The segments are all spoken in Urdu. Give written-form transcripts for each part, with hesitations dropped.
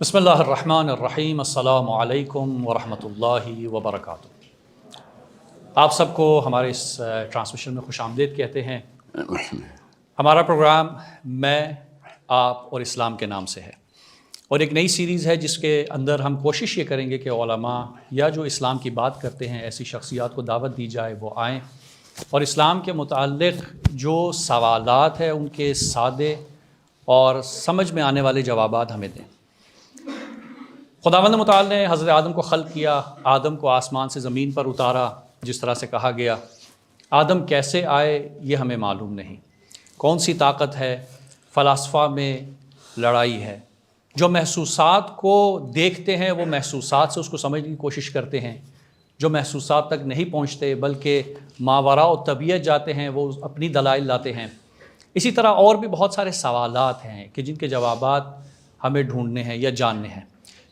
بسم اللہ الرحمن الرحیم، السلام علیکم ورحمۃ اللہ وبرکاتہ۔ آپ سب کو ہمارے اس ٹرانسمیشن میں خوش آمدید کہتے ہیں۔ ہمارا پروگرام میں، آپ اور اسلام کے نام سے ہے، اور ایک نئی سیریز ہے جس کے اندر ہم کوشش یہ کریں گے کہ علماء یا جو اسلام کی بات کرتے ہیں ایسی شخصیات کو دعوت دی جائے، وہ آئیں اور اسلام کے متعلق جو سوالات ہیں ان کے سادے اور سمجھ میں آنے والے جوابات ہمیں دیں۔ خداوند متعال نے حضرت آدم کو خلق کیا، آدم کو آسمان سے زمین پر اتارا جس طرح سے کہا گیا۔ آدم کیسے آئے یہ ہمیں معلوم نہیں، کون سی طاقت ہے، فلاسفہ میں لڑائی ہے۔ جو محسوسات کو دیکھتے ہیں وہ محسوسات سے اس کو سمجھنے کی کوشش کرتے ہیں، جو محسوسات تک نہیں پہنچتے بلکہ ماوراء و طبیعت جاتے ہیں وہ اپنی دلائل لاتے ہیں۔ اسی طرح اور بھی بہت سارے سوالات ہیں کہ جن کے جوابات ہمیں ڈھونڈنے ہیں یا جاننے ہیں۔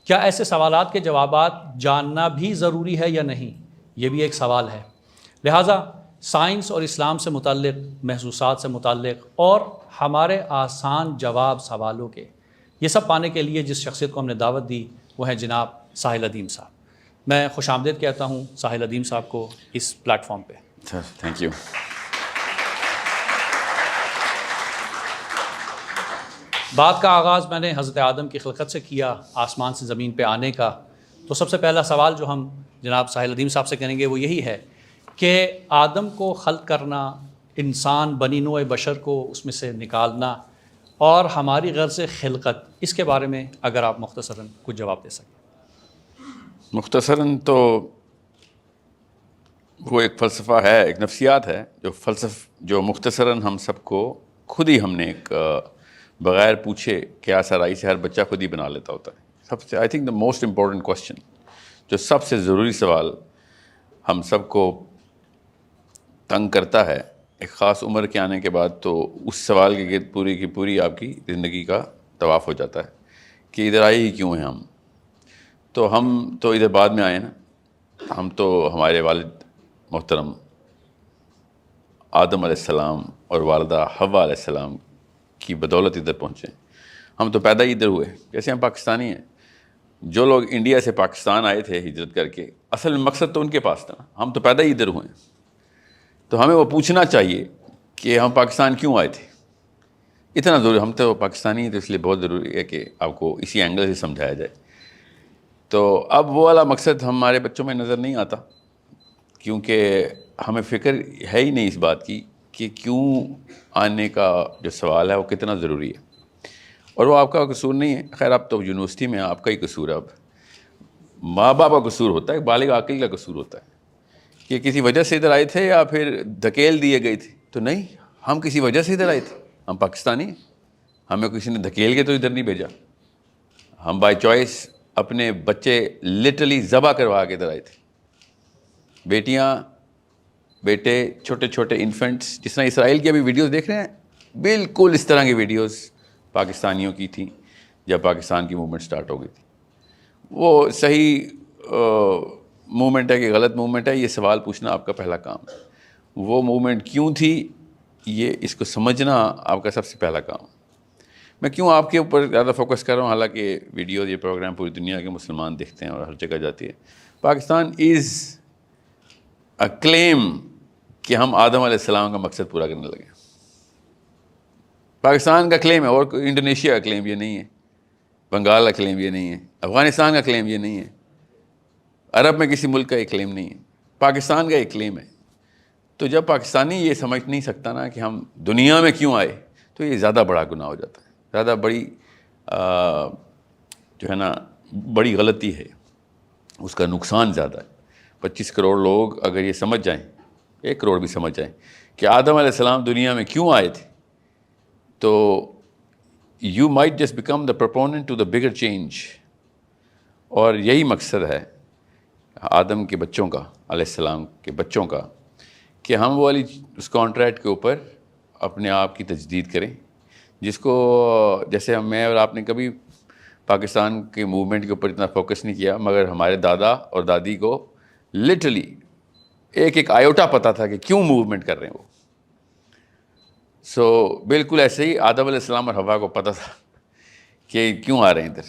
کیا ایسے سوالات کے جوابات جاننا بھی ضروری ہے یا نہیں، یہ بھی ایک سوال ہے۔ لہٰذا سائنس اور اسلام سے متعلق، محسوسات سے متعلق اور ہمارے آسان جواب سوالوں کے، یہ سب پانے کے لیے جس شخصیت کو ہم نے دعوت دی وہ ہے جناب ساحل ادیم صاحب۔ میں خوش آمدید کہتا ہوں ساحل ادیم صاحب کو اس پلیٹ فارم پہ۔ Thank you. بات کا آغاز میں نے حضرت آدم کی خلقت سے کیا، آسمان سے زمین پہ آنے کا۔ تو سب سے پہلا سوال جو ہم جناب ساحل ادیم صاحب سے کریں گے وہ یہی ہے کہ آدم کو خلق کرنا، انسان بنی نوع بشر کو اس میں سے نکالنا اور ہماری غرض خلقت، اس کے بارے میں اگر آپ مختصراً کچھ جواب دے سکیں۔ مختصراً تو وہ ایک فلسفہ ہے، ایک نفسیات ہے جو مختصراً ہم سب کو خود ہی ہم نے ایک بغیر پوچھے کیا سرائی سے ہر بچہ خود ہی بنا لیتا ہوتا ہے۔ سب سے I think the most important question, جو سب سے ضروری سوال ہم سب کو تنگ کرتا ہے ایک خاص عمر کے آنے کے بعد، تو اس سوال کے گرد پوری کی پوری آپ کی زندگی کا طواف ہو جاتا ہے کہ ادھر آئے ہی کیوں ہیں ہم۔ تو ہم تو ادھر بعد میں آئے نا، ہم تو ہمارے والد محترم آدم علیہ السلام اور والدہ حوا علیہ السلام کی بدولت ادھر پہنچے۔ ہم تو پیدا ہی ادھر ہوئے، جیسے ہم پاکستانی ہیں۔ جو لوگ انڈیا سے پاکستان آئے تھے ہجرت کر کے، اصل میں مقصد تو ان کے پاس تھا نا، ہم تو پیدا ہی ادھر ہوئے ہیں۔ تو ہمیں وہ پوچھنا چاہیے کہ ہم پاکستان کیوں آئے تھے، اتنا ضروری۔ ہم تو پاکستانی ہیں تو اس لیے بہت ضروری ہے کہ آپ کو اسی اینگل سے سمجھایا جائے۔ تو اب وہ والا مقصد ہمارے بچوں میں نظر نہیں آتا، کیونکہ ہمیں فکر ہے ہی نہیں اس بات کی کہ کیوں آنے کا جو سوال ہے وہ کتنا ضروری ہے۔ اور وہ آپ کا قصور نہیں ہے، خیر اب تو یونیورسٹی میں آپ کا ہی قصور ہے۔ اب ماں باپ کا قصور ہوتا ہے، بالغ عاقل کا قصور ہوتا ہے کہ کسی وجہ سے ادھر آئے تھے یا پھر دھکیل دیے گئے تھے۔ تو نہیں، ہم کسی وجہ سے ادھر آئے تھے، ہم پاکستانی ہیں، ہمیں کسی نے دھکیل کے تو ادھر نہیں بھیجا۔ ہم بائی چوائس اپنے بچے لٹرلی ذبح کروا کے ادھر آئے تھے۔ بیٹیاں، بیٹے، چھوٹے چھوٹے انفنٹس، جس طرح اسرائیل کی ابھی ویڈیوز دیکھ رہے ہیں، بالکل اس طرح کی ویڈیوز پاکستانیوں کی تھیں جب پاکستان کی موومنٹ سٹارٹ ہو گئی تھی۔ وہ صحیح موومنٹ ہے کہ غلط موومنٹ ہے، یہ سوال پوچھنا آپ کا پہلا کام ہے۔ وہ موومنٹ کیوں تھی، یہ اس کو سمجھنا آپ کا سب سے پہلا کام ہے۔ میں کیوں آپ کے اوپر زیادہ فوکس کر رہا ہوں، حالانکہ ویڈیوز، یہ پروگرام پوری دنیا کے مسلمان دیکھتے ہیں اور ہر جگہ جاتی ہے۔ پاکستان از اے کلیم کہ ہم آدم علیہ السلام کا مقصد پورا کرنے لگے۔ پاکستان کا کلیم ہے، اور انڈونیشیا کا کلیم یہ نہیں ہے، بنگال کا کلیم یہ نہیں ہے، افغانستان کا کلیم یہ نہیں ہے، عرب میں کسی ملک کا یہ کلیم نہیں ہے، پاکستان کا یہ کلیم ہے۔ تو جب پاکستانی یہ سمجھ نہیں سکتا نا کہ ہم دنیا میں کیوں آئے، تو یہ زیادہ بڑا گناہ ہو جاتا ہے، زیادہ بڑی جو ہے نا بڑی غلطی ہے، اس کا نقصان زیادہ ہے۔ 25 کروڑ لوگ اگر یہ سمجھ جائیں، 1 کروڑ بھی سمجھ جائیں کہ آدم علیہ السلام دنیا میں کیوں آئے تھے، تو you might just become the proponent to the bigger change. اور یہی مقصد ہے آدم کے بچوں کا، علیہ السلام کے بچوں کا، کہ ہم وہ والی اس کانٹریکٹ کے اوپر اپنے آپ کی تجدید کریں، جس کو جیسے میں اور آپ نے کبھی پاکستان کے موومنٹ کے اوپر اتنا فوکس نہیں کیا، مگر ہمارے دادا اور دادی کو لٹرلی ایک ایک آیوٹا پتہ تھا کہ کیوں موومنٹ کر رہے ہیں وہ۔ بالکل ایسے ہی آدم علیہ السلام اور حوا کو پتہ تھا کہ کیوں آ رہے ہیں ادھر۔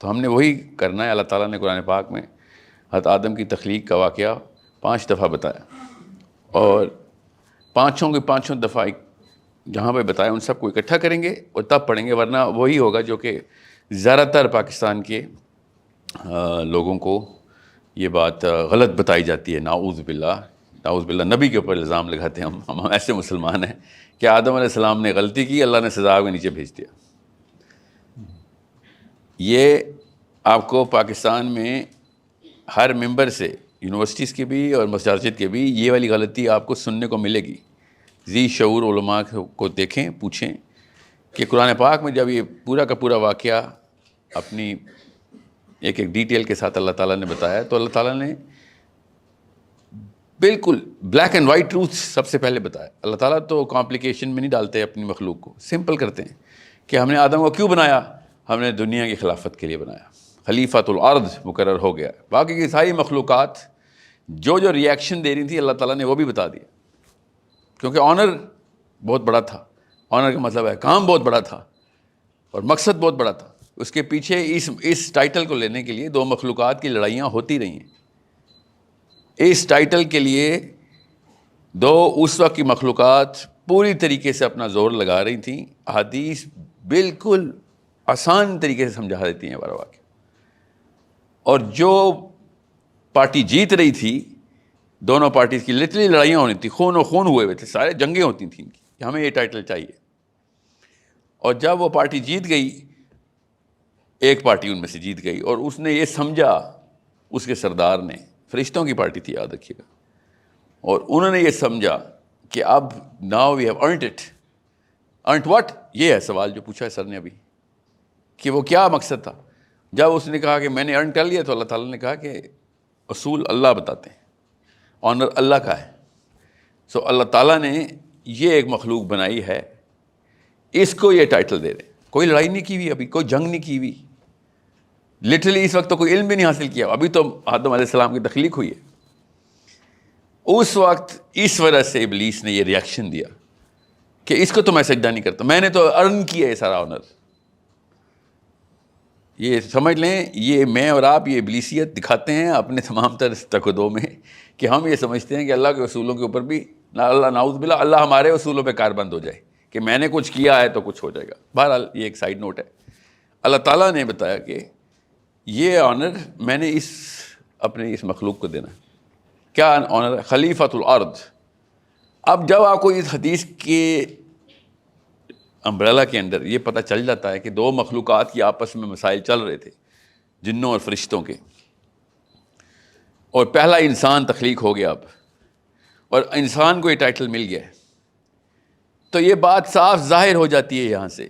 تو ہم نے وہی کرنا ہے. اللہ تعالیٰ نے قرآن پاک میں حضرت آدم کی تخلیق کا واقعہ 5 دفعہ بتایا, اور پانچوں کے پانچوں دفعہ جہاں پہ بتایا ان سب کو اکٹھا کریں گے اور تب پڑھیں گے, ورنہ وہی ہوگا جو کہ زیادہ تر پاکستان کے لوگوں کو یہ بات غلط بتائی جاتی ہے. نعوذ باللہ نبی کے اوپر الزام لگاتے ہیں ہم ایسے مسلمان ہیں کہ آدم علیہ السلام نے غلطی کی, اللہ نے سزا کے نیچے بھیج دیا. یہ آپ کو پاکستان میں ہر ممبر سے, یونیورسٹیز کے بھی اور مساجد کے بھی, یہ والی غلطی آپ کو سننے کو ملے گی. ذی شعور علماء کو دیکھیں, پوچھیں کہ قرآن پاک میں جب یہ پورا کا پورا واقعہ اپنی ایک ڈیٹیل کے ساتھ اللہ تعالیٰ نے بتایا, تو اللہ تعالیٰ نے بالکل بلیک اینڈ وائٹ ٹروتھ سب سے پہلے بتایا. اللہ تعالیٰ تو کمپلیکیشن میں نہیں ڈالتے اپنی مخلوق کو, سمپل کرتے ہیں کہ ہم نے آدم کو کیوں بنایا, ہم نے دنیا کی خلافت کے لیے بنایا, خلیفۃ الارض مقرر ہو گیا. باقی کی ساری مخلوقات جو ریئیکشن دے رہی تھی اللہ تعالیٰ نے وہ بھی بتا دیا, کیونکہ آنر بہت بڑا تھا. آنر کا مطلب ہے کام بہت بڑا تھا اور مقصد بہت بڑا تھا. اس کے پیچھے اس ٹائٹل کو لینے کے لیے 2 مخلوقات کی لڑائیاں ہوتی رہی ہیں. اس ٹائٹل کے لیے 2 اس وقت کی مخلوقات پوری طریقے سے اپنا زور لگا رہی تھیں. احادیث بالکل آسان طریقے سے سمجھا دیتی ہیں بارہ واقعہ. اور جو پارٹی جیت رہی تھی, دونوں پارٹیز کی لٹرلی لڑائیاں ہونی تھی, خون و خون ہوئے ہوئے تھے, سارے جنگیں ہوتی تھیں کہ ہمیں یہ ٹائٹل چاہیے. اور جب وہ پارٹی جیت گئی, ایک پارٹی ان میں سے جیت گئی, اور اس نے یہ سمجھا, اس کے سردار نے, فرشتوں کی پارٹی تھی یاد رکھیے گا, اور انہوں نے یہ سمجھا کہ اب now we have earned it. Earned what, یہ ہے سوال جو پوچھا ہے سر نے ابھی, کہ وہ کیا مقصد تھا. جب اس نے کہا کہ میں نے ارن کر لیا, تو اللہ تعالیٰ نے کہا کہ اصول اللہ بتاتے ہیں, آنر اللہ کا ہے. سو اللہ تعالیٰ نے یہ ایک مخلوق بنائی ہے, اس کو یہ ٹائٹل دے دیں. کوئی لڑائی نہیں کی ہوئی, ابھی کوئی جنگ نہیں کی ہوئی, لٹرلی اس وقت تو کوئی علم بھی نہیں حاصل کیا, ابھی تو آدم علیہ السلام کی تخلیق ہوئی ہے. اس وقت اس وجہ سے ابلیس نے یہ ریئیکشن دیا کہ اس کو تو میں سجدہ نہیں کرتا, میں نے تو ارن کیا ہے سارا آنر. یہ سمجھ لیں, یہ میں اور آپ یہ ابلیسیت دکھاتے ہیں اپنے تمام تر تقدوں میں, کہ ہم یہ سمجھتے ہیں کہ اللہ کے اصولوں کے اوپر بھی اللہ نعوذ باللہ اللہ ہمارے اصولوں پہ کار بند ہو جائے کہ میں نے کچھ کیا ہے تو کچھ ہو جائے گا. بہرحال یہ ایک سائڈ نوٹ ہے. اللہ تعالیٰ نے بتایا کہ یہ آنر میں نے اپنے اس مخلوق کو دینا. کیا آنر ہے؟ خلیفۃ الارض. اب جب آپ کو اس حدیث کے امبریلا کے اندر یہ پتہ چل جاتا ہے کہ 2 مخلوقات کی آپس میں مسائل چل رہے تھے, جنوں اور فرشتوں کے, اور پہلا انسان تخلیق ہو گیا اب, اور انسان کو یہ ٹائٹل مل گیا ہے, تو یہ بات صاف ظاہر ہو جاتی ہے یہاں سے.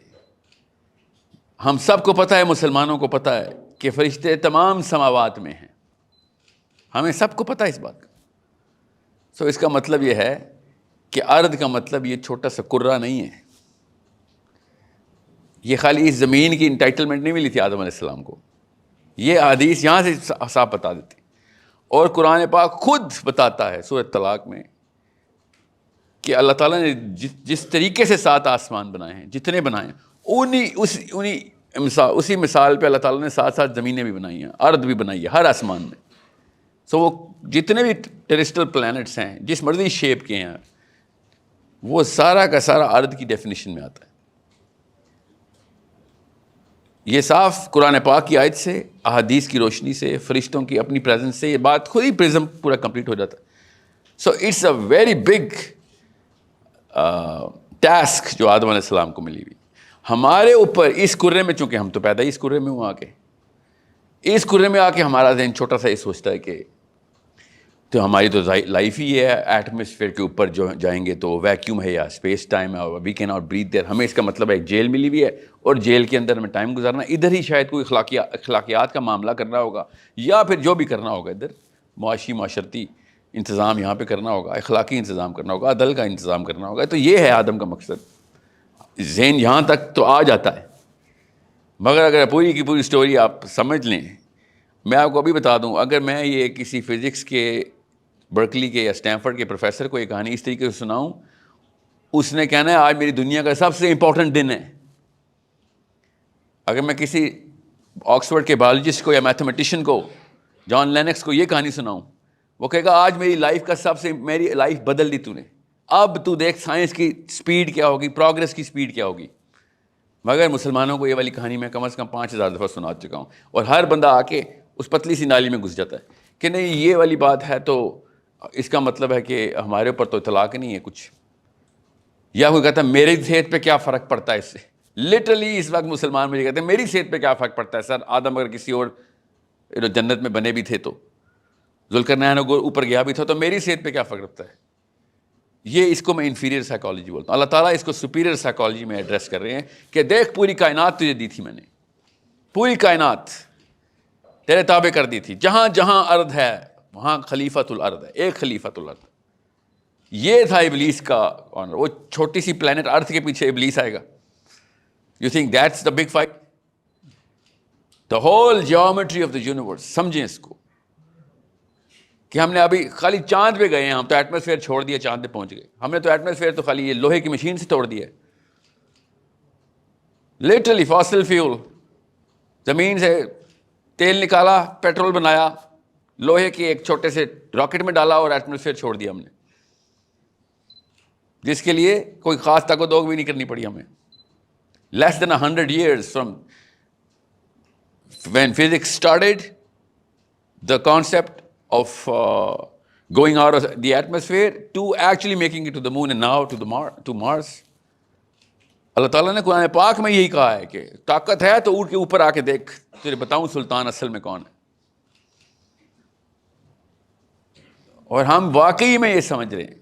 ہم سب کو پتہ ہے, مسلمانوں کو پتہ ہے کہ فرشتے تمام سماوات میں ہیں, ہمیں سب کو پتہ ہے اس بات کا. سو اس کا مطلب یہ ہے کہ ارض کا مطلب یہ چھوٹا سا کرہ نہیں ہے. یہ خالی اس زمین کی انٹائٹلمنٹ نہیں ملی تھی آدم علیہ السلام کو, یہ حدیث یہاں سے صاف بتا دیتی. اور قرآن پاک خود بتاتا ہے سورۃ طلاق میں کہ اللہ تعالیٰ نے جس طریقے سے 7 آسمان بنائے ہیں, جتنے بنائے ہیں, اسی مثال پہ اللہ تعالیٰ نے 7 زمینیں بھی بنائی ہیں, ارض بھی بنائی ہے ہر آسمان میں. سو وہ جتنے بھی ٹیریسٹرل پلانٹس ہیں جس مرضی شیپ کے ہیں, وہ سارا کا سارا ارض کی ڈیفینیشن میں آتا ہے. یہ صاف قرآن پاک کی آیت سے, احادیث کی روشنی سے, فرشتوں کی اپنی پریزنس سے یہ بات خود ہی پرزم پورا کمپلیٹ ہو جاتا ہے. So it's a very big task جو آدم علیہ السلام کو ملی ہوئی ہمارے اوپر. اس کرے میں, چونکہ ہم تو پیدا ہی اس کرے میں ہوں, اس کرے میں آ کے ہمارا ذہن چھوٹا سا یہ سوچتا ہے کہ تو ہماری تو لائف ہی ہے, ایٹماسفیئر کے اوپر جو جائیں گے تو ویکیوم ہے یا اسپیس ٹائم ہے, we can not breathe there. ہمیں اس کا مطلب ہے ایک جیل ملی ہوئی ہے اور جیل کے اندر ہمیں ٹائم گزارنا. ادھر ہی شاید کوئی اخلاقیات کا معاملہ کرنا ہوگا, یا پھر جو بھی کرنا ہوگا ادھر معاشی معاشرتی انتظام یہاں پہ کرنا ہوگا, اخلاقی انتظام کرنا ہوگا, عدل کا انتظام کرنا ہوگا. تو یہ ہے آدم کا مقصد. ذہن یہاں تک تو آ جاتا ہے, مگر اگر پوری کی پوری سٹوری آپ سمجھ لیں, میں آپ کو ابھی بتا دوں, اگر میں یہ کسی فزکس کے برکلی کے یا اسٹینفرڈ کے پروفیسر کو یہ کہانی اس طریقے سے سناؤں, اس نے کہنا ہے آج میری دنیا کا سب سے امپورٹنٹ دن ہے. اگر میں کسی آکسفورڈ کے بایولوجسٹ کو یا میتھمیٹیشین کو, جان لینکس کو یہ کہانی سناؤں, وہ کہے گا آج میری لائف کا میری لائف بدل دی تو نے, اب تو دیکھ سائنس کی سپیڈ کیا ہوگی, پروگرس کی سپیڈ کیا ہوگی. مگر مسلمانوں کو یہ والی کہانی میں کم از کم 5000 دفعہ سنا چکا ہوں, اور ہر بندہ آ کے اس پتلی سی نالی میں گھس جاتا ہے کہ نہیں یہ والی بات ہے تو اس کا مطلب ہے کہ ہمارے اوپر تو اطلاق نہیں ہے کچھ, یا کوئی کہتا ہے میری صحت پہ کیا فرق پڑتا ہے اس سے. لٹرلی اس وقت مسلمان مجھے کہتے ہیں میری صحت پہ کیا فرق پڑتا ہے سر, آدم اگر کسی اور جنت میں بنے بھی تھے تو, ذوالقرنین اوپر گیا بھی تھا تو میری صحت پہ کیا فرق رکھتا ہے. یہ اس کو میں انفیریئر سائیکالوجی بولتا ہوں. اللہ تعالیٰ اس کو سپیریئر سائیکالوجی میں ایڈریس کر رہے ہیں کہ دیکھ پوری کائنات تجھے دی تھی میں نے, پوری کائنات تیرے تابع کر دی تھی, جہاں جہاں ارض ہے وہاں خلیفۃ الارض ہے, ایک خلیفۃ الارض. یہ تھا ابلیس کا آنر. وہ چھوٹی سی پلانٹ ارتھ کے پیچھے ابلیس آئے گا. You think that's the big fight? The whole geometry of the universe. سمجھیں اس کو کہ ہم نے ابھی خالی چاند پہ گئے ہیں, ہم تو ایٹماسفیئر چھوڑ دیا, چاند پہ پہنچ گئے. ہم نے تو ایٹماسفیئر تو خالی یہ لوہے کی مشین سے توڑ دیا ہے. لٹرلی فاسل فیول, زمین سے تیل نکالا, پیٹرول بنایا, لوہے کے ایک چھوٹے سے راکٹ میں ڈالا اور ایٹماسفیئر چھوڑ دیا ہم نے, جس کے لیے کوئی خاص تک و دوگ بھی نہیں کرنی پڑی ہمیں. لیس دین 100 years from when physics started, the concept of going out of the atmosphere to actually making it to the moon and now to Mars. اللہ تعالیٰ نے قرآن پاک میں یہی کہا ہے کہ طاقت ہے تو اٹھ کے اوپر آ کے دیکھ, تجھے بتاؤں سلطان اصل میں کون ہے. اور ہم واقعی میں یہ سمجھ رہے ہیں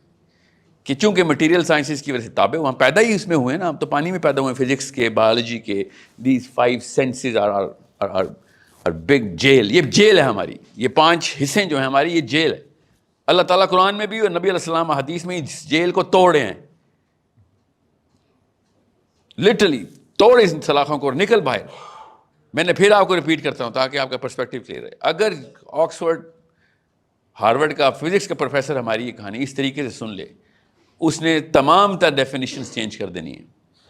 کہ چونکہ مٹیریل سائنسز کی وجہ سے تابع ہم پیدا ہی اس میں ہوئے نا, ہم تو پانی میں پیدا ہوئے, فزکس کے, بایولوجی کے. These 5 senses are big jail. یہ جیل ہے ہماری, یہ 5 حصے جو ہیں ہماری, یہ جیل ہے. اللہ تعالیٰ قرآن میں بھی اور نبی علیہ السلام حدیث میں اس جیل کو توڑے ہیں. لٹرلی توڑے اس سلاخوں کو اور نکل باہر. میں نے پھر آپ کو ریپیٹ کرتا ہوں تاکہ آپ کا پرسپیکٹو کلیئر ہے. اگر آکسفورڈ ہارورڈ کا فزکس کا پروفیسر ہماری یہ کہانی اس طریقے سے سن لے, اس نے تمام تر ڈیفینیشنز چینج کر دینی ہیں,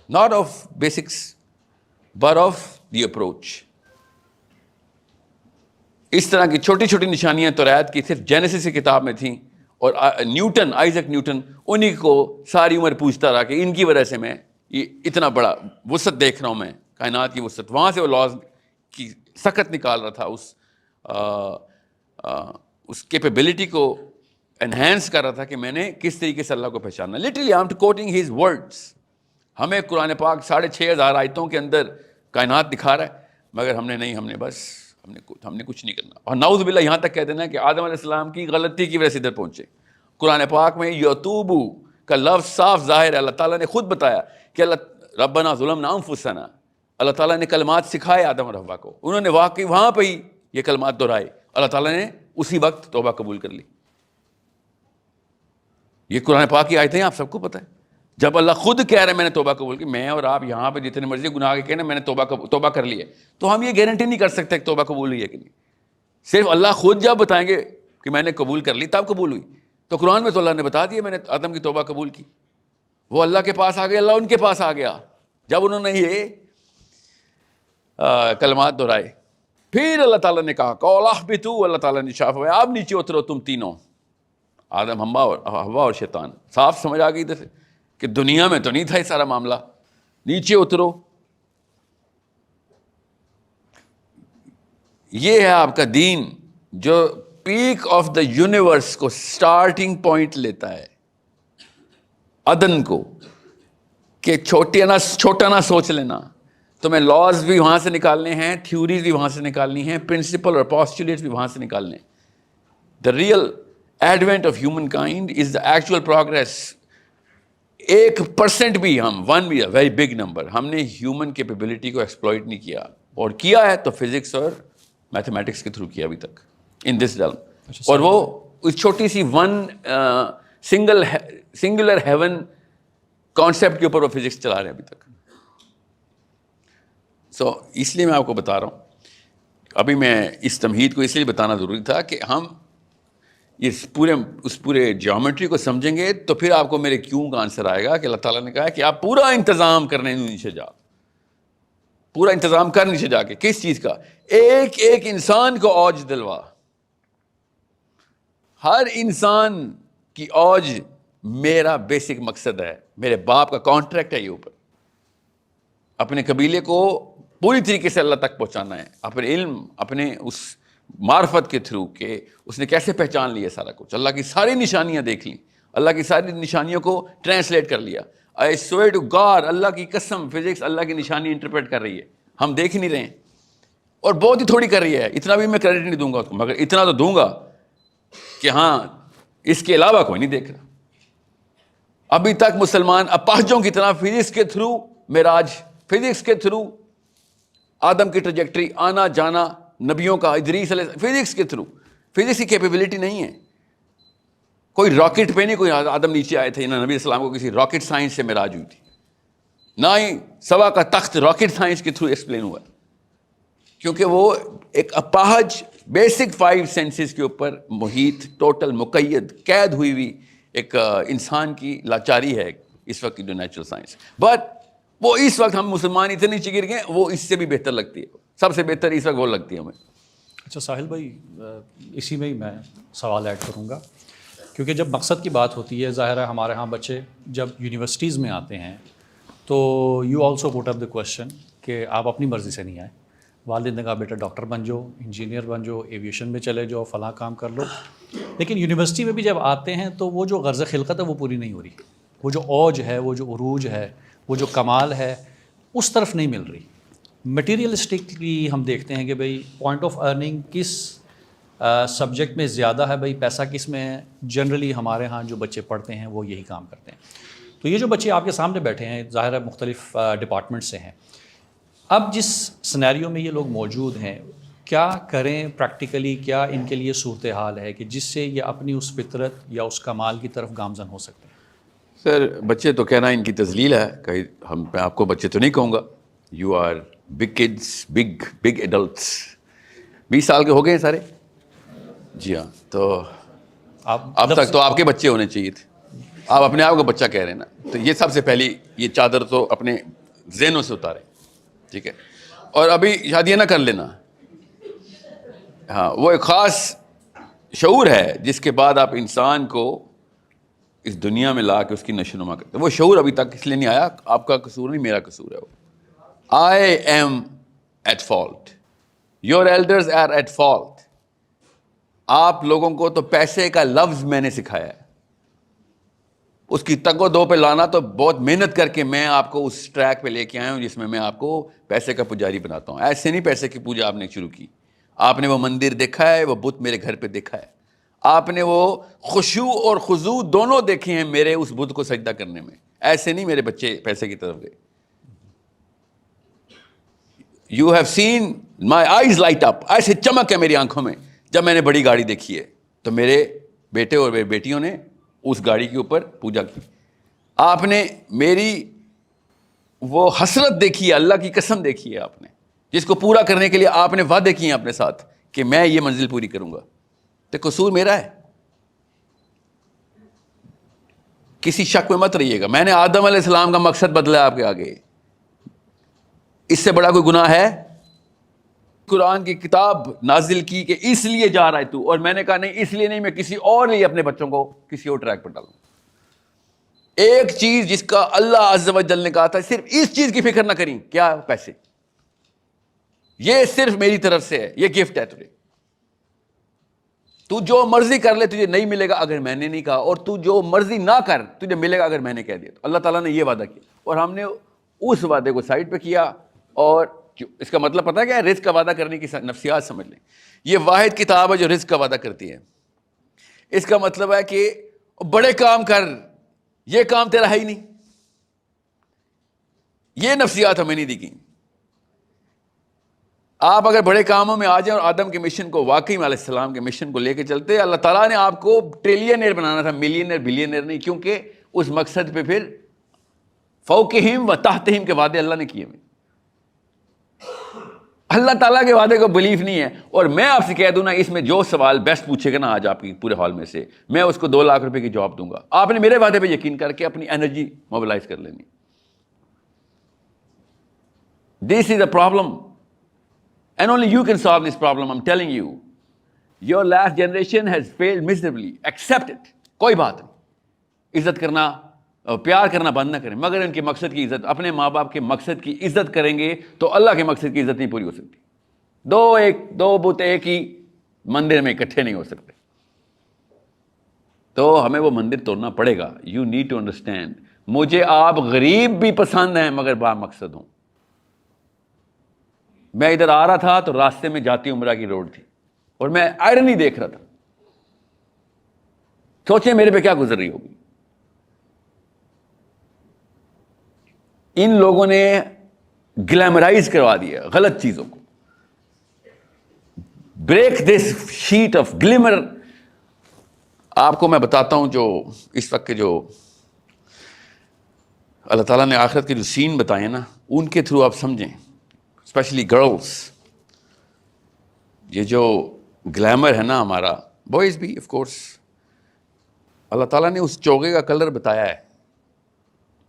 not of basics but of the approach. اس طرح کی چھوٹی چھوٹی نشانیاں توریت کی صرف جینیسس کی کتاب میں تھیں, اور نیوٹن, آئزک نیوٹن, انہی کو ساری عمر پوچھتا رہا کہ ان کی وجہ سے میں یہ اتنا بڑا وسعت دیکھ رہا ہوں, میں کائنات کی وسعت. وہاں سے وہ لاز کی سخت نکال رہا تھا, اس کیپیبلٹی کو انہینس کر رہا تھا کہ میں نے کس طریقے سے اللہ کو پہچانا. Literally I am quoting his words. ہمیں قرآن پاک 6500 آیتوں کے اندر کائنات دکھا رہا ہے, مگر ہم نے نہیں, ہم نے کچھ نہیں کرنا. اور نعوذ باللہ یہاں تک کہہ دینا کہ آدم علیہ السلام کی غلطی کی وجہ سے ادھر پہنچے. قرآن پاک میں یتوبو کا لفظ صاف ظاہر ہے. اللہ تعالیٰ نے خود بتایا کہ اللہ ربنا ظلمنا انفسنا. اللہ تعالیٰ نے کلمات سکھائے آدم اور حوا کو, انہوں نے واقعی وہاں پہ ہی یہ کلمات دہرائے. اللہ تعالیٰ نے اسی وقت توبہ قبول کر لی. یہ قرآن پاک کی آیتیں آپ سب کو پتہ ہے. جب اللہ خود کہہ رہے ہیں میں نے توبہ قبول کی, میں اور آپ یہاں پہ جتنے مرضی گناہ کے کہنا میں نے توبہ کر لی ہے, تو ہم یہ گارنٹی نہیں کر سکتے کہ توبہ قبول ہوئی ہے کہ نہیں. صرف اللہ خود جب بتائیں گے کہ میں نے قبول کر لی تب قبول ہوئی. تو قرآن میں تو اللہ نے بتا دیا میں نے آدم کی توبہ قبول کی. وہ اللہ کے پاس آ گئے, اللہ ان کے پاس آ گیا جب انہوں نے یہ کلمات دہرائے. پھر اللہ تعالیٰ نے کہا قولا اہبطوا, اللہ تعالیٰ نے شاف ہوا آپ نیچے اترو تم تینوں, آدم, حوا اور شیطان. صاف سمجھ آ گئی ادھر سے کہ دنیا میں تو نہیں تھا یہ سارا معاملہ, نیچے اترو. یہ ہے آپ کا دین جو پیک آف دا یونیورس کو سٹارٹنگ پوائنٹ لیتا ہے, عدن کو, کہ چھوٹا نہ سوچ لینا. تمہیں لاز بھی وہاں سے نکالنے ہیں, تھیوریز بھی وہاں سے نکالنی ہیں, پرنسپل اور پوسٹولیٹس بھی وہاں سے نکالنے ہیں. The real advent of human kind is the actual progress. 1% بھی ون بھی ویری بگ نمبر ہم نے ہیومن کیپیبلٹی کو ایکسپلوئٹ نہیں کیا, اور کیا ہے تو فزکس اور میتھمیٹکس کے تھرو کیا ابھی تک ان دس ڈل. اور وہ اس چھوٹی سی سنگولر ہیون کانسیپٹ کے اوپر وہ فزکس چلا رہے ہیں ابھی تک. سو اس لیے میں آپ کو بتا رہا ہوں, ابھی میں اس تمہید کو اس لیے بتانا ضروری تھا کہ ہم اس پورے جیومیٹری کو سمجھیں گے تو پھر آپ کو میرے کیوں کا آنسر آئے گا کہ اللہ تعالیٰ نے کہا کہ آپ پورا انتظام کرنے نیچے جاؤ, پورا انتظام کر نیچے جا کے. کس چیز کا؟ ایک ایک انسان کو اوج دلوا. ہر انسان کی اوج میرا بیسک مقصد ہے. میرے باپ کا کانٹریکٹ ہے یہ اوپر. اپنے قبیلے کو پوری طریقے سے اللہ تک پہنچانا ہے, اپنے علم, اپنے اس معرفت کے تھرو کہ اس نے کیسے پہچان لیا سارا کچھ, اللہ کی ساری نشانیاں دیکھ لیں, اللہ کی ساری نشانیوں کو ٹرانسلیٹ کر لیا. I swear to God, اللہ کی قسم, فزکس اللہ کی نشانی انٹرپریٹ کر رہی ہے, ہم دیکھ نہیں رہے ہیں, اور بہت ہی تھوڑی کر رہی ہے. اتنا بھی میں کریڈٹ نہیں دوں گا, مگر اتنا تو دوں گا کہ ہاں اس کے علاوہ کوئی نہیں دیکھ رہا. ابھی تک مسلمان اپاہجوں کی طرح فزکس کے تھرو معراج, فزکس کے تھرو آدم کی ٹریجیکٹری, آنا جانا نبیوں کا, ادریس علیہ, فزکس کے تھرو. فزکس کی کیپیبلٹی نہیں ہے. کوئی راکٹ پہ نہیں کوئی آدم نیچے آئے تھے, نہ نبی السلام کو کسی راکٹ سائنس سے معراج ہوئی تھی, نہ ہی سوا کا تخت راکٹ سائنس کے تھرو ایکسپلین ہوا, کیونکہ وہ ایک اپاہج بیسک 5 سینسز کے اوپر محیط, ٹوٹل مقید, قید ہوئی ہوئی ایک انسان کی لاچاری ہے اس وقت کی جو نیچرل سائنس. بٹ وہ اس وقت ہم مسلمان اتنے نیچے گر گئے, وہ اس سے بھی بہتر لگتی ہے, سب سے بہتر اس وقت وہ لگتی ہے ہمیں. اچھا ساحل بھائی, اسی میں ہی میں سوال ایڈ کروں گا, کیونکہ جب مقصد کی بات ہوتی ہے, ظاہر ہے ہمارے ہاں بچے جب یونیورسٹیز میں آتے ہیں تو you also put up the question کہ آپ اپنی مرضی سے نہیں آئے. والد نے کہا بیٹا ڈاکٹر بن جاؤ, انجینئر بن جاؤ, ایویشن میں چلے جاؤ, فلاں کام کر لو. لیکن یونیورسٹی میں بھی جب آتے ہیں تو وہ جو غرض خلقت ہے وہ پوری نہیں ہو رہی, وہ جو اوج ہے, وہ جو عروج ہے, وہ جو کمال ہے, اس طرف نہیں مل رہی. مٹیریلسٹکلی ہم دیکھتے ہیں کہ بھئی پوائنٹ آف ارننگ کس سبجیکٹ میں زیادہ ہے, بھئی پیسہ کس میں ہے. جنرلی ہمارے ہاں جو بچے پڑھتے ہیں وہ یہی کام کرتے ہیں. تو یہ جو بچے آپ کے سامنے بیٹھے ہیں, ظاہر ہے مختلف ڈپارٹمنٹ سے ہیں. اب جس سنیریو میں یہ لوگ موجود ہیں, کیا کریں پریکٹیکلی, کیا ان کے لیے صورتحال ہے کہ جس سے یہ اپنی اس فطرت یا اس کمال کی طرف گامزن ہو سکتے ہیں؟ سر بچے تو کہنا ان کی تذلیل ہے, کہیں میں آپ کو بچے تو نہیں کہوں گا. You are big kids, big adults. 20 سال کے ہو گئے ہیں سارے؟ جی ہاں. تو اب تک تو آپ کے بچے ہونے چاہیے تھے, آپ اپنے آپ کو بچہ کہہ رہے ہیں نا. تو یہ سب سے پہلی یہ چادر تو اپنے ذہنوں سے اتاریں, ٹھیک ہے. اور ابھی شادیاں نہ کر لینا. ہاں, وہ ایک خاص شعور ہے جس کے بعد آپ انسان کو اس دنیا میں لا کے اس کی نشو نما کرتے. وہ شعور ابھی تک اس لیے نہیں آیا, آپ کا قصور نہیں, میرا قصور ہے. وہ I am at fault, your elders are at fault. آپ لوگوں کو تو پیسے کا لفظ میں نے سکھایا ہے, اس کی تگ و دو پہ لانا تو بہت محنت کر کے میں آپ کو اس ٹریک پہ لے کے آیا ہوں جس میں آپ کو پیسے کا پجاری بناتا ہوں. ایسے نہیں پیسے کی پوجا آپ نے شروع کی. آپ نے وہ مندر دیکھا ہے, وہ بت میرے گھر پہ دیکھا ہے, آپ نے وہ خشوع اور خضوع دونوں دیکھے ہیں میرے اس بت کو سجدہ کرنے میں. ایسے نہیں میرے بچے پیسے کی طرف گئے. You have seen my eyes light up, ایسے چمک ہے میری آنکھوں میں جب میں نے بڑی گاڑی دیکھی ہے. تو میرے بیٹے اور میری بیٹیوں نے اس گاڑی کے اوپر پوجا کی. آپ نے میری وہ حسرت دیکھی ہے, اللہ کی قسم دیکھی ہے آپ نے, جس کو پورا کرنے کے لیے آپ نے وعدے کیے ہیں اپنے ساتھ کہ میں یہ منزل پوری کروں گا. تو قصور میرا ہے, کسی شک میں مت رہیے گا. میں نے آدم علیہ السلام کا مقصد بدلا آپ کے آگے, اس سے بڑا کوئی گناہ ہے؟ قرآن کی کتاب نازل کی کہ اس لیے جا رہا ہے تو, اور میں نے کہا نہیں اس لیے نہیں, میں کسی اور لیے اپنے بچوں کو کسی اور ٹریک پر ڈالوں. ایک چیز جس کا اللہ عز و جل نے کہا تھا صرف اس چیز کی فکر نہ کریں, کیا؟ پیسے. یہ صرف میری طرف سے ہے, یہ گفٹ ہے تجھے. تو جو مرضی کر لے تجھے نہیں ملے گا اگر میں نے نہیں کہا, اور تو جو مرضی نہ کر تجھے ملے گا اگر میں نے کہہ دیا. تو اللہ تعالیٰ نے یہ وعدہ کیا اور ہم نے اس وعدے کو سائڈ پہ کیا. اور اس کا مطلب پتہ کیا ہے؟ رزق کا وعدہ کرنے کی نفسیات سمجھ لیں. یہ واحد کتاب ہے جو رزق کا وعدہ کرتی ہے. اس کا مطلب ہے کہ بڑے کام کر, یہ کام تیرا ہے ہی نہیں. یہ نفسیات ہمیں نہیں دی گئی. آپ اگر بڑے کاموں میں آ جائیں اور آدم کے مشن کو, واقعی میں علیہ السلام کے مشن کو لے کے چلتے, اللہ تعالیٰ نے آپ کو ٹریلینئر بنانا تھا, ملینئر بلینئر نہیں, کیونکہ اس مقصد پہ پھر فوقہم و تحتہم کے وعدے اللہ نے کیے ہوئے. اللہ تعالیٰ کے وعدے کو بلیف نہیں ہے. اور میں آپ سے کہہ دوں نا, اس میں جو سوال بیسٹ پوچھے گا نا آج آپ کی پورے ہال میں سے, میں اس کو 2 لاکھ روپے کی جواب دوں گا. آپ نے میرے وعدے پہ یقین کر کے اپنی انرجی موبلائز کر لینی. This is a problem. And only you can solve this problem, I'm telling you. Your last generation has failed miserably. Accept it. کوئی بات نہیں. عزت کرنا پیار کرنا بند نہ کریں, مگر ان کے مقصد کی عزت, اپنے ماں باپ کے مقصد کی عزت کریں گے تو اللہ کے مقصد کی عزت نہیں پوری ہو سکتی. دو بت ایک ہی مندر میں اکٹھے نہیں ہو سکتے. تو ہمیں وہ مندر توڑنا پڑے گا. You need to understand. مجھے آپ غریب بھی پسند ہیں مگر با مقصد ہوں. میں ادھر آ رہا تھا تو راستے میں جاتی عمرہ کی روڈ تھی اور میں آئرن ہی دیکھ رہا تھا. سوچیں میرے پہ کیا گزر رہی ہوگی. ان لوگوں نے گلیمرائز کروا دیا غلط چیزوں کو. Break this sheet of glamour. آپ کو میں بتاتا ہوں جو اس وقت کے جو اللہ تعالیٰ نے آخرت کے جو سین بتائے نا, ان کے تھرو آپ سمجھیں, اسپیشلی گرلس. یہ جو گلیمر ہے نا ہمارا, بوائز بھی آف کورس, اللہ تعالیٰ نے اس چوغے کا کلر بتایا ہے,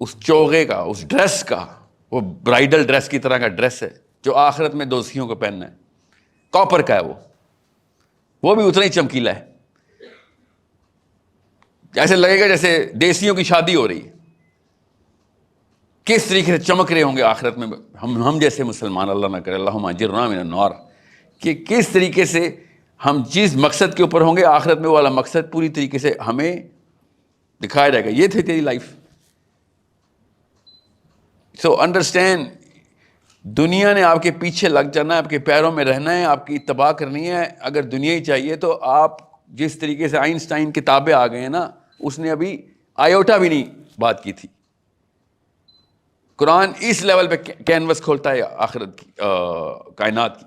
اس چوغے کا, اس ڈریس کا, وہ برائڈل ڈریس کی طرح کا ڈریس ہے جو آخرت میں دوستیوں کو پہننا ہے. کاپر کا ہے وہ بھی اتنا ہی چمکیلا ہے. ایسے لگے گا جیسے دیسیوں کی شادی ہو رہی ہے. کس طریقے سے چمک رہے ہوں گے آخرت میں ہم جیسے مسلمان, اللہ نہ کرے, اللہم اجرنا من النار, کہ کس طریقے سے ہم جس مقصد کے اوپر ہوں گے آخرت میں وہ والا مقصد پوری طریقے سے ہمیں دکھایا جائے گا. یہ تھی تیری لائف. سو انڈرسٹینڈ, دنیا نے آپ کے پیچھے لگ جانا ہے, آپ کے پیروں میں رہنا ہے, آپ کی اتباع کرنی ہے. اگر دنیا ہی چاہیے تو آپ جس طریقے سے آئنسٹائن کتابیں آ گئے ہیں نا, اس نے ابھی آیوٹا بھی نہیں بات کی تھی. قرآن اس لیول پہ کینوس کھولتا ہے آخرت کی, کائنات کی.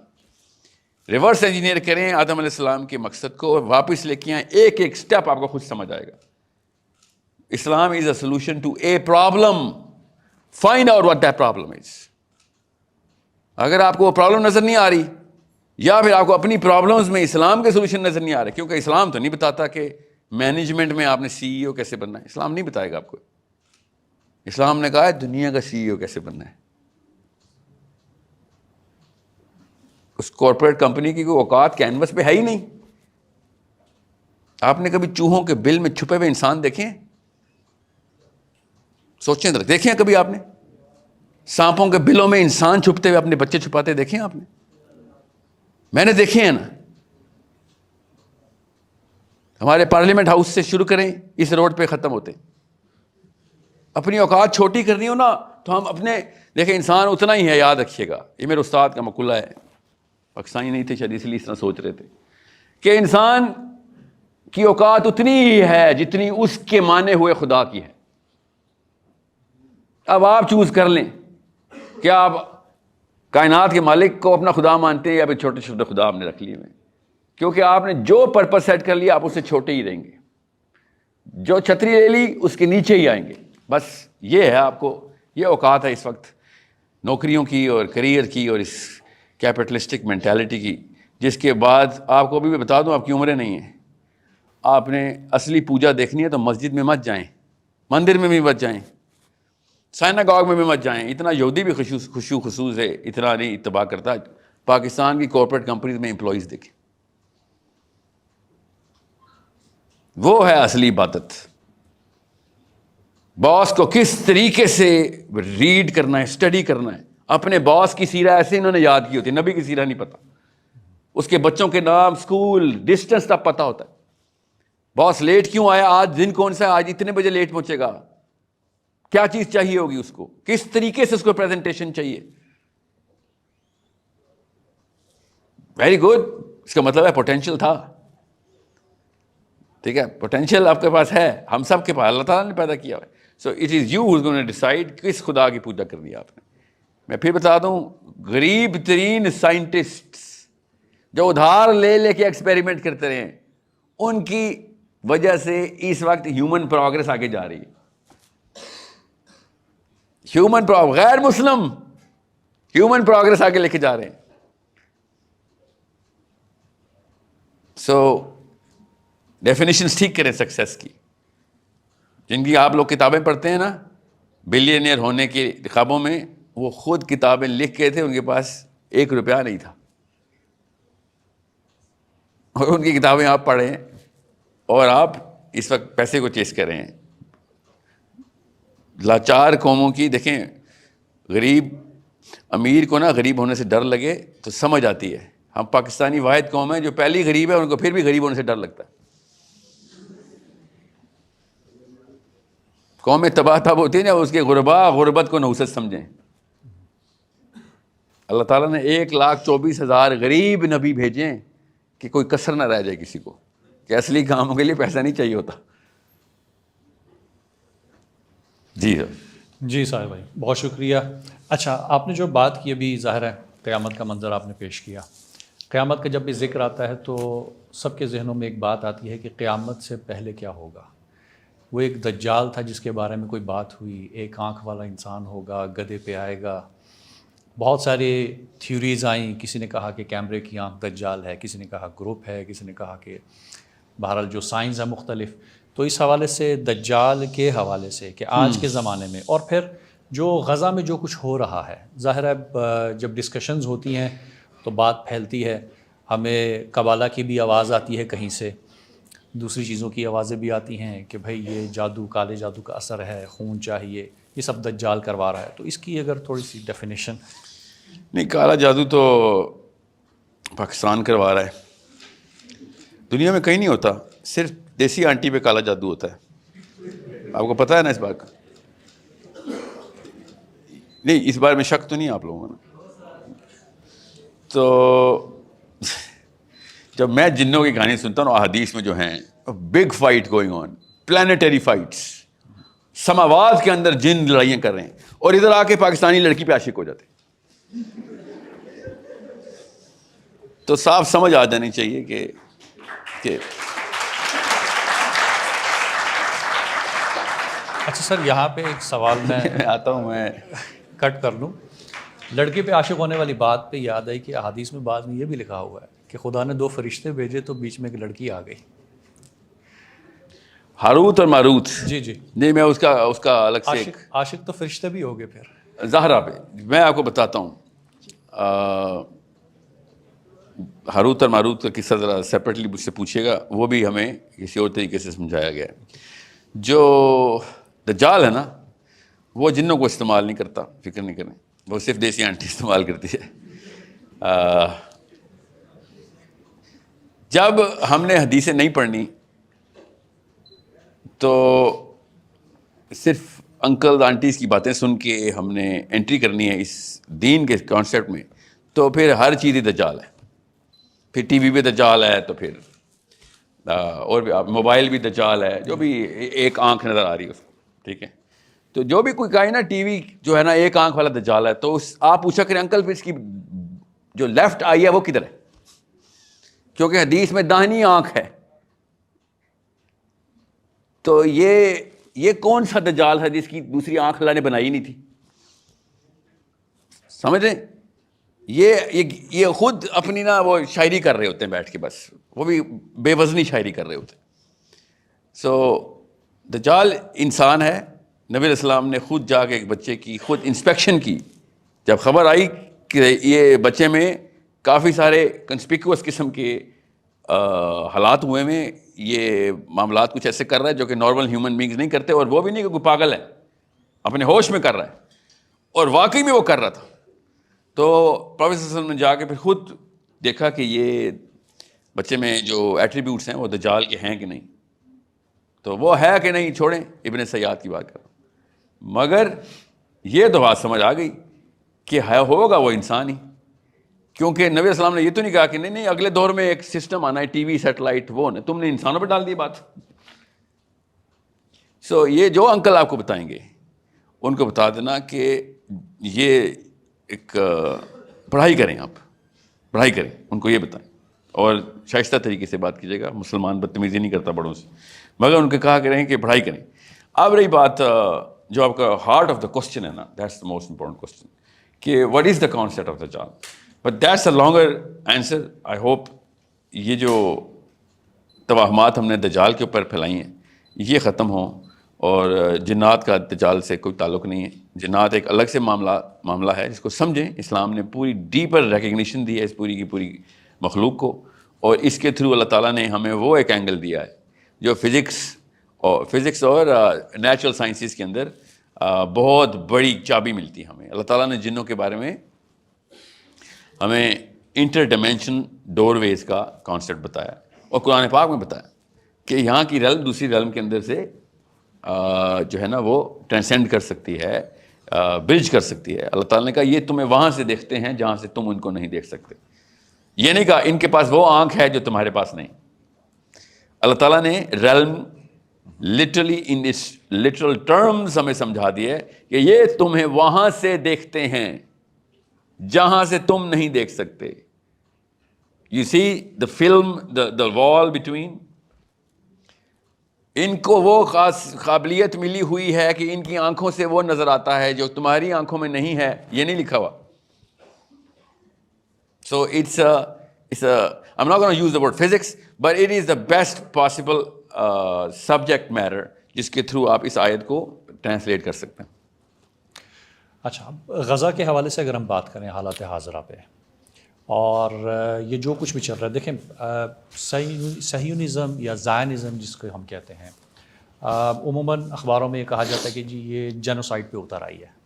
ریورس انجینئر کریں آدم علیہ السلام کے مقصد کو, واپس لے کے آئیں, ایک ایک سٹیپ آپ کو خود سمجھ آئے گا. Islam is a solution to a problem. Find out what that problem is. اگر آپ کو وہ پرابلم نظر نہیں آ رہی, یا پھر آپ کو اپنی پرابلمز میں اسلام کے سولوشن نظر نہیں آ رہے, کیونکہ اسلام تو نہیں بتاتا کہ مینجمنٹ میں آپ نے سی ای او کیسے بننا ہے. اسلام نہیں بتائے گا آپ کو. اسلام نے کہا ہے دنیا کا سی ای او کیسے بننا ہے. اس کارپوریٹ کمپنی کی کوئی اوقات کینوس پہ ہے ہی نہیں. آپ نے کبھی چوہوں کے بل میں چھپے ہوئے انسان دیکھے ہیں؟ سوچیں ذرا, دیکھیں کبھی آپ نے سانپوں کے بلوں میں انسان چھپتے ہوئے اپنے بچے چھپاتے دیکھیں آپ نے؟ میں نے دیکھے ہیں نا. ہمارے پارلیمنٹ ہاؤس سے شروع کریں, اس روڈ پہ ختم ہوتے. اپنی اوقات چھوٹی کرنی ہو نا تو ہم اپنے, دیکھیں انسان اتنا ہی ہے, یاد رکھیے گا. یہ میرے استاد کا مقولہ ہے, پاکستانی نہیں تھے شاید اس لیے اس طرح سوچ رہے تھے, کہ انسان کی اوقات اتنی ہی ہے جتنی اس کے مانے ہوئے خدا کی ہے. اب آپ چوز کر لیں کہ آپ کائنات کے مالک کو اپنا خدا مانتے ہیں یا پھر چھوٹے چھوٹے خدا آپ نے رکھ لیے ہوئے. کیونکہ آپ نے جو پرپس سیٹ کر لیا آپ اس سے چھوٹے ہی رہیں گے. جو چھتری لے لی اس کے نیچے ہی آئیں گے. بس یہ ہے آپ کو, یہ اوقات ہے اس وقت نوکریوں کی اور کریئر کی اور اس کیپٹلسٹک مینٹیلٹی کی, جس کے بعد آپ کو ابھی بھی بتا دوں آپ کی عمریں نہیں ہیں. آپ نے اصلی پوجا دیکھنی ہے تو مسجد میں مت جائیں, مندر میں بھی مت جائیں, سائناگاگ میں بھی مت جائیں. اتنا یہودی بھی خشوع خصوص ہے, اتنا نہیں اتباع کرتا. پاکستان کی کارپوریٹ کمپنیز میں امپلائیز دیکھیں, وہ ہے اصلی عبادت. باس کو کس طریقے سے ریڈ کرنا ہے, اسٹڈی کرنا ہے. اپنے باس کی سیرہ ایسے انہوں نے یاد کی ہوتی, نبی کی سیرہ نہیں پتا. اس کے بچوں کے نام, اسکول, ڈسٹنس تب پتا ہوتا ہے. باس لیٹ کیوں آیا, آج دن کون سا ہے, آج اتنے بجے لیٹ پہنچے گا, کیا چیز چاہیے ہوگی اس کو, کس طریقے سے اس کو پریزنٹیشن چاہیے. ویری گڈ, اس کا مطلب ہے پوٹینشیل تھا. ٹھیک ہے, پوٹینشیل آپ کے پاس ہے, ہم سب کے پاس, اللہ تعالیٰ نے پیدا کیا ہے. So it is you who's gonna decide کس خدا کی پوجا کرنی ہے آپ نے. میں پھر بتا دوں, غریب ترین سائنٹسٹ جو ادھار لے لے کے ایکسپیریمنٹ کرتے رہے ہیں, ان کی وجہ سے اس وقت ہیومن پروگرس آگے جا رہی ہے. غیر مسلم ہیومن پروگرس آگے لے کے جا رہے ہیں. سو ڈیفینیشنز ٹھیک کریں سکسیس کی, جن کی آپ لوگ کتابیں پڑھتے ہیں نا, بلینئر ہونے کے خوابوں میں, وہ خود کتابیں لکھ کے تھے, ان کے پاس 1 روپیہ نہیں تھا, اور ان کی کتابیں آپ پڑھیں اور آپ اس وقت پیسے کو چیز کر رہے ہیں. لاچار قوموں کی دیکھیں, غریب امیر کو نا غریب ہونے سے ڈر لگے تو سمجھ آتی ہے. ہم پاکستانی واحد قوم ہیں جو پہلی غریب ہے, ان کو پھر بھی غریب ہونے سے ڈر لگتا ہے. قومیں تباہ تب ہوتی ہیں نا اس کے غربا غربت کو نحوست سمجھیں. اللہ تعالیٰ نے 1,24,000 غریب نبی بھیجیں کہ کوئی کسر نہ رہ جائے کسی کو, کہ اصلی کاموں کے لیے پیسہ نہیں چاہیے ہوتا. جی سر. جی صاحب بھائی بہت شکریہ. اچھا, آپ نے جو بات کی ابھی, ظاہر ہے قیامت کا منظر آپ نے پیش کیا. قیامت کا جب بھی ذکر آتا ہے تو سب کے ذہنوں میں ایک بات آتی ہے کہ قیامت سے پہلے کیا ہوگا. وہ ایک دجال تھا جس کے بارے میں کوئی بات ہوئی, 1 آنکھ والا انسان ہوگا, گدھے پہ آئے گا. بہت ساری تھیوریز آئیں, کسی نے کہا کہ کیمرے کی آنکھ دجال ہے, کسی نے کہا گروپ ہے, کسی نے کہا کہ بہرحال جو سائنس ہے مختلف. تو اس حوالے سے دجال کے حوالے سے کہ آج کے زمانے میں, اور پھر جو غزہ میں جو کچھ ہو رہا ہے, ظاہر ہے جب ڈسکشنز ہوتی ہیں تو بات پھیلتی ہے, ہمیں قبالہ کی بھی آواز آتی ہے کہیں سے, دوسری چیزوں کی آوازیں بھی آتی ہیں کہ بھائی یہ جادو, کالے جادو کا اثر ہے, خون چاہیے, یہ سب دجال کروا رہا ہے. تو اس کی اگر تھوڑی سی ڈیفینیشن. نہیں, کالا جادو تو پاکستان کروا رہا ہے, دنیا میں کہیں نہیں ہوتا, صرف دیسی آنٹی پہ کالا جادو ہوتا ہے. آپ کو پتہ ہے نا اس بات کا؟ نہیں, اس بارے میں شک تو نہیں آپ لوگوں کو نا؟ تو جب میں جنوں کی کہانی سنتا ہوں, احادیث میں جو ہیں big fight going on, planetary fights, سماوات کے اندر جن لڑائیاں کر رہے ہیں, اور ادھر آ کے پاکستانی لڑکی پہ عاشق ہو جاتے ہیں. تو صاف سمجھ آ جانی چاہیے کہ اچھا سر, یہاں پہ ایک سوال میں آتا ہوں, میں کٹ کر لوں. لڑکے پہ عاشق ہونے والی بات پہ یاد آئی کہ احادیث میں بعض میں یہ بھی لکھا ہوا ہے کہ خدا نے 2 فرشتے بھیجے تو بیچ میں ایک لڑکی آ گئی. ہاروت اور ماروت. جی جی. نہیں, میں اس کا الگ سے عاشق تو فرشتے بھی ہو گئے پھر زہرا پہ. میں آپ کو بتاتا ہوں, ہاروت اور ماروت کا قصہ ذرا سیپریٹلی مجھ سے پوچھیے گا, وہ بھی ہمیں کسی اور طریقے سے سمجھایا گیا ہے. جو دجال ہے نا, وہ جنوں کو استعمال نہیں کرتا, فکر نہیں کریں, وہ صرف دیسی آنٹی استعمال کرتی ہے. جب ہم نے حدیثیں نہیں پڑھنی تو صرف انکل آنٹیز کی باتیں سن کے ہم نے انٹری کرنی ہے اس دین کے کانسیپٹ میں, تو پھر ہر چیز ہی دجال ہے. پھر ٹی وی پہ دجال ہے, تو پھر اور بھی موبائل بھی دجال ہے, جو بھی 1 آنکھ نظر آ رہی ہے اس کو, ٹھیک ہے. تو جو بھی کوئی کہے نا ٹی وی جو ہے نا 1 آنکھ والا دجال ہے, تو آپ پوچھا کریں انکل پھر اس کی جو لیفٹ آئی ہے وہ کدھر ہے, کیونکہ حدیث میں داہنی آنکھ ہے. تو یہ کون سا دجال ہے جس کی دوسری آنکھ اللہ نے بنائی نہیں تھی؟ سمجھ رہے ہیں؟ یہ خود اپنی نا وہ شاعری کر رہے ہوتے ہیں بیٹھ کے, بس وہ بھی بے وزنی شاعری کر رہے ہوتے ہیں. سو دجال انسان ہے. نبی علیہ السلام نے خود جا کے ایک بچے کی خود انسپیکشن کی. جب خبر آئی کہ یہ بچے میں کافی سارے کنسپیکوس قسم کے حالات ہوئے میں, یہ معاملات کچھ ایسے کر رہا ہے جو کہ نارمل ہیومن بینگز نہیں کرتے, اور وہ بھی نہیں کہ کوئی پاگل ہے, اپنے ہوش میں کر رہا ہے, اور واقعی میں وہ کر رہا تھا. تو پروفیسر صلی اللہ علیہ وسلم نے جا کے پھر خود دیکھا کہ یہ بچے میں جو ایٹریبیوٹس ہیں وہ دجال کے ہیں کہ نہیں. تو وہ ہے کہ نہیں چھوڑیں, ابن سیاد کی بات کر رہا ہوں. مگر یہ تو بات سمجھ آ گئی کہ ہے ہوگا وہ انسان ہی, کیونکہ نبی علیہ السلام نے یہ تو نہیں کہا کہ نہیں اگلے دور میں ایک سسٹم آنا ہے, ٹی وی سیٹلائٹ, وہ نہیں, تم نے انسانوں پہ ڈال دی بات. سو یہ جو انکل آپ کو بتائیں گے ان کو بتا دینا کہ یہ ایک پڑھائی کریں, آپ پڑھائی کریں, ان کو یہ بتائیں, اور شائستہ طریقے سے بات کیجیے گا. مسلمان بدتمیزی نہیں کرتا بڑوں سے, مگر ان کو کہا کریں کہ پڑھائی کریں. اب رہی بات جو آپ کا ہارٹ آف دا کوسچن ہے نا, that's the most important question کہ what is the concept of دجال. But that's a longer answer. I hope یہ جو توہمات ہم نے دجال کے اوپر پھیلائی ہیں یہ ختم ہوں, اور جنات کا دجال سے کوئی تعلق نہیں ہے. جنات ایک الگ سے معاملہ ہے جس کو سمجھیں. اسلام نے پوری ڈیپر ریکگنیشن دی ہے اس پوری کی پوری مخلوق کو, اور اس کے تھرو اللہ تعالیٰ نے ہمیں وہ ایک اینگل دیا ہے جو فزکس اور نیچرل سائنسز کے اندر بہت بڑی چابی ملتی ہے ہمیں. اللہ تعالیٰ نے جنوں کے بارے میں ہمیں انٹر ڈائمینشن ڈور ویز کا کانسیپٹ بتایا, اور قرآن پاک میں بتایا کہ یہاں کی ریلم دوسری ریلم کے اندر سے جو ہے نا وہ ٹرانسینڈ کر سکتی ہے, برج کر سکتی ہے. اللہ تعالیٰ نے کہا یہ تمہیں وہاں سے دیکھتے ہیں جہاں سے تم ان کو نہیں دیکھ سکتے. یہ نہیں کہا ان کے پاس وہ آنکھ ہے جو تمہارے پاس نہیں. اللہ تعالیٰ نے ریلم لٹرلی ان لٹرل ٹرمز ہمیں سمجھا دیا ہے کہ یہ تمہیں وہاں سے دیکھتے ہیں جہاں سے تم نہیں دیکھ سکتے. یو سی دا فلم, دا وال بٹوین, ان کو وہ خاص قابلیت ملی ہوئی ہے کہ ان کی آنکھوں سے وہ نظر آتا ہے جو تمہاری آنکھوں میں نہیں ہے. یہ نہیں لکھا ہوا. So I'm not going to use the word physics, but it is the best possible subject matter جس کے تھرو آپ اس آیت کو ٹرانسلیٹ کر سکتے ہیں. اچھا, غزہ کے حوالے سے اگر ہم بات کریں حالات حاضرہ پہ, اور یہ جو کچھ بھی چل رہا ہے, دیکھیں صہیونزم یا زائنزم جس کو ہم کہتے ہیں, عموماً اخباروں میں یہ کہا جاتا ہے کہ جی یہ جینوسائڈ پہ اتر آئی ہے.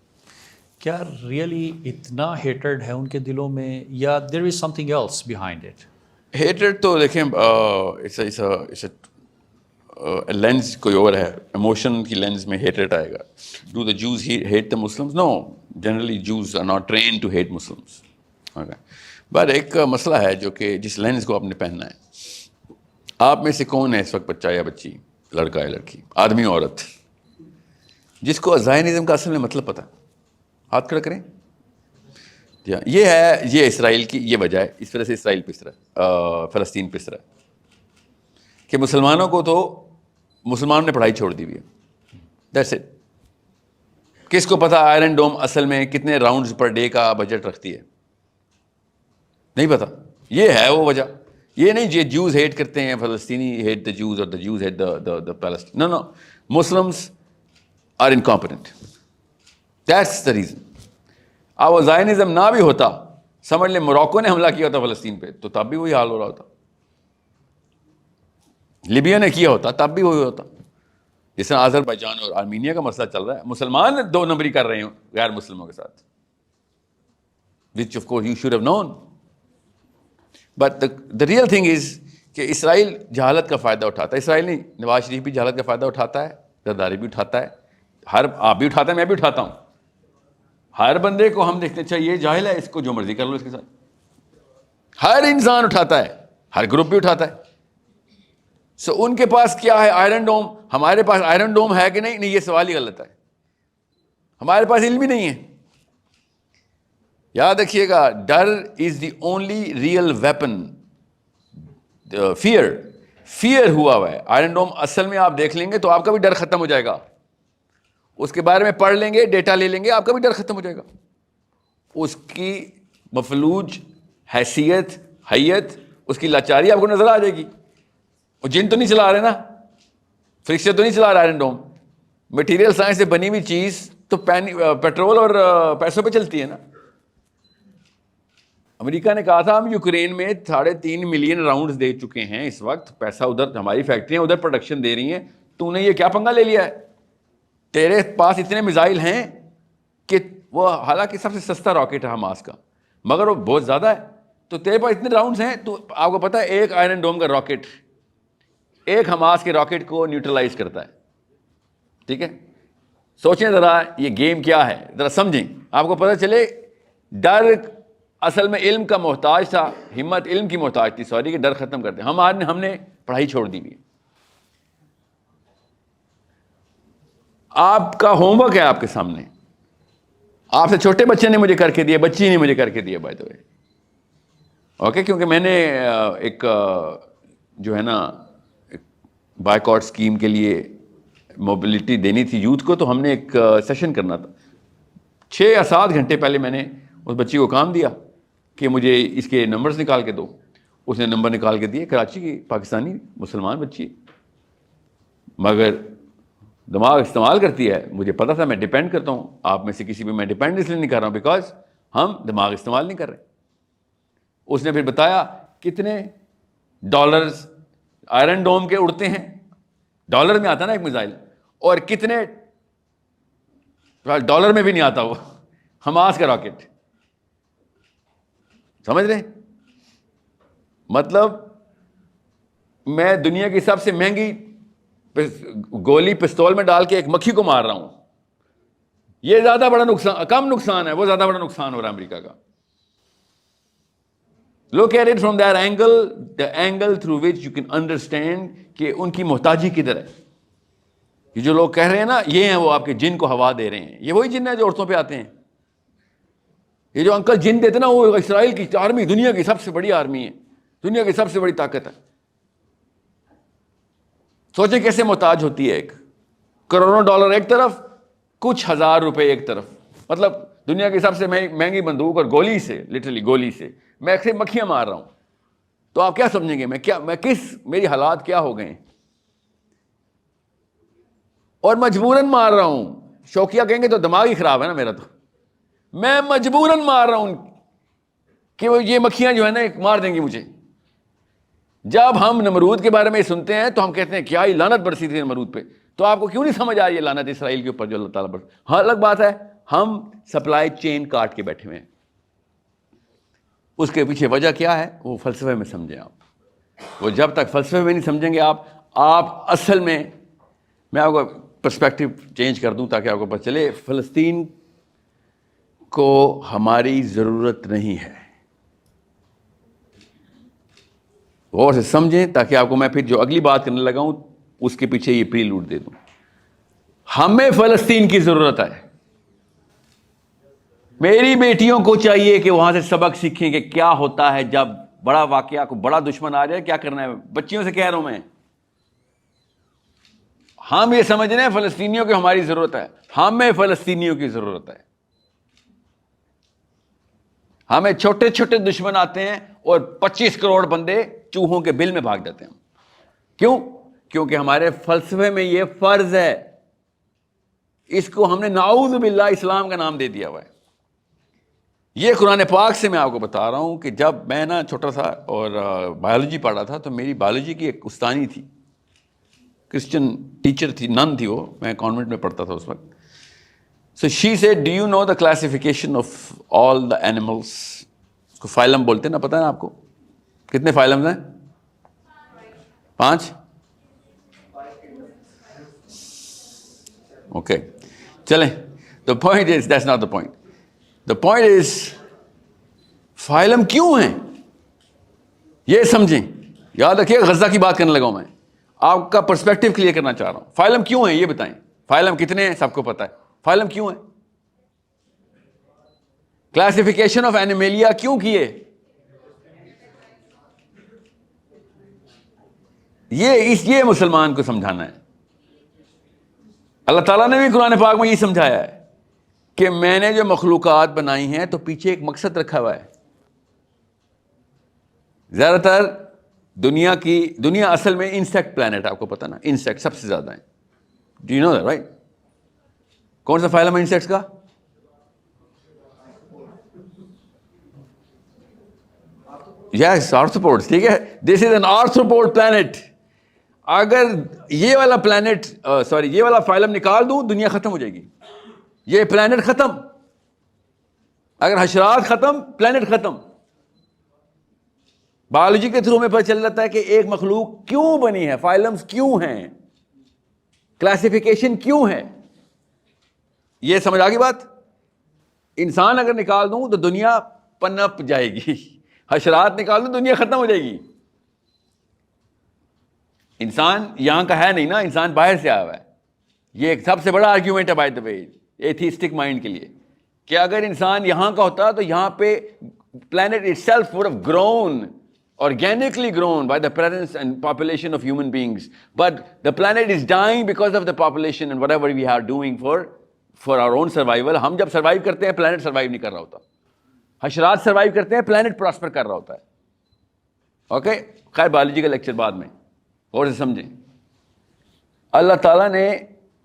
کیا ریئلی اتنا ہیٹرڈ ہے ان کے دلوں میں, یا there is something else behind it? Hatred تو دیکھیں لینس کوئی اور ہے, ایموشن کی لینس میں ہیٹرڈ آئے گا. Do the Jews hate the Muslims? No, generally Jews are not trained to hate Muslims. But ایک مسئلہ ہے جو کہ جس لینس کو آپ نے پہننا ہے. آپ میں سے کون ہے اس وقت بچہ یا بچی, لڑکا یا لڑکی, آدمی عورت, جس کو زائنزم کا اصل میں مطلب پتہ؟ ہاتھ کھڑا کریں. جی ہاں, یہ اسرائیل کی یہ وجہ ہے, اس وجہ سے اسرائیل پس رہا ہے, فلسطین پس رہا ہے کہ مسلمانوں کو تو مسلمانوں نے پڑھائی چھوڑ دی ہوئی ہے. That's it. کس کو پتہ آئرن ڈوم اصل میں کتنے راؤنڈز پر ڈے کا بجٹ رکھتی ہے؟ نہیں پتہ. یہ ہے وہ وجہ. یہ نہیں یہ جوز ہیٹ کرتے ہیں, فلسطینی ہیٹ دا جوز اور the Jews hate the Palestine. No, Muslims are incompetent. That's the reason. اب وہ زائنزم نہ بھی ہوتا, سمجھ لیں موراکو نے حملہ کیا ہوتا فلسطین پہ تو تب بھی وہی حال ہو رہا ہوتا. لیبیا نے کیا ہوتا تب بھی وہی ہوتا. جس طرح آذربائیجان اور آرمینیا کا مسئلہ چل رہا ہے, مسلمان 2 نمبری کر رہے ہیں غیر مسلموں کے ساتھ, which of course you should have known. But the real thing is کہ اسرائیل جہالت کا فائدہ اٹھاتا ہے. اسرائیل نہیں, نواز شریف بھی جہالت کا فائدہ اٹھاتا ہے, زرداری بھی اٹھاتا ہے, آپ بھی اٹھاتا ہے, میں بھی اٹھاتا ہوں. ہر بندے کو ہم دیکھتے اچھا یہ جاہل ہے, اس کو جو مرضی کر لو اس کے ساتھ. ہر انسان اٹھاتا ہے, ہر گروپ بھی اٹھاتا ہے. سو ان کے پاس کیا ہے؟ Iron Dome. ہمارے پاس آئرن ڈوم ہے کہ نہیں؟ نہیں, یہ سوال ہی غلط ہے. ہمارے پاس علم ہی نہیں ہے. یاد رکھیے گا, ڈر is the only real weapon. Fear ہوا ہے. آئرن ڈوم اصل میں آپ دیکھ لیں گے تو آپ کا بھی ڈر ختم ہو جائے گا. اس کے بارے میں پڑھ لیں گے, ڈیٹا لے لیں گے, آپ کا بھی ڈر ختم ہو جائے گا. اس کی مفلوج حیت, اس کی لاچاری آپ کو نظر آ جائے گی. وہ جن تو نہیں چلا رہے نا, فرشتے تو نہیں چلا رہا آئرن ڈوم. مٹیریل سائنس سے بنی ہوئی چیز تو پیٹرول اور پیسوں پہ چلتی ہے نا. امریکہ نے کہا تھا ہم یوکرین میں 3.5 ملین راؤنڈز دے چکے ہیں اس وقت, پیسہ ادھر, ہماری فیکٹریاں ادھر پروڈکشن دے رہی ہیں, تو نے یہ کیا پنگا لے لیا ہے؟ تیرے پاس اتنے میزائل ہیں کہ وہ حالانکہ سب سے سستا راکٹ ہے حماس کا, مگر وہ بہت زیادہ ہے, تو تیرے پاس اتنے راؤنڈز ہیں, تو آپ کو پتہ ہے ایک آئرن ڈوم کا راکٹ ایک حماس کے راکٹ کو نیوٹرلائز کرتا ہے. ٹھیک ہے, سوچیں ذرا یہ گیم کیا ہے, ذرا سمجھیں, آپ کو پتہ چلے. ڈر اصل میں علم کا محتاج تھا, ہمت علم کی محتاج تھی, سوری, کہ ڈر ختم کرتے. ہم نے پڑھائی چھوڑ دی ہوئی. آپ کا ہوم ورک ہے آپ کے سامنے. آپ سے چھوٹے بچے نے مجھے کر کے دیا, بچی نے مجھے کر کے دیا, بائی دا وے. اوکے, کیونکہ میں نے ایک جو ہے نا بائیکاٹ اسکیم کے لیے موبلٹی دینی تھی یوتھ کو, تو ہم نے ایک سیشن کرنا تھا. 6 یا 7 گھنٹے پہلے میں نے اس بچی کو کام دیا کہ مجھے اس کے نمبرز نکال کے دو. اس نے نمبر نکال کے دیے, کراچی کی پاکستانی مسلمان بچی, مگر دماغ استعمال کرتی ہے. مجھے پتا تھا میں ڈیپینڈ کرتا ہوں, آپ میں سے کسی پہ میں ڈیپینڈ اس لیے نہیں کر رہا ہوں بیکاز ہم دماغ استعمال نہیں کر رہے. اس نے پھر بتایا کتنے ڈالرز آئرن ڈوم کے اڑتے ہیں, ڈالر میں آتا نا ایک میزائل, اور کتنے ڈالر میں بھی نہیں آتا وہ حماس کا راکٹ. سمجھ رہے؟ مطلب میں دنیا کی سب سے مہنگی گولی پستول میں ڈال کے ایک مکھی کو مار رہا ہوں. یہ زیادہ بڑا نقصان, کم نقصان ہے, وہ زیادہ بڑا نقصان ہو رہا ہے امریکہ کا. Look at it from that angle, the angle through which you can understand کہ ان کی محتاجی کدھر ہے. یہ جو لوگ کہہ رہے ہیں نا یہ ہیں وہ آپ کے جن کو ہوا دے رہے ہیں, یہ وہی جن ہیں جو عورتوں پہ آتے ہیں. یہ جو انکل جن دیتے نا وہ اسرائیل کی آرمی دنیا کی سب سے بڑی آرمی ہے, دنیا کی سب سے بڑی طاقت ہے. سوچیں کیسے محتاج ہوتی ہے, ایک کروڑوں ڈالر ایک طرف, کچھ ہزار روپے ایک طرف. مطلب دنیا کی سب سے مہنگی بندوق اور گولی سے, لٹرلی گولی سے میں ایسے مکھیاں مار رہا ہوں. تو آپ کیا سمجھیں گے میں میری حالات کیا ہو گئے ہیں, اور مجبوراً مار رہا ہوں. شوقیہ کہیں گے تو دماغ ہی خراب ہے نا میرا, تو میں مجبوراً مار رہا ہوں کہ وہ یہ مکھیاں جو ہے نا مار دیں گی مجھے. جب ہم نمرود کے بارے میں سنتے ہیں تو ہم کہتے ہیں کیا ہی لعنت برسی تھی نمرود پہ, تو آپ کو کیوں نہیں سمجھ آئی یہ لعنت اسرائیل کے اوپر جو اللہ تعالیٰ برس. ہاں الگ بات ہے ہم سپلائی چین کاٹ کے بیٹھے ہوئے ہیں, اس کے پیچھے وجہ کیا ہے وہ فلسفے میں سمجھیں آپ. وہ جب تک فلسفے میں نہیں سمجھیں گے آپ اصل میں آپ کو پرسپیکٹو چینج کر دوں تاکہ آپ کو پتہ چلے فلسطین کو ہماری ضرورت نہیں ہے. غور سے سمجھیں تاکہ آپ کو میں پھر جو اگلی بات کرنے لگا ہوں اس کے پیچھے یہ پریلوڈ دے دوں. ہمیں فلسطین کی ضرورت ہے. میری بیٹیوں کو چاہیے کہ وہاں سے سبق سیکھیں کہ کیا ہوتا ہے جب بڑا واقعہ کو بڑا دشمن آ جائے, کیا کرنا ہے. بچیوں سے کہہ رہا ہوں میں, ہم یہ سمجھ رہے ہیں فلسطینیوں کی ہماری ضرورت ہے. ہمیں فلسطینیوں کی ضرورت ہے. ہمیں چھوٹے چھوٹے دشمن آتے ہیں اور 25 کروڑ بندے چوہوں کے بل میں بھاگ جاتے ہیں. کیوں؟ کیونکہ ہمارے فلسفے میں یہ فرض ہے. اس کو ہم نے نعوذ باللہ اسلام کا نام دے دیا ہوا ہے. یہ قرآن پاک سے میں آپ کو بتا رہا ہوں کہ جب میں نا چھوٹا تھا اور بایولوجی پڑھا تھا تو میری بایولوجی کی ایک استانی تھی, کرسچن ٹیچر تھی, نن تھی وہ, میں کانوینٹ میں پڑھتا تھا اس وقت. So she said, do you know the classification of all the animals? اس کو فائلم بولتے ہیں نا, پتہ ہے نا آپ کو کتنے فائلمز ہیں؟ 5. Okay, چلیں. The point is, that's not the point. The point is, phylum کیوں ہیں یہ سمجھیں. یاد رکھیے غزہ کی بات کرنے لگا ہوں میں, آپ کا پرسپیکٹو کلیئر کرنا چاہ رہا ہوں. فائلم کیوں ہیں یہ بتائیں. فائلم کتنے ہیں سب کو پتہ ہے. فائلم کیوں ہے؟ کلاسیفیکیشن آف اینیملیا کیوں کیے؟ یہ مسلمان کو سمجھانا ہے. اللہ تعالیٰ نے بھی قرآن پاک میں یہ سمجھایا ہے کہ میں نے جو مخلوقات بنائی ہیں تو پیچھے ایک مقصد رکھا ہوا ہے. زیادہ تر دنیا اصل میں انسیکٹ پلانٹ, آپ کو پتہ نا, انسیکٹ سب سے زیادہ ہیں. Do you know that right? کون سا فائلم ہے انسیکٹس کا؟ یس, آرتھروپوڈس. ٹھیک ہے, دس از این آرتھروپوڈ پلانٹ. اگر یہ والا پلانٹ یہ والا فائلم نکال دوں دنیا ختم ہو جائے گی. یہ پلانٹ ختم. اگر حشرات ختم, پلانٹ ختم. بایولوجی کے تھرو میں پتہ چل جاتا ہے کہ ایک مخلوق کیوں بنی ہے, فائلمز کیوں ہیں, کلاسیفیکیشن کیوں ہے. یہ سمجھ آ گئی بات. انسان اگر نکال دوں تو دنیا پنپ جائے گی, حشرات نکال دوں دنیا ختم ہو جائے گی. انسان یہاں کا ہے نہیں نا, انسان باہر سے آیا ہوا ہے. یہ ایک سب سے بڑا آرگیومنٹ ہے by the way atheistic mind کے لیے کہ اگر انسان یہاں کا ہوتا تو یہاں پہ planet itself would have grown, organically grown by the presence and population of human beings. But the planet is dying because of the population and whatever we are doing for our own survival. ہم جب سروائیو کرتے ہیں پلانٹ سروائیو نہیں کر رہا ہوتا. حشرات سروائیو کرتے ہیں, پلانٹ پراسپر کر رہا ہوتا ہے. اوکے, خیر بایولوجی کا لیکچر بعد میں, اور سے سمجھیں. اللہ تعالیٰ نے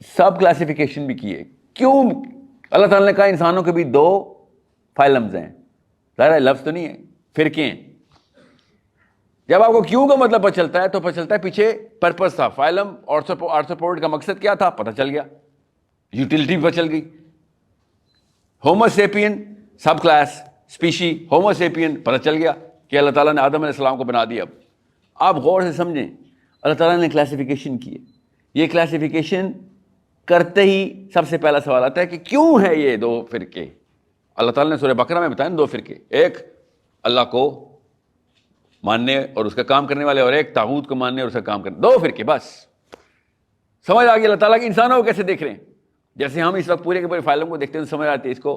سب کلاسیفیکیشن بھی کی ہے. کیوں اللہ تعالیٰ نے کہا انسانوں کے بھی 2 فائلمز ہیں؟ ظاہر ہے لفظ تو نہیں ہے، فرقے ہیں. جب آپ کو کیوں کا مطلب پتہ چلتا ہے تو پتہ چلتا ہے پیچھے پرپز تھا. فائلم آرتھروپوڈ کا مقصد کیا تھا پتہ چل گیا، یوٹیلٹی پتہ چل گئی. Homo سیپین sub class species homo سیپین پتہ چل گیا کہ اللہ تعالیٰ نے آدم علیہ السلام کو بنا دیا. اب آپ غور سے سمجھیں، اللہ تعالیٰ نے کلاسیفیکیشن کی ہے. یہ کلاسیفیکیشن کرتے ہی سب سے پہلا سوال آتا ہے کہ کیوں ہے یہ 2 فرقے؟ اللہ تعالیٰ نے سورہ بقرہ میں بتایا 2 فرقے، ایک اللہ کو ماننے اور اس کا کام کرنے والے، اور ایک طاغوت کو ماننے اور اس کا کام کرنے. 2 فرقے بس. سمجھ آ گئی اللہ تعالیٰ کی انسانوں کو کیسے دیکھ رہے ہیں. جیسے ہم اس وقت پورے کے پورے فائلوں کو دیکھتے ہیں تو سمجھ آتی ہے اس کو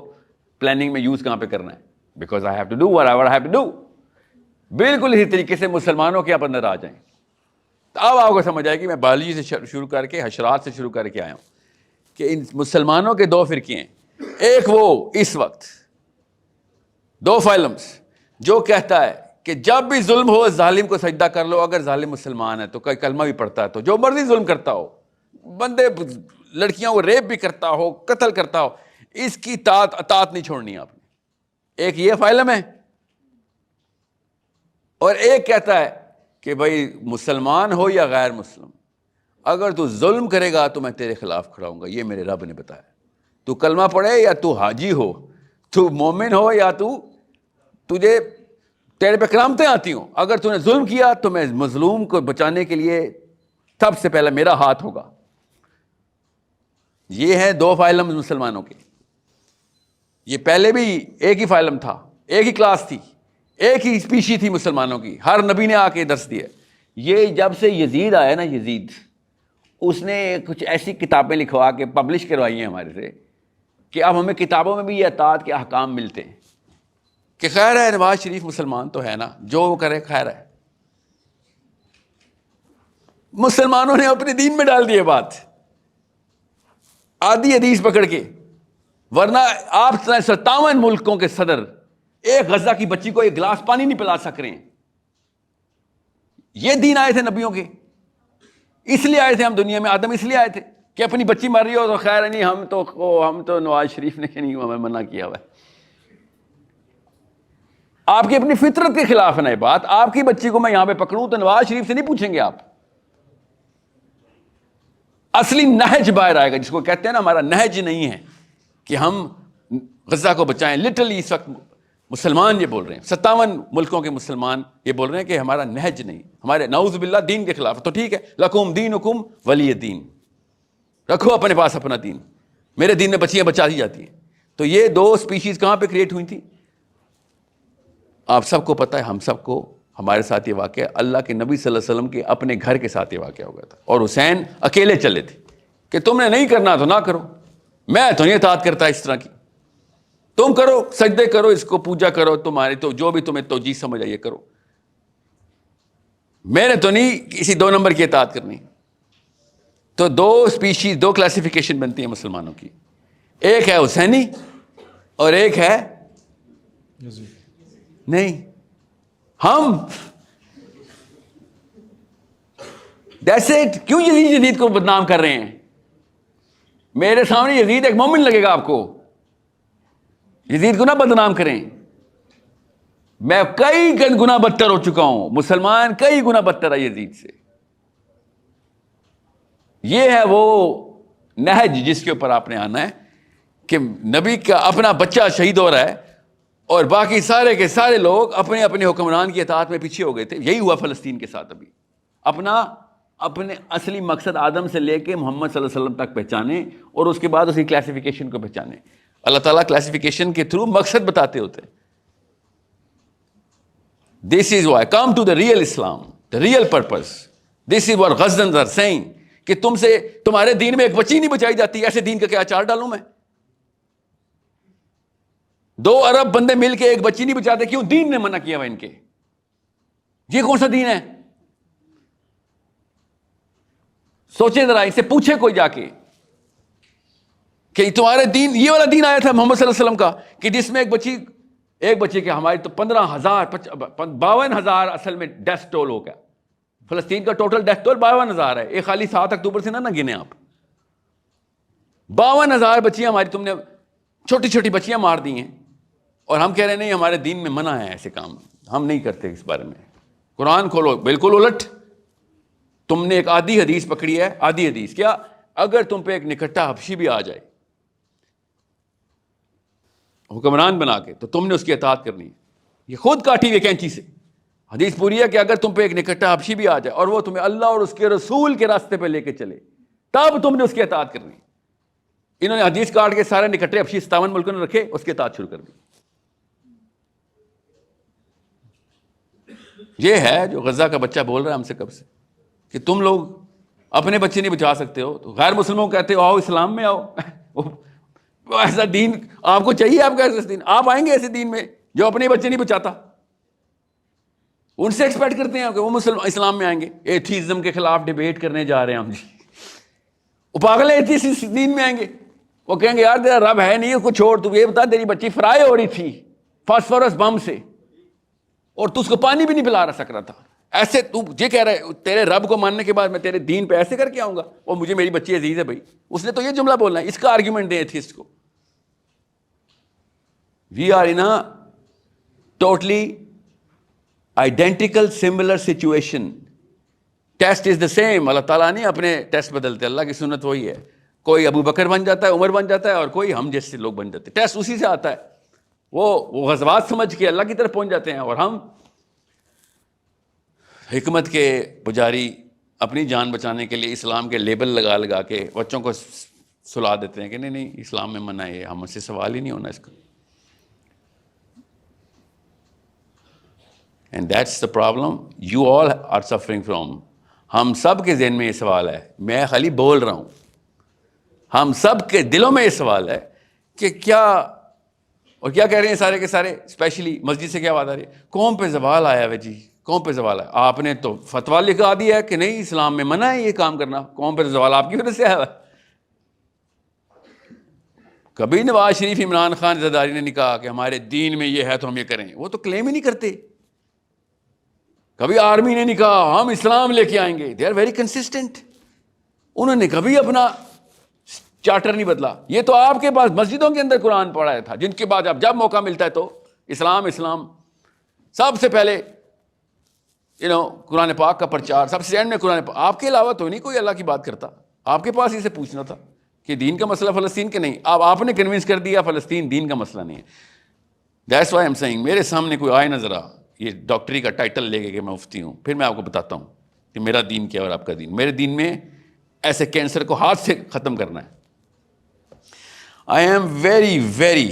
پلاننگ میں یوز کہاں پہ کرنا ہے. Because I have to do whatever I have to do. بالکل اسی طریقے سے مسلمانوں کے آپ اندر آ جائیں. اب آپ کو سمجھ آئے کہ میں بایولوجی سے شروع کر کے حشرات سے شروع کر کے آیا ہوں کہ ان مسلمانوں کے 2 فرقے ہیں. ایک وہ اس وقت 2 فائلمز جو کہتا ہے کہ جب بھی ظلم ہو ظالم کو سجدہ کر لو. اگر ظالم مسلمان ہے تو کوئی کلمہ بھی پڑھتا ہے تو جو مرضی ظلم کرتا ہو، بندے لڑکیوں کو ریپ بھی کرتا ہو، قتل کرتا ہو، اس کی اطاعت نہیں چھوڑنی آپ نے. ایک یہ فائلم ہے. اور ایک کہتا ہے کہ بھائی مسلمان ہو یا غیر مسلم، اگر تو ظلم کرے گا تو میں تیرے خلاف کھڑا ہوں گا. یہ میرے رب نے بتایا. تو کلمہ پڑھے یا تو حاجی ہو، تو مومن ہو یا تجھے تیرے پہ کرامتیں آتی ہوں، اگر تو نے ظلم کیا تو میں مظلوم کو بچانے کے لیے سب سے پہلے میرا ہاتھ ہوگا. یہ ہے 2 فائلم مسلمانوں کے. یہ پہلے بھی ایک ہی فائلم تھا، ایک ہی کلاس تھی، ایک ہی اسپیشی تھی مسلمانوں کی. ہر نبی نے آ کے درس دیا. یہ جب سے یزید آیا نا، یزید اس نے کچھ ایسی کتابیں لکھوا کے پبلش کروائی ہیں ہمارے سے کہ اب ہمیں کتابوں میں بھی یہ اطاعت کے احکام ملتے ہیں کہ خیر ہے نواز شریف مسلمان تو ہے نا، جو وہ کرے خیر ہے. مسلمانوں نے اپنے دین میں ڈال دی بات، آدھی حدیث پکڑ کے. ورنہ آپ 57 ملکوں کے صدر ایک غزہ کی بچی کو 1 گلاس پانی نہیں پلا سک رہے ہیں. یہ دین آئے تھے نبیوں کے، اس لیے آئے تھے ہم دنیا میں. آدم اس لیے آئے تھے کہ اپنی بچی مر رہی ہو تو خیر نہیں، ہم تو نواز شریف نے نہیں ہمیں منع کیا ہوا ہے. آپ کی اپنی فطرت کے خلاف ہے نا یہ بات. آپ کی بچی کو میں یہاں پہ پکڑوں تو نواز شریف سے نہیں پوچھیں گے آپ. اصلی نہج باہر آئے گا، جس کو کہتے ہیں نا ہمارا نہج نہیں ہے کہ ہم غزہ کو بچائیں. لٹرلی اس وقت مسلمان یہ بول رہے ہیں، 57 ملکوں کے مسلمان یہ بول رہے ہیں کہ ہمارا نہج نہیں، ہمارے نعوذ باللہ دین کے خلاف. تو ٹھیک ہے، لکم دینکم ولی دین، رکھو اپنے پاس اپنا دین. میرے دین میں بچیاں بچا دی جاتی ہیں. تو یہ 2 اسپیشیز کہاں پہ کریٹ ہوئی تھیں؟ آپ سب کو پتہ ہے، ہم سب کو، ہمارے ساتھ یہ واقعہ اللہ کے نبی صلی اللہ علیہ وسلم کے اپنے گھر کے ساتھ یہ واقعہ ہو گیا تھا. اور حسین اکیلے چلے تھے کہ تم نے نہیں کرنا تو نہ کرو، میں تو نہیں اطاعت کرتا اس طرح کی. تم کرو، سجدے کرو، اس کو پوجا کرو، تمہارے تو جو بھی تمہیں توجیہ سمجھ آئیے کرو، میں نے تو نہیں کسی 2 نمبر کی اطاعت کرنی. تو 2 اسپیشیز، 2 کلاسیفیکیشن بنتی ہیں مسلمانوں کی. ایک ہے حسینی اور ایک ہے نہیں. ہم کیوں یزید کو بدنام کر رہے ہیں؟ میرے سامنے یزید ایک مومن لگے گا آپ کو. یزید کو نہ بدنام کریں. میں کئی گنا بدتر ہو چکا ہوں، مسلمان کئی گنا بدتر ہے یزید سے. یہ ہے وہ نہج جس کے اوپر آپ نے آنا ہے کہ نبی کا اپنا بچہ شہید ہو رہا ہے اور باقی سارے کے سارے لوگ اپنے اپنے حکمران کی اطاعت میں پیچھے ہو گئے تھے. یہی ہوا فلسطین کے ساتھ. ابھی اپنے اصلی مقصد آدم سے لے کے محمد صلی اللہ علیہ وسلم تک پہچانے اور اس کے بعد اسی کلاسیفیکیشن کو پہچانے. اللہ تعالیٰ کلاسیفیکیشن کے تھرو مقصد بتاتے ہوتے ہیں. This is why come to the real Islam, the real purpose. This is what Ghaznans are saying کہ تم سے تمہارے دین میں ایک بچی نہیں بچائی جاتی، ایسے دین کا کیا اچار ڈالوں میں؟ 2 ارب بندے مل کے ایک بچی نہیں بچاتے، کیوں؟ دین نے منع کیا ہوا ان کے. یہ کون سا دین ہے؟ سوچیں ذرا، اس سے پوچھے کوئی جا کے کہ تمہارے دین، یہ والا دین آیا تھا محمد صلی اللہ علیہ وسلم کا کہ جس میں ایک بچے کے ہماری تو 15,000 52,000 اصل میں ڈیتھ ٹول ہو گیا. فلسطین کا ٹوٹل ڈیتھ ٹول 52,000 ہے. ایک خالی 7 اکتوبر سے نہ گنے آپ. 52,000 بچیاں ہماری تم نے چھوٹی چھوٹی بچیاں مار دی ہیں، اور ہم کہہ رہے ہیں نہیں ہمارے دین میں منع ہے ایسے کام، ہم نہیں کرتے اس بارے میں۔ قرآن کھولو، بالکل الٹ۔ تم نے ایک آدھی حدیث پکڑی ہے، آدھی حدیث کیا، اگر تم پہ ایک نکٹا حبشی بھی آ جائے حکمران بنا کے تو تم نے اس کی اطاعت کرنی ہے، یہ خود کاٹی ہوئی کینچی سے۔ حدیث پوری ہے کہ اگر تم پہ ایک نکٹا حبشی بھی آ جائے اور وہ تمہیں اللہ اور اس کے رسول کے راستے پہ لے کے چلے، تب تم نے اس کی اطاعت کرنی ہے۔ انہوں نے حدیث کاٹ کے سارے نکٹے حبشی 57 ملکوں نے رکھے، اس کی اطاعت شروع کر دی۔ یہ ہے جو غزہ کا بچہ بول رہا ہے ہم سے کب سے، کہ تم لوگ اپنے بچے نہیں بچا سکتے ہو تو غیر مسلموں کو کہتے ہو آؤ اسلام میں آؤ۔ وہ ایسا دین آپ کو چاہیے، آپ کا ایسا دین؟ آپ آئیں گے ایسے دین میں جو اپنے بچے نہیں بچاتا؟ ان سے ایکسپیکٹ کرتے ہیں کہ وہ اسلام میں آئیں گے، ایتھیزم کے خلاف ڈیبیٹ کرنے جا رہے ہیں ہم جی۔ وہ پاگل ہے، ایتھیسٹ دین میں آئیں گے، وہ کہیں گے یار تیرا رب ہے نہیں، اس کو چھوڑ، تو یہ بتا تیری بچی فرائی ہو رہی تھی فاسفورس بم سے اور تو اس کو پانی بھی نہیں پلا سک رہا تھا، ایسے تو یہ کہہ رہا ہے تیرے رب کو ماننے کے بعد میں تیرے دین پہ ایسے کر کے آؤں گا؟ اور مجھے میری بچی عزیز ہے بھائی، اس نے تو یہ جملہ بولنا ہے، اس کا آرگیومنٹ دیں ایتھیسٹ کو۔ We are in a totally identical similar situation, test is the same. اللہ تعالیٰ نہیں اپنے ٹیسٹ بدلتے، اللہ کی سنت وہی ہے، کوئی ابو بکر بن جاتا ہے، عمر بن جاتا ہے، اور کوئی ہم جیسے لوگ بن جاتے ہیں، ٹیسٹ اسی سے آتا ہے۔ وہ غزوات سمجھ کے اللہ کی طرف پہنچ جاتے ہیں، اور ہم حکمت کے پجاری اپنی جان بچانے کے لیے اسلام کے لیبل لگا لگا کے بچوں کو سلا دیتے ہیں کہ نہیں نہیں اسلام میں منع ہے، ہم سے سوال ہی نہیں ہونا اس کا۔ And that's the problem you all are suffering from. ہم سب کے ذہن میں یہ سوال ہے، میں خالی بول رہا ہوں، ہم سب کے دلوں میں یہ سوال ہے کہ کیا، اور کیا کہہ رہے ہیں سارے کے سارے، اسپیشلی مسجد سے کیا آواز آ رہی ہے، قوم پہ زوال آیا ہے جی، قوم پہ زوال ہے۔ آپ نے تو فتویٰ لکھا دیا ہے کہ نہیں اسلام میں منع ہے یہ کام کرنا، قوم پہ زوال آپ کی وجہ سے آیا ہے۔ کبھی نواز شریف عمران خان زرداری نے نہیں کہا کہ ہمارے دین میں یہ ہے تو ہم یہ کریں، وہ تو کلیم ہی نہیں کرتے۔ کبھی آرمی نے نہیں کہا ہم اسلام لے کے آئیں گے، دے آر ویری کنسسٹنٹ۔ انہوں نے کبھی اپنا چارٹر نہیں بدلا۔ یہ تو آپ کے پاس مسجدوں کے اندر قرآن پڑھایا تھا، جن کے بعد اب جب موقع ملتا ہے تو اسلام اسلام، سب سے پہلے قرآن پاک کا پرچار، سب سے اینڈ میں قرآن پاک۔ آپ کے علاوہ تو نہیں کوئی اللہ کی بات کرتا، آپ کے پاس اسے پوچھنا تھا کہ دین کا مسئلہ فلسطین کے نہیں، اب آپ نے کنونس کر دیا فلسطین دین کا مسئلہ نہیں ہے۔ دیٹس وائی ایم سیئنگ، میرے سامنے کوئی آئے نظر آ یہ ڈاکٹری کا ٹائٹل لے کے کہ میں مفتی ہوں، پھر میں آپ کو بتاتا ہوں کہ میرا دین کیا اور آپ کا دین۔ میرے دین میں ایسے کینسر کو ہاتھ سے ختم کرنا ہے۔ I am very, very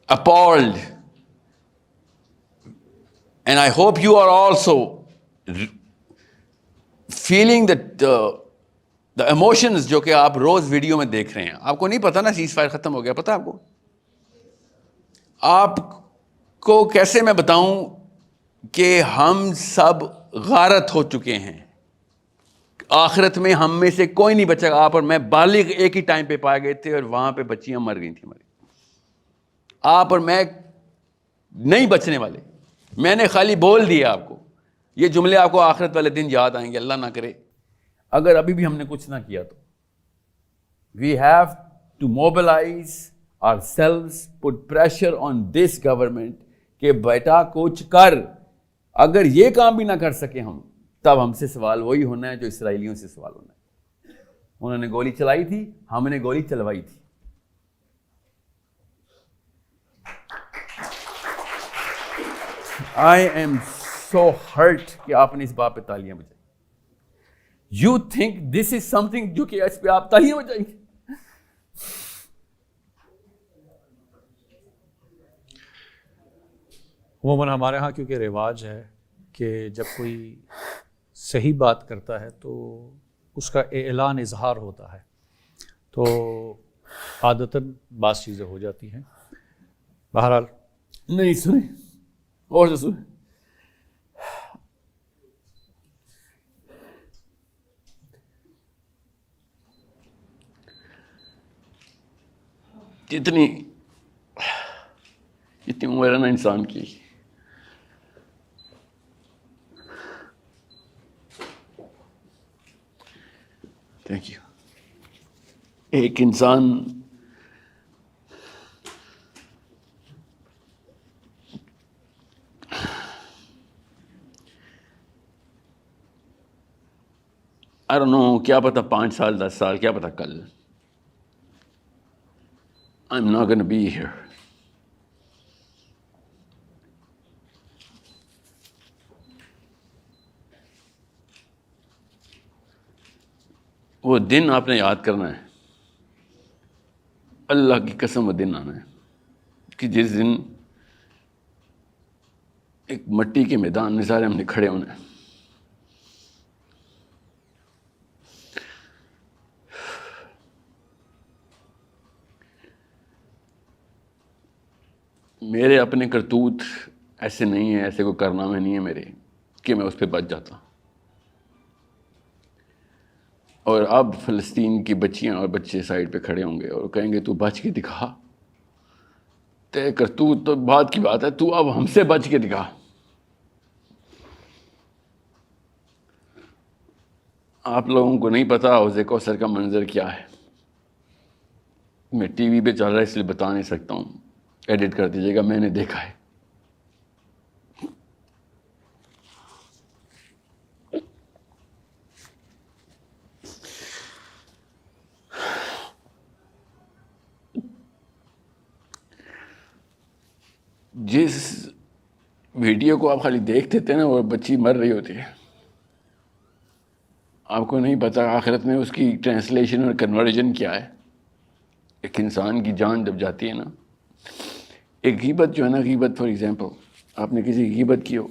appalled, and I hope you are also feeling that the emotions جو کہ آپ روز ویڈیو میں دیکھ رہے ہیں۔ آپ کو نہیں پتا نا سیز فائر ختم ہو گیا، پتا آپ کو؟ آپ کو کیسے میں بتاؤں کہ ہم سب غارت ہو چکے ہیں، آخرت میں ہم میں سے کوئی نہیں بچے گا۔ آپ اور میں بالغ ایک ہی ٹائم پہ پائے گئے تھے اور وہاں پہ بچیاں مر گئی تھیں ہماری۔ آپ اور میں نہیں بچنے والے۔ میں نے خالی بول دیا آپ کو، یہ جملے آپ کو آخرت والے دن یاد آئیں گے، اللہ نہ کرے اگر ابھی بھی ہم نے کچھ نہ کیا تو۔ We have to mobilise ourselves, put pressure on this government کہ بیٹا کچھ کر۔ اگر یہ کام بھی نہ کر سکے ہم، تب ہم سے سوال وہی ہونا ہے جو اسرائیلیوں سے سوال ہونا ہے۔ انہوں نے گولی چلائی تھی، ہم نے گولی چلوائی تھی۔ I am so hurt کہ آپ نے اس بات پہ تالیاں بجائی۔ You think this is something جو کہ اس پہ آپ تالیاں بجائیں گے؟ عموماً ہمارے ہاں کیونکہ رواج ہے کہ جب کوئی صحیح بات کرتا ہے تو اس کا اعلان اظہار ہوتا ہے، تو عادتاً بعض چیزیں ہو جاتی ہیں۔ بہرحال نہیں سنیں اور سے سنیں، جتنی عمر ہے نا انسان کی، تھینک یو، ایک انسان I don't know, کیا پتہ 5 سال 10 سال کیا پتہ کل I'm not going to be here. وہ دن آپ نے یاد کرنا ہے، اللہ کی قسم وہ دن آنا ہے کہ جس دن ایک مٹی کے میدان میں سارے ہم نے کھڑے ہونا ہے. میرے اپنے کرتوت ایسے نہیں ہیں، ایسے کوئی کارنامے نہیں ہیں میرے کہ میں اس پہ بچ جاتا. اور اب فلسطین کی بچیاں اور بچے سائڈ پہ کھڑے ہوں گے اور کہیں گے تو بچ کے دکھا، تے کرتوت تو بات کی بات ہے، تو اب ہم سے بچ کے دکھا. آپ لوگوں کو نہیں پتا حوض کوثر کا منظر کیا ہے. میں ٹی وی پہ چل رہا ہے اس لیے بتا نہیں سکتا ہوں، ایڈٹ کر دیجیے گا، میں نے دیکھا ہے. جس ویڈیو کو آپ خالی دیکھتے تھے نا، وہ بچی مر رہی ہوتی ہے، آپ کو نہیں پتا آخرت میں اس کی ٹرانسلیشن اور کنورژن کیا ہے. ایک انسان کی جان جب جاتی ہے نا، ایک غیبت جو ہے نا، غیبت فار ایگزامپل آپ نے کسی کی غیبت کی ہو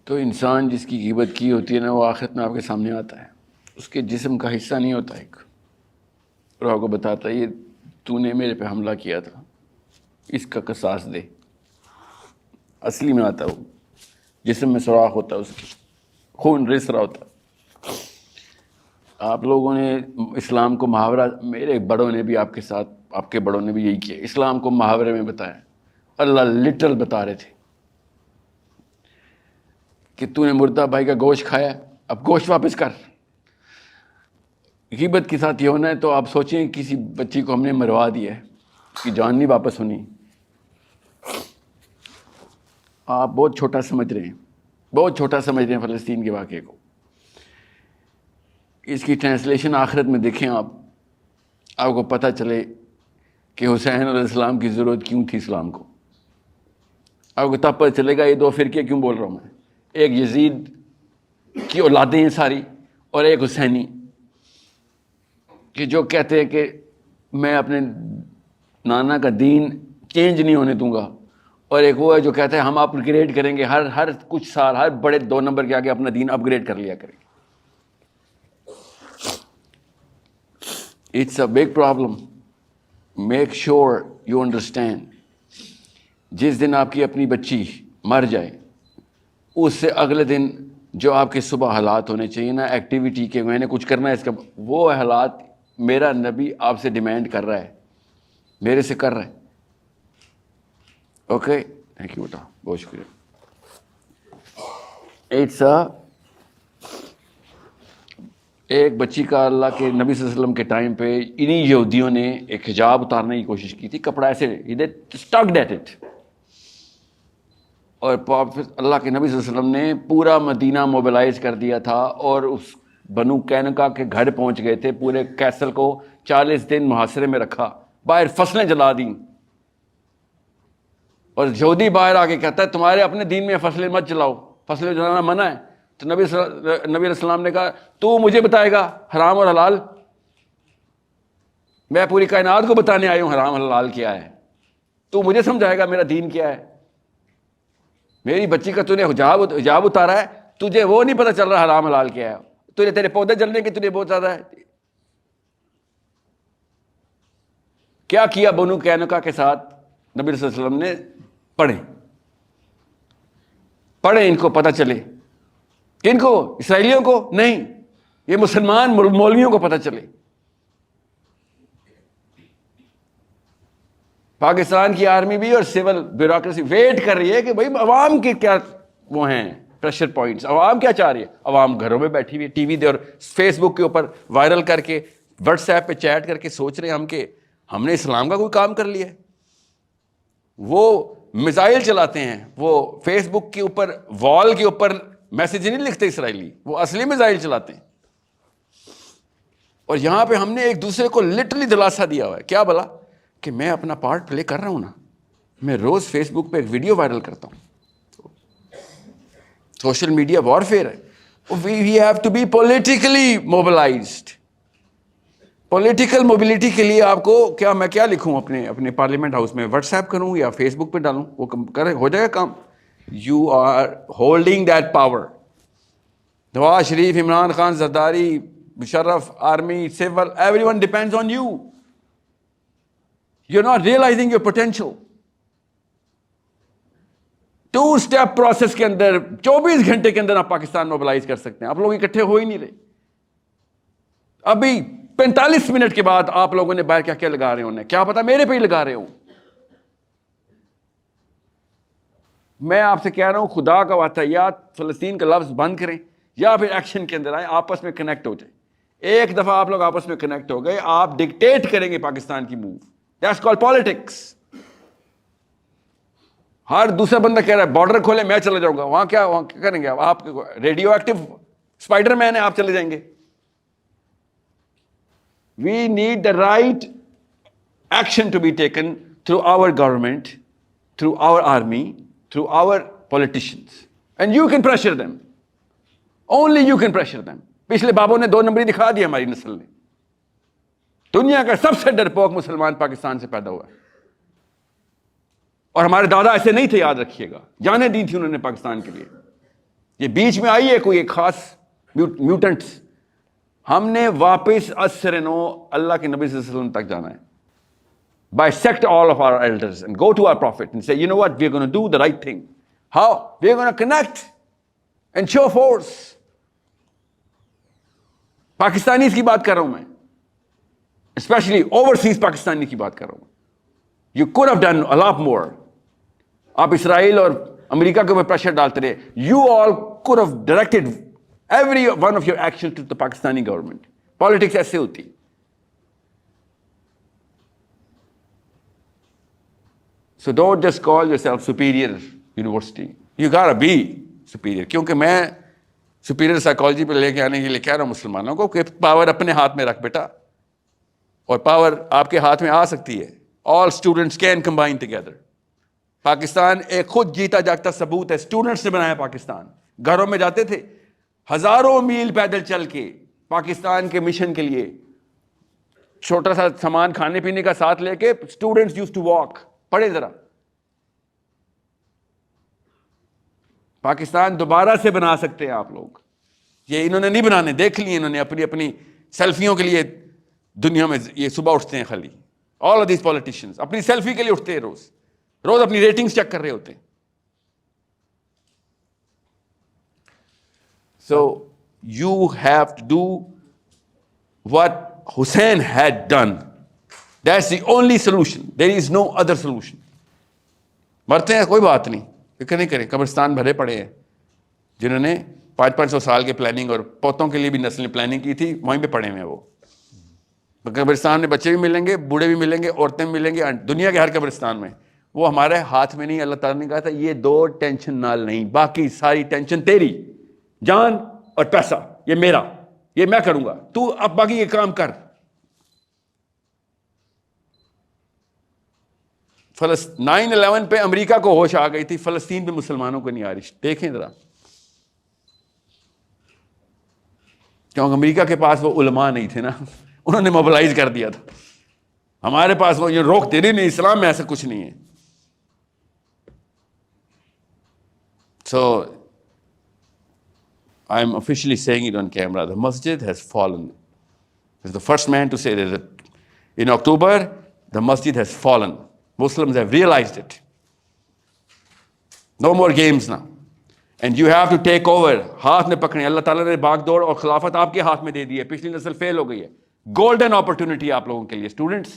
تو انسان جس کی غیبت کی ہوتی ہے نا، وہ آخرت میں آپ کے سامنے آتا ہے، اس کے جسم کا حصہ نہیں ہوتا ایک، اور آپ کو بتاتا ہے یہ تو نے میرے پہ حملہ کیا تھا، اس کا قصاص دے. اصلی میں آتا ہے، وہ جسم میں سوراخ ہوتا ہے، اس کی خون رس رہا ہوتا ہے. آپ لوگوں نے اسلام کو محاورہ، میرے بڑوں نے بھی آپ کے ساتھ، آپ کے بڑوں نے بھی یہی کیا، اسلام کو محاورے میں بتایا. اللہ لٹرل بتا رہے تھے کہ تو نے مردہ بھائی کا گوشت کھایا، اب گوشت واپس کر. غیبت کے ساتھ یہ ہونا ہے تو آپ سوچیں کسی بچی کو ہم نے مروا دیا ہے، اس کی جان نہیں واپس ہونی. آپ بہت چھوٹا سمجھ رہے ہیں، بہت چھوٹا سمجھ رہے ہیں فلسطین کے واقعے کو. اس کی ٹرانسلیشن آخرت میں دیکھیں آپ کو پتہ چلے کہ حسین علیہ السلام کی ضرورت کیوں تھی اسلام کو. آپ کو تب پتہ چلے گا یہ دو فرقے کیوں بول رہا ہوں میں. ایک یزید کی اولادیں ہیں ساری، اور ایک حسینی کہ جو کہتے ہیں کہ میں اپنے نانا کا دین چینج نہیں ہونے دوں گا، اور ایک وہ ہے جو کہتا ہے ہم اپ گریڈ کریں گے، ہر کچھ سال ہر بڑے 2 نمبر کے آگے اپنا دین اپ گریڈ کر لیا کریں گے. It's a big problem. Make sure you understand. جس دن آپ کی اپنی بچی مر جائے، اس سے اگلے دن جو آپ کے صبح حالات ہونے چاہیے نا ایکٹیویٹی کے، میں نے کچھ کرنا ہے اس کا، وہ حالات میرا نبی آپ سے ڈیمانڈ کر رہا ہے، میرے سے کر رہا ہے. اوکے، تھینک یو بیٹا، بہت شکریہ. ایک بچی کا اللہ کے نبی صلی اللہ علیہ وسلم کے ٹائم پہ انہی یہودیوں نے ایک حجاب اتارنے کی کوشش کی تھی، کپڑا ایسے اسٹکڈ ایٹ اٹ، اور اللہ کے نبی صلی اللہ علیہ وسلم نے پورا مدینہ موبلائز کر دیا تھا، اور اس بنو قینقاع کے گھر پہنچ گئے تھے. پورے کیسل کو 40 دن محاصرے میں رکھا، باہر فصلیں جلا دیں، اور یہودی باہر آ کے کہتا ہے تمہارے اپنے دین میں فصلیں مت جلاؤ، فصلیں جلانا منع ہے. تو نبی علیہ السلام نے کہا تو مجھے بتائے گا حرام اور حلال؟ میں پوری کائنات کو بتانے آئی ہوں حرام حلال کیا ہے، تو مجھے سمجھائے گا میرا دین کیا ہے؟ میری بچی کا تو نے حجاب اتارا ہے، تجھے وہ نہیں پتہ چل رہا حرام حلال کیا ہے، تجھے تیرے پودے جلنے کی تجھے بہت زیادہ ہے. کیا کیا بنو قینقاع کے ساتھ نبی صلی اللہ علیہ وسلم نے؟ پڑھیں ان کو پتہ چلے. کن کو؟ اسرائیلیوں کو نہیں، یہ مسلمان مولویوں کو پتہ چلے. پاکستان کی آرمی بھی اور سول بیوروکریسی ویٹ کر رہی ہے کہ بھائی عوام کے کیا وہ ہیں پریشر پوائنٹس. عوام کیا چاہ رہی ہے؟ عوام گھروں میں بیٹھی ہوئی ٹی وی دے اور فیس بک کے اوپر وائرل کر کے واٹس ایپ پہ چیٹ کر کے سوچ رہے ہیں ہم کہ ہم نے اسلام کا کوئی کام کر لیا ہے. وہ میزائل چلاتے ہیں, وہ فیس بک کے اوپر وال کے اوپر میسج نہیں لکھتے اسرائیلی, وہ اصلی میزائل چلاتے ہیں. اور یہاں پہ ہم نے ایک دوسرے کو لٹرلی دلاسا دیا ہوا ہے. کیا بلا کہ میں اپنا پارٹ پلے کر رہا ہوں نا, میں روز فیس بک پہ ایک ویڈیو وائرل کرتا ہوں. سوشل میڈیا وارفیئر ہے. We have to be politically mobilised. Political mobility کے لیے آپ کو کیا, میں کیا لکھوں اپنے پارلیمنٹ ہاؤس میں, واٹس ایپ کروں یا فیس بک پہ ڈالوں, وہ ہو جائے گا کام. You are holding that power. Nawaz Sharif, Imran Khan, Zardari, Musharraf, army, civil, everyone depends on you. You are not realising your potential. 2 step process کے اندر 24 گھنٹے کے اندر آپ پاکستان موبلائز کر سکتے ہیں. آپ لوگ اکٹھے ہو ہی نہیں رہے. ابھی 45 منٹ کے بعد آپ لوگوں نے باہر کیا کیا لگا رہے ہونے, کیا پتا میرے پہ ہی لگا رہے ہوں. میں آپ سے کہہ رہا ہوں, خدا کا واسطہ یا فلسطین کا لفظ بند کریں یا پھر ایکشن کے اندر آئیں, آپس میں کنیکٹ ہو جائیں. ایک دفعہ آپ لوگ آپس میں کنیکٹ ہو گئے, آپ ڈکٹیٹ کریں گے پاکستان کی موو. That's called politics. ہر دوسرا بندہ کہہ رہا ہے بارڈر کھولے, میں چلا جاؤں گا. وہاں کیا کریں گے آپ؟ ریڈیو ایکٹیو اسپائڈر مین ہے, آپ چلے جائیں گے. We need the right action to be taken through our government, through our army, through our politicians. And you can pressure them. Only you can pressure them. پچھلے بابوں نے 2 نمبری دکھا دی ہماری نسل نے. دنیا کا سب سے ڈرپوک مسلمان پاکستان سے پیدا ہوا ہے. اور ہمارے دادا ایسے نہیں تھے, یاد رکھیے گا. جانیں دی تھی انہوں نے پاکستان کے لیے. یہ بیچ میں آئی ہے کوئی ایک خاص میوٹنٹس. ہم نے واپس اسر نو اللہ کے نبی صلی اللہ علیہ وسلم تک جانا ہے. Bisect all of our elders and go to our prophet and say, you know what, we're going to do the right thing. How? We're going to connect and show force. Pakistanis کی بات کر رہا ہوں میں, اسپیشلی اوورسیز پاکستانی کی بات کر رہا ہوں. You could have done a lot more. آپ اسرائیل اور امریکہ کے اوپر پریشر ڈالتے رہے. You all could have directed every one of your actions to the Pakistani government. Politics ایسے ہوتی. So don't just call yourself superior university. You gotta be superior. کیونکہ میں superior psychology پہ لے کے آنے کے لیے کہہ رہا ہوں مسلمانوں کو کہ پاور اپنے ہاتھ میں رکھ بیٹا, اور پاور آپ کے ہاتھ میں آ سکتی ہے. All students can combine together. Pakistan ایک خود جیتا جاگتا ثبوت ہے. اسٹوڈنٹس نے بنایا پاکستان. گھروں میں جاتے تھے ہزاروں میل پیدل چل کے پاکستان کے مشن کے لیے, چھوٹا سا سامان کھانے پینے کا ساتھ لے کے. Students used to walk. پڑھے ذرا, پاکستان دوبارہ سے بنا سکتے ہیں آپ لوگ. یہ انہوں نے نہیں بنانے, دیکھ لیے انہوں نے اپنی سیلفیوں کے لیے دنیا میں. یہ صبح اٹھتے ہیں خالی, all of these politicians اپنی سیلفی کے لیے اٹھتے ہیں, روز اپنی ریٹنگز چیک کر رہے ہوتے ہیں. So you have to do what Hussein had done. That's the only solution. There is no other solution. مرتے ہیں کوئی بات نہیں, فکر نہیں کریں. قبرستان بھرے پڑے ہیں جنہوں نے 500 سال کے پلاننگ اور پوتوں کے لیے بھی نسل پلاننگ کی تھی, وہیں پہ پڑے ہوئے ہیں وہ. قبرستان میں بچے بھی ملیں گے, بوڑھے بھی ملیں گے, عورتیں بھی ملیں گے, دنیا کے ہر قبرستان میں. وہ ہمارے ہاتھ میں نہیں. اللہ تعالیٰ نے کہا تھا یہ 2 ٹینشن نال نہیں, باقی ساری ٹینشن تیری. جان اور پیسہ یہ میرا, یہ میں کروں گا, تو اب باقی یہ کام کر. 9/11 پہ امریکہ کو ہوش آ گئی تھی, فلسطین پہ مسلمانوں کو نہیں آ رہی. دیکھیں ذرا, کیونکہ امریکہ کے پاس وہ علماء نہیں تھے نا, انہوں نے موبلائز کر دیا تھا. ہمارے پاس وہ یہ روک دے رہی نہیں, اسلام میں ایسا کچھ نہیں ہے. So I'm officially saying it on camera. The masjid has fallen. I was the first man to say that in October, the masjid has fallen. Muslims have realized it. No more games now. And you have to take over. ہاتھ میں پکڑیں. اللہ تعالیٰ نے باغ دوڑ اور خلافت آپ کے ہاتھ میں دے دی ہے. پچھلی نسل فیل ہو گئی ہے. گولڈن اپرچونٹی آپ لوگوں کے لیے. اسٹوڈنٹس,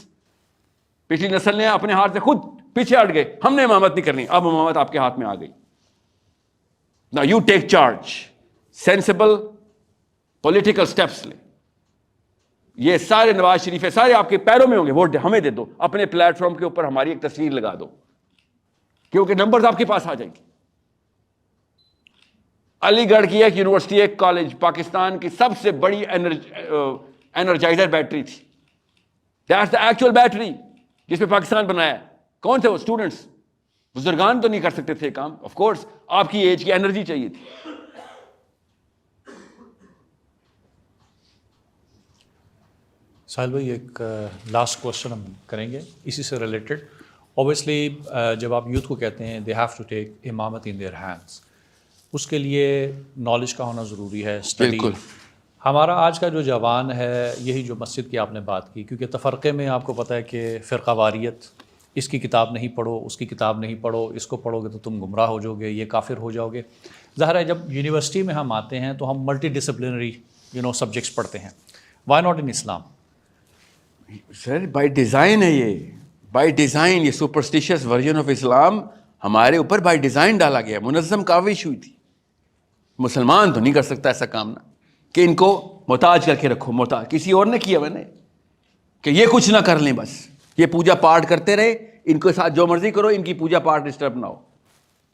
پچھلی نسل نے اپنے ہاتھ سے خود پیچھے ہٹ گئے, ہم نے امامت نہیں کرنی. اب امامت آپ کے ہاتھ میں آ گئی. Now you take charge, sensible political steps لیں. یہ سارے نواز شریف ہے, سارے آپ کے پیروں میں ہوں گے, ووٹ ہمیں دے دو, اپنے پلیٹ فارم کے اوپر ہماری ایک تصویر لگا دو, کیونکہ نمبرز آپ کے پاس آ جائیں گے. علی گڑھ کی ایک یونیورسٹی, ایک کالج پاکستان کی سب سے بڑی انرجائزر بیٹری تھی. دیٹس دا ایکچوئل بیٹری جس پہ پاکستان بنایا ہے. کون تھے وہ؟ اسٹوڈنٹس. بزرگان تو نہیں کر سکتے تھے کام, آف کورس آپ کی ایج کی انرجی چاہیے تھی. ساحل بھائی ایک لاسٹ کوشچن ہم کریں گے اسی سے ریلیٹڈ. اوبیسلی جب آپ یوتھ کو کہتے ہیں دے ہیو ٹو ٹیک امامت ان دیئر ہینڈس, اس کے لیے نالج کا ہونا ضروری ہے, اسٹڈی. بالکل. ہمارا آج کا جو جوان ہے, یہی جو مسجد کی آپ نے بات کی, کیونکہ تفرقے میں آپ کو پتہ ہے کہ فرقہ واریت, اس کی کتاب نہیں پڑھو, اس کی کتاب نہیں پڑھو, اس کو پڑھو گے تو تم گمراہ ہو جاؤ گے, یہ کافر ہو جاؤ گے. ظاہر ہے جب یونیورسٹی میں ہم آتے ہیں تو ہم ملٹی ڈسپلنری سبجیکٹس پڑھتے ہیں. Why not in Islam? Sir by design ہے یہ, بائی ڈیزائن. یہ سپرسٹیشیس ورژن آف اسلام ہمارے اوپر بائی ڈیزائن ڈالا گیا. منظم کاوش ہوئی تھی. مسلمان تو نہیں کر سکتا ایسا کام نا, کہ ان کو محتاج کر کے رکھو. محتاج کسی اور نے کیا, میں نے, کہ یہ کچھ نہ کر لیں, بس یہ پوجا پاٹ کرتے رہے, ان کے ساتھ جو مرضی کرو, ان کی پوجا پاٹ ڈسٹرب نہ ہو.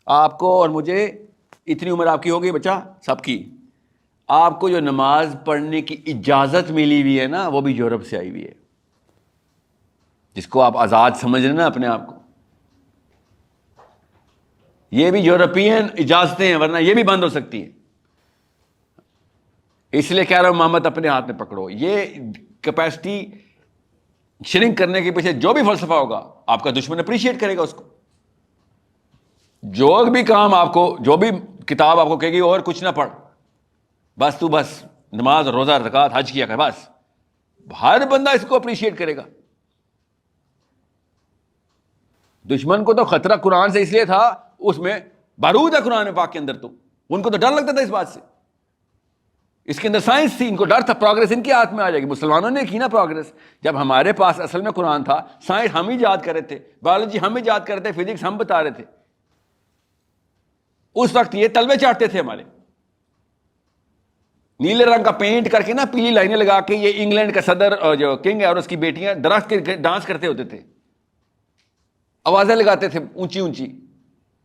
آپ کو اور مجھے, اتنی عمر آپ کی ہو گئی بچہ سب کی, آپ کو جو نماز پڑھنے کی اجازت ملی ہوئی ہے نا, وہ بھی یورپ سے آئی ہوئی ہے, جس کو آپ آزاد سمجھ رہے ہیں نا اپنے آپ کو. یہ بھی یورپین اجازتیں ہیں, ورنہ یہ بھی بند ہو سکتی ہیں. اس لیے کہہ رہا ہوں امامت اپنے ہاتھ میں پکڑو. یہ کیپیسٹی شرنک کرنے کے پیچھے جو بھی فلسفہ ہوگا, آپ کا دشمن اپریشیٹ کرے گا اس کو. جو بھی کام آپ کو, جو بھی کتاب آپ کو کہے گی اور کچھ نہ پڑھ, بس تو بس نماز, روزہ, زکوٰۃ, حج کیا کر, بس, ہر بندہ اس کو اپریشیٹ کرے گا. دشمن کو تو خطرہ قرآن سے اس لیے تھا, اس میں بارود ہے قرآن پاک کے اندر, تو ان کو تو ڈر لگتا تھا اس بات سے. اس کے اندر سائنس تھی, ان کو ڈر تھا پروگرس ان کے ہاتھ میں آ جائے گی. مسلمانوں نے کی نا پروگرس, جب ہمارے پاس اصل میں قرآن تھا, سائنس ہم ہی یاد کر رہے تھے, بایولوجی ہم ہی یاد کر رہے تھے, فزکس ہم بتا رہے تھے. اس وقت یہ تلوے چاٹتے تھے ہمارے, نیلے رنگ کا پینٹ کر کے نا, پیلی لائنیں لگا کے. یہ انگلینڈ کا صدر جو کنگ ہے اور اس کی بیٹیاں درخت کے ڈانس کرتے ہوتے تھے, آوازیں لگاتے تھے اونچی اونچی.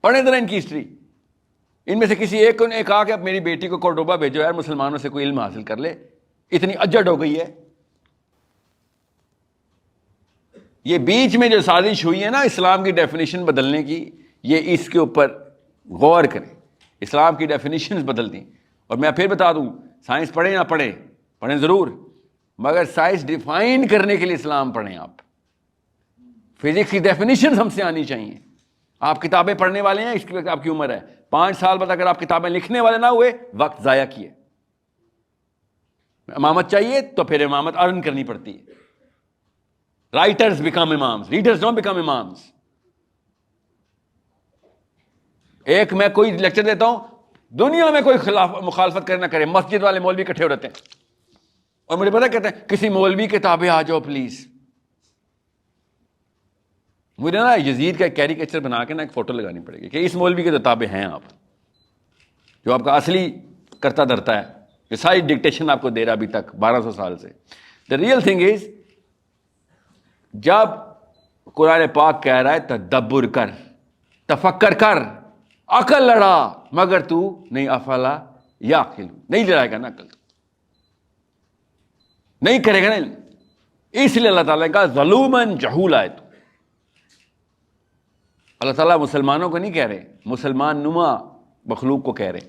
پڑھیں ذرا ان کی ہسٹری. ان میں سے کسی ایک نے کہا کہ اب میری بیٹی کو کورڈوبا بھیجو یار, مسلمانوں سے کوئی علم حاصل کر لے, اتنی اجڑ ہو گئی ہے. یہ بیچ میں جو سازش ہوئی ہے نا اسلام کی ڈیفینیشن بدلنے کی, یہ اس کے اوپر غور کریں. اسلام کی ڈیفینیشنز بدل دیں. اور میں پھر بتا دوں, سائنس پڑھیں نہ پڑھیں, پڑھیں ضرور, مگر سائنس ڈیفائن کرنے کے لیے اسلام پڑھیں. آپ فزکس کی ڈیفینیشنز ہم سے آنی چاہیے. آپ کتابیں پڑھنے والے ہیں, اس کی وقت آپ کی عمر ہے 5 سال بعد, اگر آپ کتابیں لکھنے والے نہ ہوئے, وقت ضائع کیے. امامت چاہیے تو پھر امامت ارن کرنی پڑتی ہے. Writers become imams, readers don't become imams. ایک میں کوئی لیکچر دیتا ہوں, دنیا میں کوئی مخالفت کرے نہ کرے, مسجد والے مولوی اکٹھے ہو رہتے ہیں, اور مجھے پتا کہتے ہیں کسی مولوی کتابیں آ جاؤ پلیز. مجھے نا یزید کا ایک کیریکیچر بنا کے نا ایک فوٹو لگانی پڑے گی کہ اس مولوی کی کتابیں ہیں آپ, جو آپ کا اصلی کرتا دھرتا ہے, جو ساری ڈکٹیشن آپ کو دے رہا ابھی تک 1200 سال سے. دا ریئل تھنگ از, جب قرآن پاک کہہ رہا ہے تدبر کر, تفکر کر, عقل لڑا, مگر تو نہیں, افلا یعقل, نہیں لڑائے گا نا عقل, نہیں کرے گا نا. اس لیے اللہ تعالیٰ نے کہا ظلوماً جہولا ہے. تو اللہ تعالیٰ مسلمانوں کو نہیں کہہ رہے, مسلمان نما مخلوق کو کہہ رہے.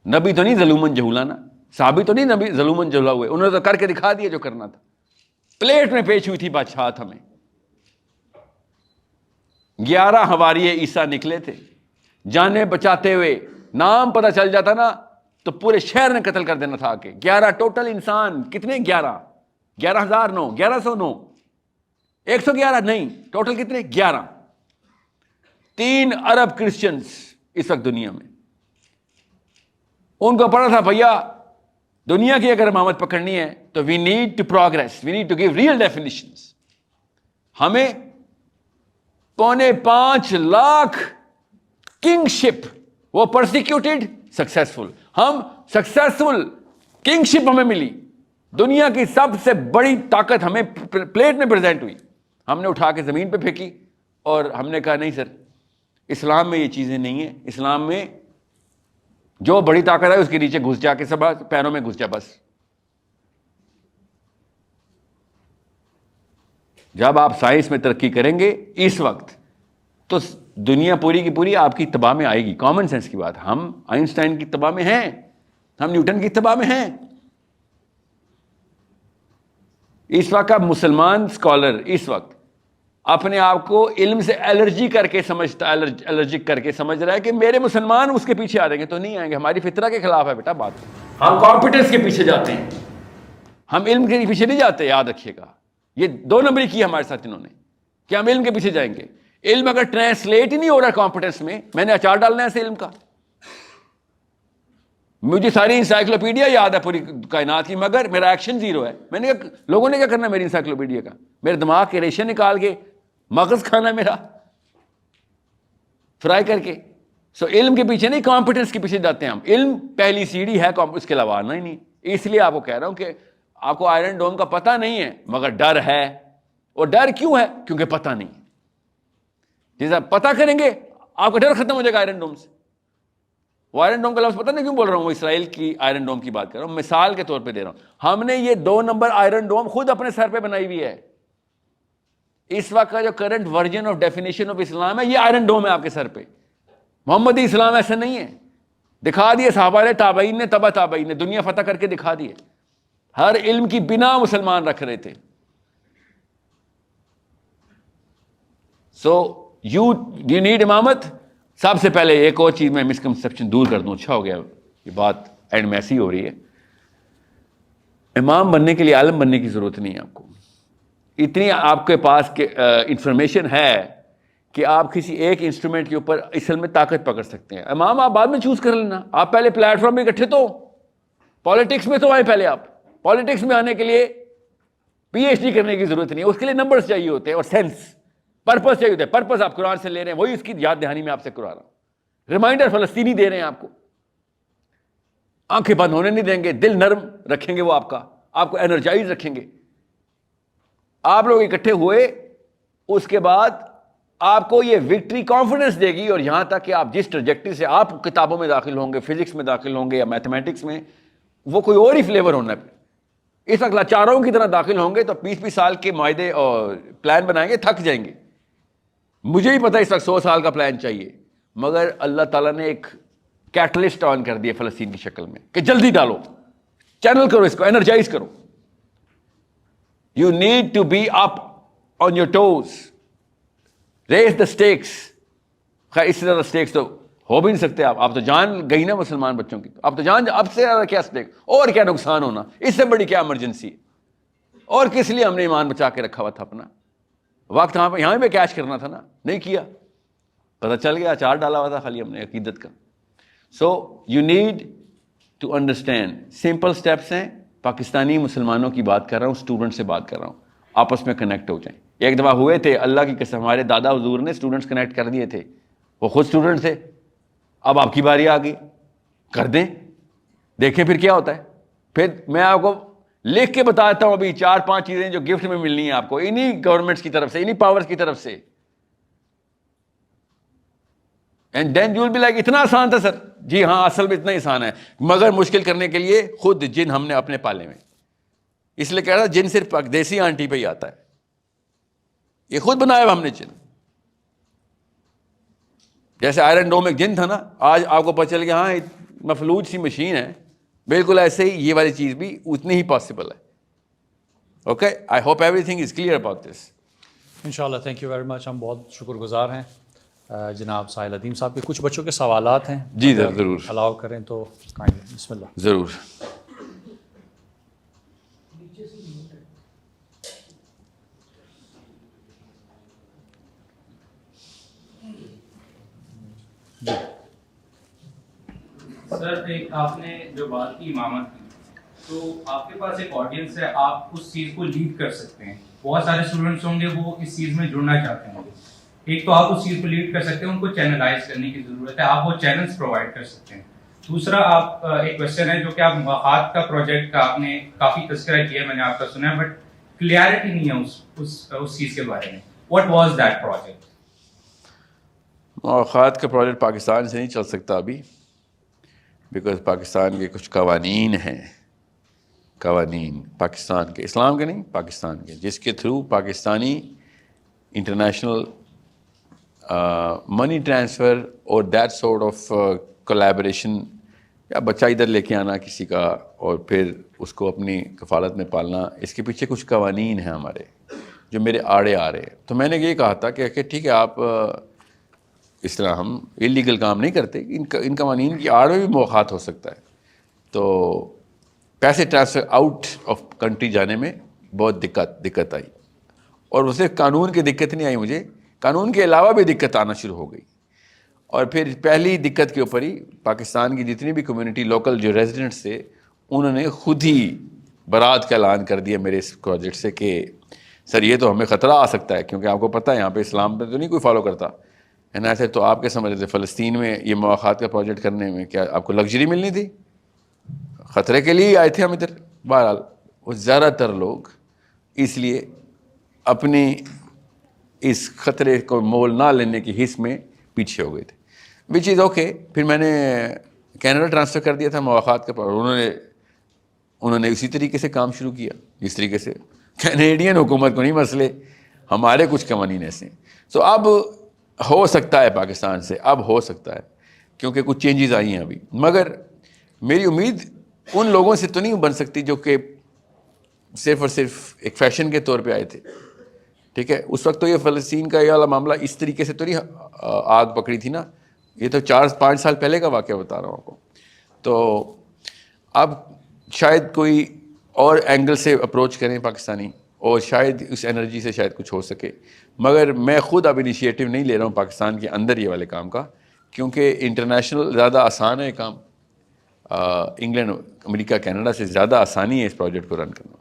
نبی تو نہیں ظلوماً جہولا نا, صحابی تو نہیں نبی ظلوماً جہولا ہوئے, انہوں نے تو کر کے دکھا دیا جو کرنا تھا. پلیٹ میں پیش ہوئی تھی بادشاہت ہمیں. 11 حواریِ عیسیٰ نکلے تھے, جانیں بچاتے ہوئے. نام پتہ چل جاتا نا تو پورے شہر نے قتل کر دینا تھا آ کے. 11 ٹوٹل انسان کتنے, 11,009, 1109, 111 نہیں, ٹوٹل کتنے, 11. 3 ارب کرسچنز اس وقت دنیا میں. ان کو پڑھا تھا بھیا دنیا کی اگر امامت پکڑنی ہے تو we need to progress, we need to give real definitions. ہمیں 4.25 لاکھ کنگ شپ وہ پرسیکیوٹڈ سکسیسفل. ہم سکسیسفل, کنگشپ ہمیں ملی, دنیا کی سب سے بڑی طاقت ہمیں پلیٹ میں پریزنٹ ہوئی, ہم نے اٹھا کے زمین پہ پھینکی اور ہم نے کہا نہیں سر, اسلام میں یہ چیزیں نہیں ہیں. اسلام میں جو بڑی طاقت ہے اس کے نیچے گھس جا کے سب پیروں میں گھس جا بس. جب آپ سائنس میں ترقی کریں گے اس وقت تو دنیا پوری کی پوری آپ کی اتباع میں آئے گی. کامن سینس کی بات, ہم آئنسٹائن کی اتباع میں ہیں, ہم نیوٹن کی اتباع میں ہیں. اس وقت اب مسلمان اسکالر اس وقت اپنے آپ کو علم سے الرجی کر کے سمجھتا, الرجک کر کے سمجھ رہا ہے کہ میرے مسلمان اس کے پیچھے آ جائیں گے. تو نہیں آئیں گے, ہماری فطرہ کے خلاف ہے بیٹا بات. ہم کمپیٹنس کے پیچھے جاتے ہیں, ہم علم کے پیچھے نہیں جاتے. یاد رکھیے گا, یہ 2 نمبری کی ہمارے ساتھ انہوں نے کہ ہم علم کے پیچھے جائیں گے. علم اگر ٹرانسلیٹ ہی نہیں ہو رہا کمپیٹنس میں نے اچار ڈالنا ہے اسے علم کا. مجھے ساری انسائکلوپیڈیا یاد ہے پوری کائنات کی, مگر میرا ایکشن زیرو ہے. میں نے کہا لوگوں نے کیا کرنا ہے میری انسائکلوپیڈیا کا, میرے دماغ کے ریشے نکال کے مغز کھانا میرا فرائی کر کے. سو علم کے پیچھے نہیں, کمپیٹنس کے پیچھے جاتے ہیں ہم. علم پہلی سیڑھی ہے, اس کے علاوہ آنا ہی نہیں. اس لیے آپ کو کہہ رہا ہوں کہ آپ کو آئرن ڈوم کا پتہ نہیں ہے مگر ڈر ہے. اور ڈر کیوں ہے؟ کیونکہ پتہ نہیں. جیسا پتہ کریں گے آپ کا ڈر ختم ہو جائے گا آئرن ڈوم سے. وہ آئرن ڈوم کا لفظ پتہ نہیں کیوں بول رہا ہوں, وہ اسرائیل کی آئرن ڈوم کی بات کر رہا ہوں, مثال کے طور پہ دے رہا ہوں. ہم نے یہ 2 نمبر آئرن ڈوم خود اپنے سر پہ بنائی ہوئی ہے. اس وقت کا جو current version of definition of Islam ہے یہ آئرن ڈوم ہے آپ کے سر پہ. محمدی اسلام ایسا نہیں ہے. دکھا دیے صحابہ نے, تابعین نے, تبع تابعین نے, دنیا فتح کر کے دکھا دیے. ہر علم کی بنا مسلمان رکھ رہے تھے. سو یو نیڈ امامت. سب سے پہلے ایک اور چیز میں مسکنسپشن دور کر دوں, اچھا ہو گیا یہ بات اینڈ میں ایسی ہو رہی ہے. امام بننے کے لیے عالم بننے کی ضرورت نہیں ہے آپ کو. اتنی آپ کے پاس انفارمیشن ہے کہ آپ کسی ایک انسٹرومنٹ کے اوپر اصل میں طاقت پکڑ سکتے ہیں. امام آپ بعد میں چوز کر لینا, آپ پہلے پلیٹ فارم میں اکٹھے تو پالیٹکس میں تو آئے پہلے. آپ پالیٹکس میں آنے کے لیے پی ایچ ڈی کرنے کی ضرورت نہیں ہے, اس کے لیے نمبرز چاہیے ہوتے ہیں اور سینس, پرپز چاہیے ہوتا ہے. پرپز آپ قرآن سے لے رہے ہیں, وہی اس کی یاد دہانی میں آپ سے کروا رہا ہوں. ریمائنڈر فلسطینی دے رہے ہیں آپ کو, آنکھیں بند ہونے نہیں دیں گے, دل نرم رکھیں گے, وہ آپ کو انرجائز رکھیں گے. آپ لوگ اکٹھے ہوئے, اس کے بعد آپ کو یہ وکٹری کانفیڈنس دے گی. اور یہاں تک کہ آپ جس ٹریجیکٹری سے آپ کتابوں میں داخل ہوں گے, فزکس میں داخل ہوں گے یا میتھمیٹکس میں, وہ کوئی اور ہی فلیور ہونا ہے. اس وقت لاچاروں کی طرح داخل ہوں گے تو 20-20 سال کے معاہدے اور پلان بنائیں گے, تھک جائیں گے. مجھے ہی پتا اس وقت 100 سال کا پلان چاہیے, مگر اللہ تعالیٰ نے ایک کیٹلسٹ آن کر دیا فلسطین کی شکل میں کہ جلدی ڈالو, چینل کرو اس کو, انرجائز کرو. You need to be up on your toes. Raise the stakes. خیر اس سے زیادہ stakes تو ہو بھی نہیں سکتے. آپ تو جان گئی نا مسلمان بچوں کی, آپ تو جان, اب سے زیادہ کیا stakes, اور کیا نقصان ہونا, اس سے بڑی کیا ایمرجنسی ہے. اور کس لیے ہم نے ایمان بچا کے رکھا ہوا تھا اپنا. وقت یہاں پہ کیش کرنا تھا نا, نہیں کیا, پتہ چل گیا اچار ڈالا ہوا تھا خالی ہم نے عقیدت کا. So you need to understand, simple steps ہیں. پاکستانی مسلمانوں کی بات کر رہا ہوں, اسٹوڈنٹ سے بات کر رہا ہوں, آپس میں کنیکٹ ہو جائیں. ایک دفعہ ہوئے تھے, اللہ کی قسم, ہمارے دادا حضور نے اسٹوڈنٹس کنیکٹ کر دیے تھے, وہ خود اسٹوڈنٹ تھے. اب آپ کی باری آ گئی, کر دیں, دیکھیں پھر کیا ہوتا ہے. پھر میں آپ کو لکھ کے بتاتا ہوں ابھی 4-5 چیزیں جو گفٹ میں ملنی ہیں آپ کو, انہی گورنمنٹس کی طرف سے, انہی پاورز کی طرف سے. And then you will be like اتنا آسان تھا سر. جی ہاں, اصل میں اتنا ہی آسان ہے, مگر مشکل کرنے کے لیے خود جن ہم نے اپنے پالے میں. اس لیے کہہ رہا جن صرف دیسی آنٹی پہ ہی آتا ہے, یہ خود بنایا ہم نے جن. جیسے آئرن ڈوم ایک جن تھا نا, آج آپ کو پتہ چل گیا ہاں مفلوج سی مشین ہے, بالکل ایسے ہی یہ والی چیز بھی اتنی ہی پاسبل ہے. Okay, I hope every thing is clear about this. انشاءاللہ, تھینک یو ویری مچ. ہم بہت شکر گزار ہیں جناب ساحل ادیم صاحب کے. کچھ بچوں کے سوالات ہیں, جی ضرور الاؤ کریں تو. بسم اللہ. ضرور. سر, ایک آپ نے جو بات کی امامت کی, تو آپ کے پاس ایک آڈینس ہے, آپ اس چیز کو لیڈ کر سکتے ہیں. بہت سارے اسٹوڈنٹس ہوں گے وہ اس چیز میں جڑنا چاہتے ہوں گے, ایک تو آپ اس چیز کو لیڈ کر سکتے ہیں, ان کو چینلائز کرنے کی ضرورت ہے, آپ وہ چینلز پرووائڈ کر سکتے ہیں. دوسرا آپ ایک کوشچن ہے جو کہ آپ مواخات کا پروجیکٹ کا آپ نے کافی تذکرہ کیا ہے, میں نے آپ کا سنا ہے, بٹ کلیئرٹی نہیں ہے اس چیز کے بارے میں. What was that project? مواخات کا پروجیکٹ پاکستان سے نہیں چل سکتا ابھی, بیکاز پاکستان کے کچھ قوانین ہیں, قوانین پاکستان کے, اسلام کے نہیں, پاکستان کے, جس کے through Pakistani international money transfer اور دیٹ سورٹ آف کولیبریشن, یا بچہ ادھر لے کے آنا کسی کا اور پھر اس کو اپنی کفالت میں پالنا, اس کے پیچھے کچھ قوانین ہیں ہمارے جو میرے آڑے آ رہے ہیں. تو میں نے یہ کہا تھا کہ ٹھیک ہے, آپ اس طرح ہم انلیگل کام نہیں کرتے, ان قوانین کی آڑ میں بھی مواخات ہو سکتا ہے. تو پیسے ٹرانسفر آؤٹ آف کنٹری جانے میں بہت دقت آئی, اور اسے قانون کی دقت نہیں آئی, مجھے قانون کے علاوہ بھی دقت آنا شروع ہو گئی. اور پھر پہلی دقت کے اوپر ہی پاکستان کی جتنی بھی کمیونٹی لوکل جو ریزیڈنٹس تھے, انہوں نے خود ہی برات کا اعلان کر دیا میرے اس پروجیکٹ سے کہ سر یہ تو ہمیں خطرہ آ سکتا ہے, کیونکہ آپ کو پتہ ہے یہاں پہ اسلام پہ تو نہیں کوئی فالو کرتا ہے نا. ایسے تو آپ کے سمجھ رہے تھے فلسطین میں یہ مواخات کا پروجیکٹ کرنے میں کیا آپ کو لگژری ملنی تھی؟ خطرے کے لیے آئے تھے ہم ادھر. بہرحال وہ زیادہ تر لوگ اس لیے اپنی اس خطرے کو مول نہ لینے کی حس میں پیچھے ہو گئے تھے, وچ از اوکے. پھر میں نے کینیڈا ٹرانسفر کر دیا تھا مواخات کا, انہوں نے اسی طریقے سے کام شروع کیا جس طریقے سے کینیڈین حکومت کو نہیں مسئلے, ہمارے کچھ قوانین ایسے ہیں. سو اب ہو سکتا ہے پاکستان سے, اب ہو سکتا ہے کیونکہ کچھ چینجز آئی ہیں ابھی, مگر میری امید ان لوگوں سے تو نہیں بن سکتی جو کہ صرف اور صرف ایک فیشن کے طور پہ آئے تھے. ٹھیک ہے, اس وقت تو یہ فلسطین کا یہ والا معاملہ اس طریقے سے تو نہیں آگ پکڑی تھی نا, یہ تو 4-5 سال پہلے کا واقعہ بتا رہا ہوں آپ کو. تو اب شاید کوئی اور اینگل سے اپروچ کریں پاکستانی, اور شاید اس انرجی سے شاید کچھ ہو سکے, مگر میں خود اب انیشیٹو نہیں لے رہا ہوں پاکستان کے اندر یہ والے کام کا, کیونکہ انٹرنیشنل زیادہ آسان ہے کام, انگلینڈ امریکہ کینیڈا سے زیادہ آسانی ہے اس پروجیکٹ کو رن کرنا.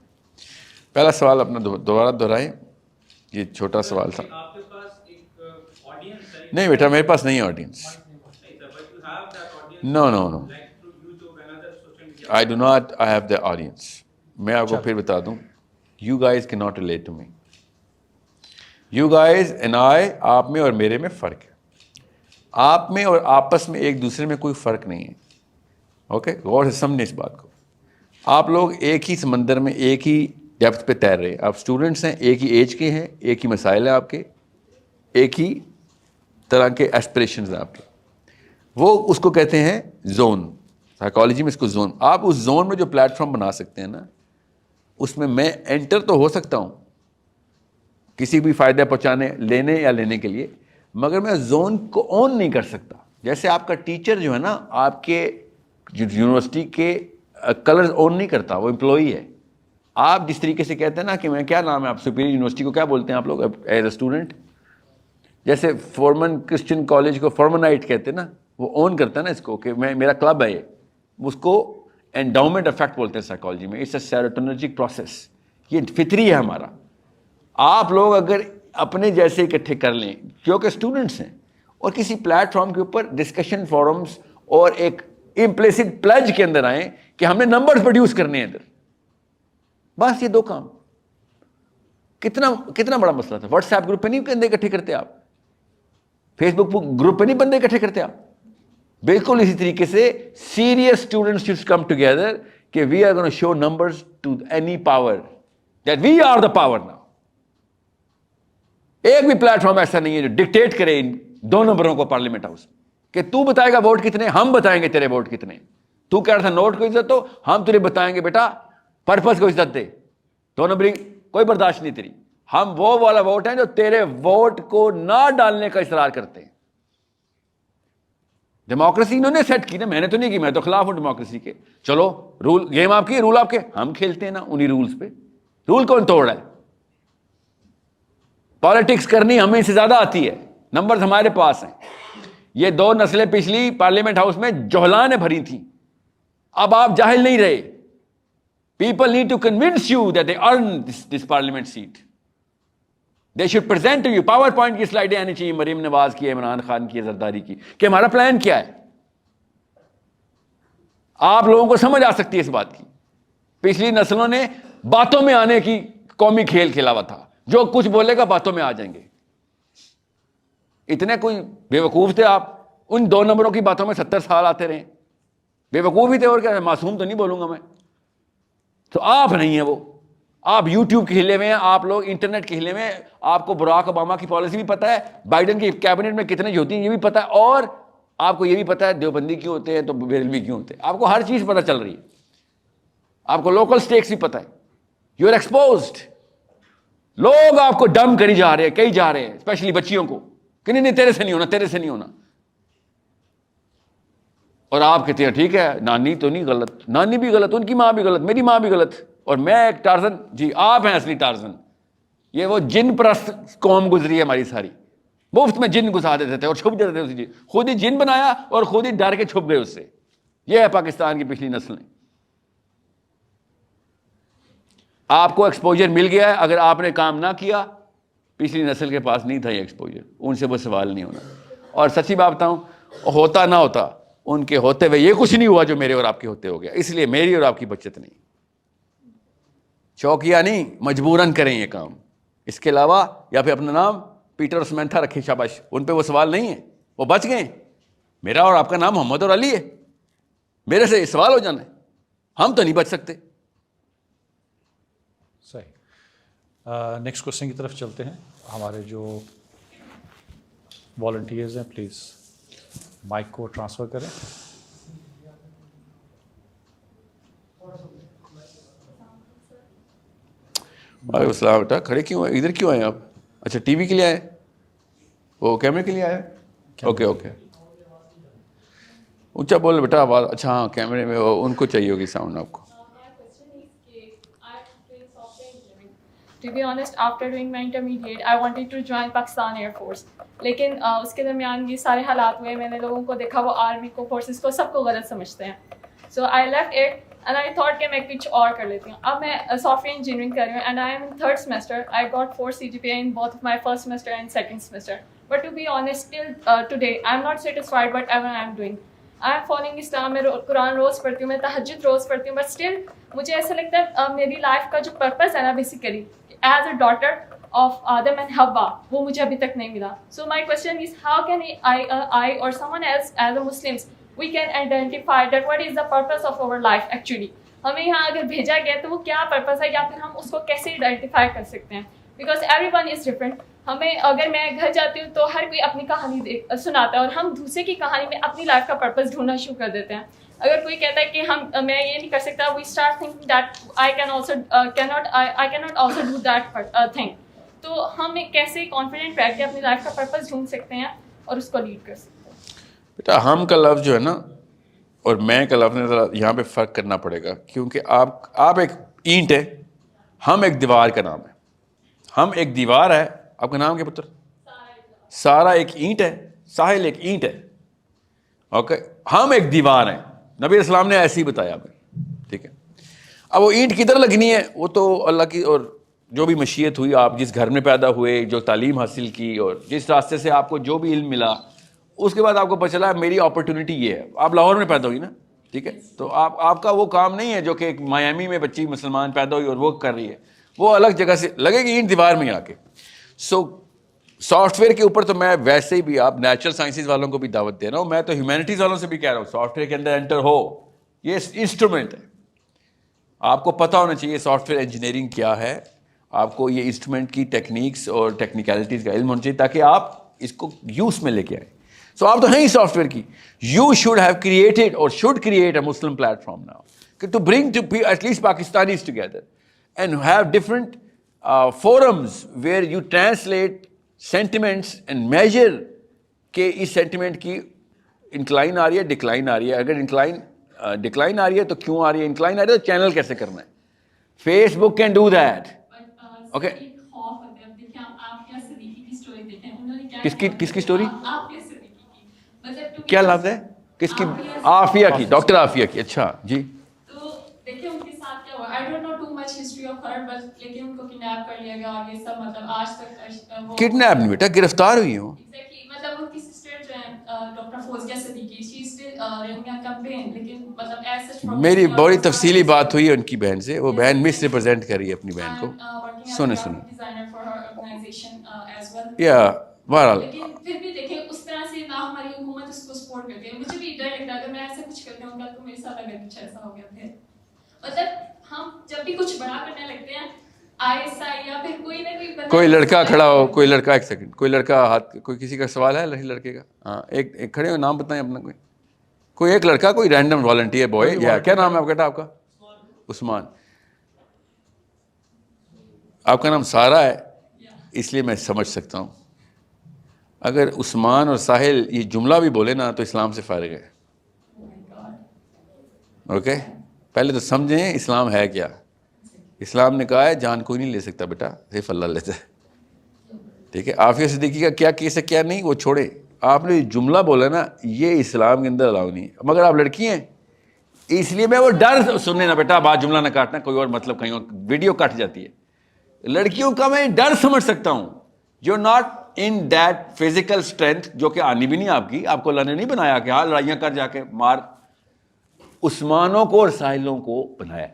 پہلا سوال اپنا دوبارہ دہرائیں, یہ چھوٹا سوال تھا. آپ کے پاس ایک آڈینس ہے؟ نہیں بیٹا, میرے پاس نہیں ہے audience. No no no, I do not have the audience. میں آپ کو پھر بتا دوں, you guys cannot relate to me. You guys and I, آپ میں اور میرے میں فرق ہے. آپ میں اور آپس میں ایک دوسرے میں کوئی فرق نہیں ہے. اوکے, غور سے سمجھیں اس بات کو. آپ لوگ ایک ہی سمندر میں ایک ہی ڈیپتھ پہ تیر رہے ہیں. آپ اسٹوڈنٹس ہیں, ایک ہی ایج کے ہیں, ایک ہی مسائل ہیں آپ کے, ایک ہی طرح کے ایسپریشنز ہیں آپ کے. وہ اس کو کہتے ہیں زون, سائیکالوجی میں اس کو زون. آپ اس زون میں جو پلیٹ فارم بنا سکتے ہیں نا, اس میں انٹر تو ہو سکتا ہوں کسی بھی فائدہ پہنچانے لینے یا لینے کے لیے, مگر میں زون کو اون نہیں کر سکتا. جیسے آپ کا ٹیچر جو ہے نا, آپ کے یونیورسٹی کے کلرز اون نہیں کرتا, وہ امپلائی ہے. آپ جس طریقے سے کہتے ہیں نا کہ میں, کیا نام ہے آپ سپیریئر یونیورسٹی کو کیا بولتے ہیں آپ لوگ ایز اے اسٹوڈنٹ, جیسے فورمن کرسچن کالج کو فورمنائٹ کہتے ہیں نا, وہ اون کرتا ہے نا اس کو کہ میں, میرا کلب ہے یہ, اس کو انڈاؤمنٹ افیکٹ بولتے ہیں سائیکالوجی میں. اٹس اے سیروٹونرجک پروسیس, یہ فطری ہے ہمارا. آپ لوگ اگر اپنے جیسے اکٹھے کر لیں کیونکہ اسٹوڈنٹس ہیں, اور کسی پلیٹ فارم کے اوپر ڈسکشن فورمز اور ایک امپلیسٹ پلج کے اندر آئیں کہ ہم نے نمبرز پروڈیوس کرنے ہیں ادھر, بس یہ دو کام. کتنا بڑا مسئلہ تھا. واٹس ایپ گروپ پہ نہیں بندے اکٹھے کرتے آپ, فیس بک گروپ پہ نہیں بندے اکٹھے کرتے آپ. بالکل اسی طریقے سے serious students should come together کہ we are gonna show numbers to any power that we are the power now. ایک بھی پلیٹ فارم ایسا نہیں ہے جو ڈکٹیٹ کرے ان 2 نمبروں کو پارلیمنٹ ہاؤس کہ تو بتائے گا ووٹ کتنے, ہم بتائیں گے تیرے ووٹ کتنے. تو کہہ رہا تھا نوٹ کو عزت دو, ہم تجھے بتائیں گے بیٹا پرپز کو عزت دے. 2 نمبرنگ کوئی برداشت نہیں تیری. ہم وہ والا ووٹ ہیں جو تیرے ووٹ کو نہ ڈالنے کا اصرار کرتے ہیں. ڈیموکریسی انہوں نے سیٹ کی نا, میں نے تو نہیں کی, میں تو خلاف ہوں ڈیموکریسی کے. چلو رول گیم آپ کی, رول آپ کے, ہم کھیلتے ہیں نا انہی رولز پہ. رول کون توڑ رہا ہے؟ پالیٹکس کرنی ہمیں سے زیادہ آتی ہے, نمبرز ہمارے پاس ہیں. یہ 2 نسلیں پچھلی پارلیمنٹ ہاؤس میں جوہلانیں بھری تھیں, اب آپ جاہل نہیں رہے. People need to convince you that they earn this parliament seat. They should present you. PowerPoint کی سلائڈیں آنی چاہیے مریم نواز کی, عمران خان کی, زرداری کی, کہ ہمارا پلان کیا ہے. آپ لوگوں کو سمجھ آ سکتی ہے اس بات کی. پچھلی نسلوں نے باتوں میں آنے کی قومی کھیل کھیلا ہوا تھا, جو کچھ بولے گا باتوں میں آ جائیں گے. اتنے کوئی بے وقوف تھے آپ, ان 2 نمبروں کی باتوں میں 70 سال آتے رہے. بے وقوف ہی تھے, اور کیا, معصوم تو نہیں بولوں گا میں. تو آپ نہیں ہیں وہ, آپ یوٹیوب کے ہلے ہوئے ہیں, آپ لوگ انٹرنیٹ کے ہلے ہوئے ہیں. آپ کو براک اوباما کی پالیسی بھی پتہ ہے, بائیڈن کی کیبنٹ میں کتنے ہوتی ہیں یہ بھی پتہ ہے, اور آپ کو یہ بھی پتہ ہے دیوبندی کیوں ہوتے ہیں تو بریلوی کیوں ہوتے ہیں. آپ کو ہر چیز پتہ چل رہی ہے, آپ کو لوکل سٹیکس بھی پتہ ہے. You are exposed. لوگ آپ کو ڈم کری جا رہے ہیں, کئی جا رہے ہیں, اسپیشلی بچیوں کو, کہ نہیں تیرے سے نہیں ہونا, تیرے سے نہیں ہونا. اور آپ کہتے ہیں ٹھیک ہے, نانی تو نہیں غلط, نانی بھی غلط, ان کی ماں بھی غلط, میری ماں بھی غلط, اور میں ایک ٹارزن. جی آپ ہیں اصلی ٹارزن. یہ وہ جن پرست قوم گزری ہے ہماری ساری, مفت میں جن گھسا دیتے تھے اور چھپ جاتے تھے اسی چیز. خود ہی جن بنایا اور خود ہی ڈر کے چھپ گئے اس سے. یہ ہے پاکستان کی پچھلی نسلیں. آپ کو ایکسپوجر مل گیا ہے, اگر آپ نے کام نہ کیا, پچھلی نسل کے پاس نہیں تھا یہ ایکسپوجر, ان سے وہ سوال نہیں ہونا. اور سچی بات بتاؤں, ہوتا نہ ہوتا, ان کے ہوتے ہوئے یہ کچھ نہیں ہوا جو میرے اور آپ کے ہوتے ہو گیا. اس لیے میری اور آپ کی بچت نہیں, شوقیہ نہیں, مجبوراً کریں یہ کام. اس کے علاوہ یا پھر اپنا نام پیٹر اور سمینتھا رکھے, شاباش, ان پہ وہ سوال نہیں ہے, وہ بچ گئے. میرا اور آپ کا نام محمد اور علی ہے, میرے سے یہ سوال ہو جانا ہے, ہم تو نہیں بچ سکتے. صحیح. نیکسٹ کوشچن کی طرف چلتے ہیں. ہمارے جو والنٹیئرز ہیں پلیز مائک کو ٹرانسفر کریں. وعلیکم السلام. بیٹا کھڑے کیوں ہیں, ادھر کیوں آئے آپ؟ اچھا ٹی وی کے لیے آئے, وہ کیمرے کے لیے آئے. اوکے اوکے, اونچا بول بیٹا آواز. اچھا ہاں کیمرے میں ان کو چاہیے ہوگی ساؤنڈ آپ کو. To be honest, after doing my intermediate, I wanted to join Pakistan Air Force. لیکن اس کے درمیان یہ سارے حالات ہوئے, میں نے لوگوں کو دیکھا وہ آرمی کو, فورسز کو, سب کو غلط سمجھتے ہیں. So I left it and I thought کہ میں کچھ اور کر لیتی ہوں. اب میں سافٹ ویئر انجینئرنگ کر رہی ہوں and I am in 3rd semester. I got 4 CGPA in both of my 1st semester and 2nd semester. But to be honest, till today, I am not satisfied whatever I am doing. I am following Islam, میں قرآن روز پڑھتی ہوں, میں تہجد روز پڑھتی ہوں, but still مجھے ایسا لگتا ہے میری لائف کا جو پرپز ہے نا basically as a daughter of Adam and حوا, وہ مجھے ابھی تک نہیں ملا. So my question is how can I or someone else as a Muslims we can identify that what is the purpose of our life actually. ہمیں یہاں اگر بھیجا گیا تو وہ کیا پرپز ہے, یا پھر ہم اس کو کیسے آئیڈینٹیفائی کر سکتے ہیں, because every one is different. ہمیں اگر میں گھر جاتی ہوں تو ہر کوئی اپنی کہانی سناتا ہے, اور ہم دوسرے کی کہانی میں اپنی لائف کا پرپز ڈھونڈنا شروع کر دیتے ہیں. اگر کوئی کہتا ہے کہ میں یہ نہیں کر سکتا, we start thinking that I cannot also do that thing. تو ہم کیسے کانفیڈنٹ رہ کے اپنی لائف کا پرپز ڈھونڈ سکتے ہیں اور اس کو لیڈ کر سکتے ہیں. بیٹا ہم کا لفظ جو ہے نا اور میں کا لفظ ذرا یہاں پہ فرق کرنا پڑے گا, کیونکہ آپ ایک اینٹ ہے, ہم ایک دیوار کا نام ہے. ہم ایک دیوار ہے, آپ کا نام کیا پتر؟ سارا ایک اینٹ ہے, ساحل ایک اینٹ ہے. اوکے, ہم ایک دیوار ہیں. نبی اسلام نے ایسے ہی بتایا ہمیں, ٹھیک ہے. اب وہ اینٹ کدھر لگنی ہے وہ تو اللہ کی, اور جو بھی مشیت ہوئی, آپ جس گھر میں پیدا ہوئے, جو تعلیم حاصل کی, اور جس راستے سے آپ کو جو بھی علم ملا, اس کے بعد آپ کو پتہ چلا میری اپرچونیٹی یہ ہے. آپ لاہور میں پیدا ہوئی نا, ٹھیک ہے, تو آپ کا وہ کام نہیں ہے جو کہ ایک میامی میں بچی مسلمان پیدا ہوئی اور وہ کر رہی ہے, وہ الگ جگہ سے لگے گی اینٹ دیوار میں آ کے. سو سافٹ ویئر کے اوپر تو میں ویسے بھی, آپ نیچرل سائنسز والوں کو بھی دعوت دے رہا ہوں, میں تو ہیومینٹیز والوں سے بھی کہہ رہا ہوں سافٹ ویئر کے اندر انٹر ہو. یہ انسٹرومنٹ ہے, آپ کو پتہ ہونا چاہیے سافٹ ویئر انجینئرنگ کیا ہے, آپ کو یہ انسٹرومنٹ کی ٹیکنیکس اور ٹیکنیکلٹیز کا علم ہونا چاہیے تاکہ آپ اس کو یوز میں لے کے آئیں. سو آپ تو ہیں ہی سافٹ ویئر کی. یو شوڈ ہیو کریٹڈ اور should create a Muslim platform now to bring to at least Pakistanis together and have different forums where you translate sentiments and measure کہ اس سینٹیمنٹ کی انکلائن آ رہی ہے, ڈکلائن آ رہی ہے. اگر ڈکلائن آ رہی ہے تو کیوں آ رہی ہے, انکلائن آ رہی ہے تو چینل کیسے کرنا ہے. Facebook can do that. Okay, کس کی اسٹوری, کیا لفظ ہے, کس کی؟ عافیہ کی, ڈاکٹر عافیہ کی. اچھا جی, تو دیکھیں ان کے ساتھ کیا ہوا. I don't know too much history of her, but لیکن ان کو کڈنیپ کر لیا گیا اور یہ سب مطلب آج تک کڈنیپ نہیں بیٹا, گرفتار ہوئی ہوں. مطلب ان کی سسٹر جو ہے doctor Fauzia Siddiqui, she is still running a campaign, لیکن مطلب ایز سچ میری بڑی تفصیلی بات ہوئی ہے ان کی بہن سے, وہ بہن مس ریپرزینٹ کر رہی ہے اپنی بہن کو. سنیں designer for her organisation as well. یا بہرحال لیکن پھر بھی دیکھیں اس طرح سے نہ ہماری حکومت اس کو سپورٹ کرتی ہے. مجھے بھی ڈر لگتا ہے اگر میں ایسا کچھ کرتی ہوں تو میرے ساتھ اگر کچھ ایسا ہو گیا پھر مطلب ہم جب بھی کچھ بڑا کرنے لگتے ہیں ISI یا پھر کوئی نہ کوئی لڑکا کھڑا ہو, کوئی لڑکا, ایک سیکنڈ, کوئی لڑکا ہاتھ, کوئی کسی کا سوال ہے لڑکے کا؟ ہاں ایک کھڑے ہو, نام بتائیں اپنا. کوئی ایک لڑکا, کوئی رینڈم والنٹیئر بوائے, یا کیا نام ہے آپ بیٹا آپ کا؟ عثمان. آپ کا نام سارا ہے اس لیے میں سمجھ سکتا ہوں. اگر عثمان اور ساحل یہ جملہ بھی بولے نا تو اسلام سے فارغ ہے. اوکے, پہلے تو سمجھیں اسلام ہے کیا. اسلام نے کہا ہے جان کوئی نہیں لے سکتا بیٹا, صرف اللہ لیتا ہے. ٹھیک ہے, عافیہ صدیقی کا کیا کیس ہے کیا نہیں وہ چھوڑے, آپ نے جملہ بولا نا یہ اسلام کے اندر الاؤ نہیں ہے. مگر آپ لڑکی ہیں اس لیے میں وہ ڈر سننے نا بیٹا, بات جملہ نہ کاٹنا, کوئی اور مطلب کہیں اور ویڈیو کٹ جاتی ہے. لڑکیوں کا میں ڈر سمجھ سکتا ہوں. You not in that physical strength, جو کہ آنی بھی نہیں آپ کی, آپ کو اللہ نے نہیں بنایا کہ ہاں لڑائیاں کر جا کے مار. عثمانوں کو اور ساحلوں کو بنایا,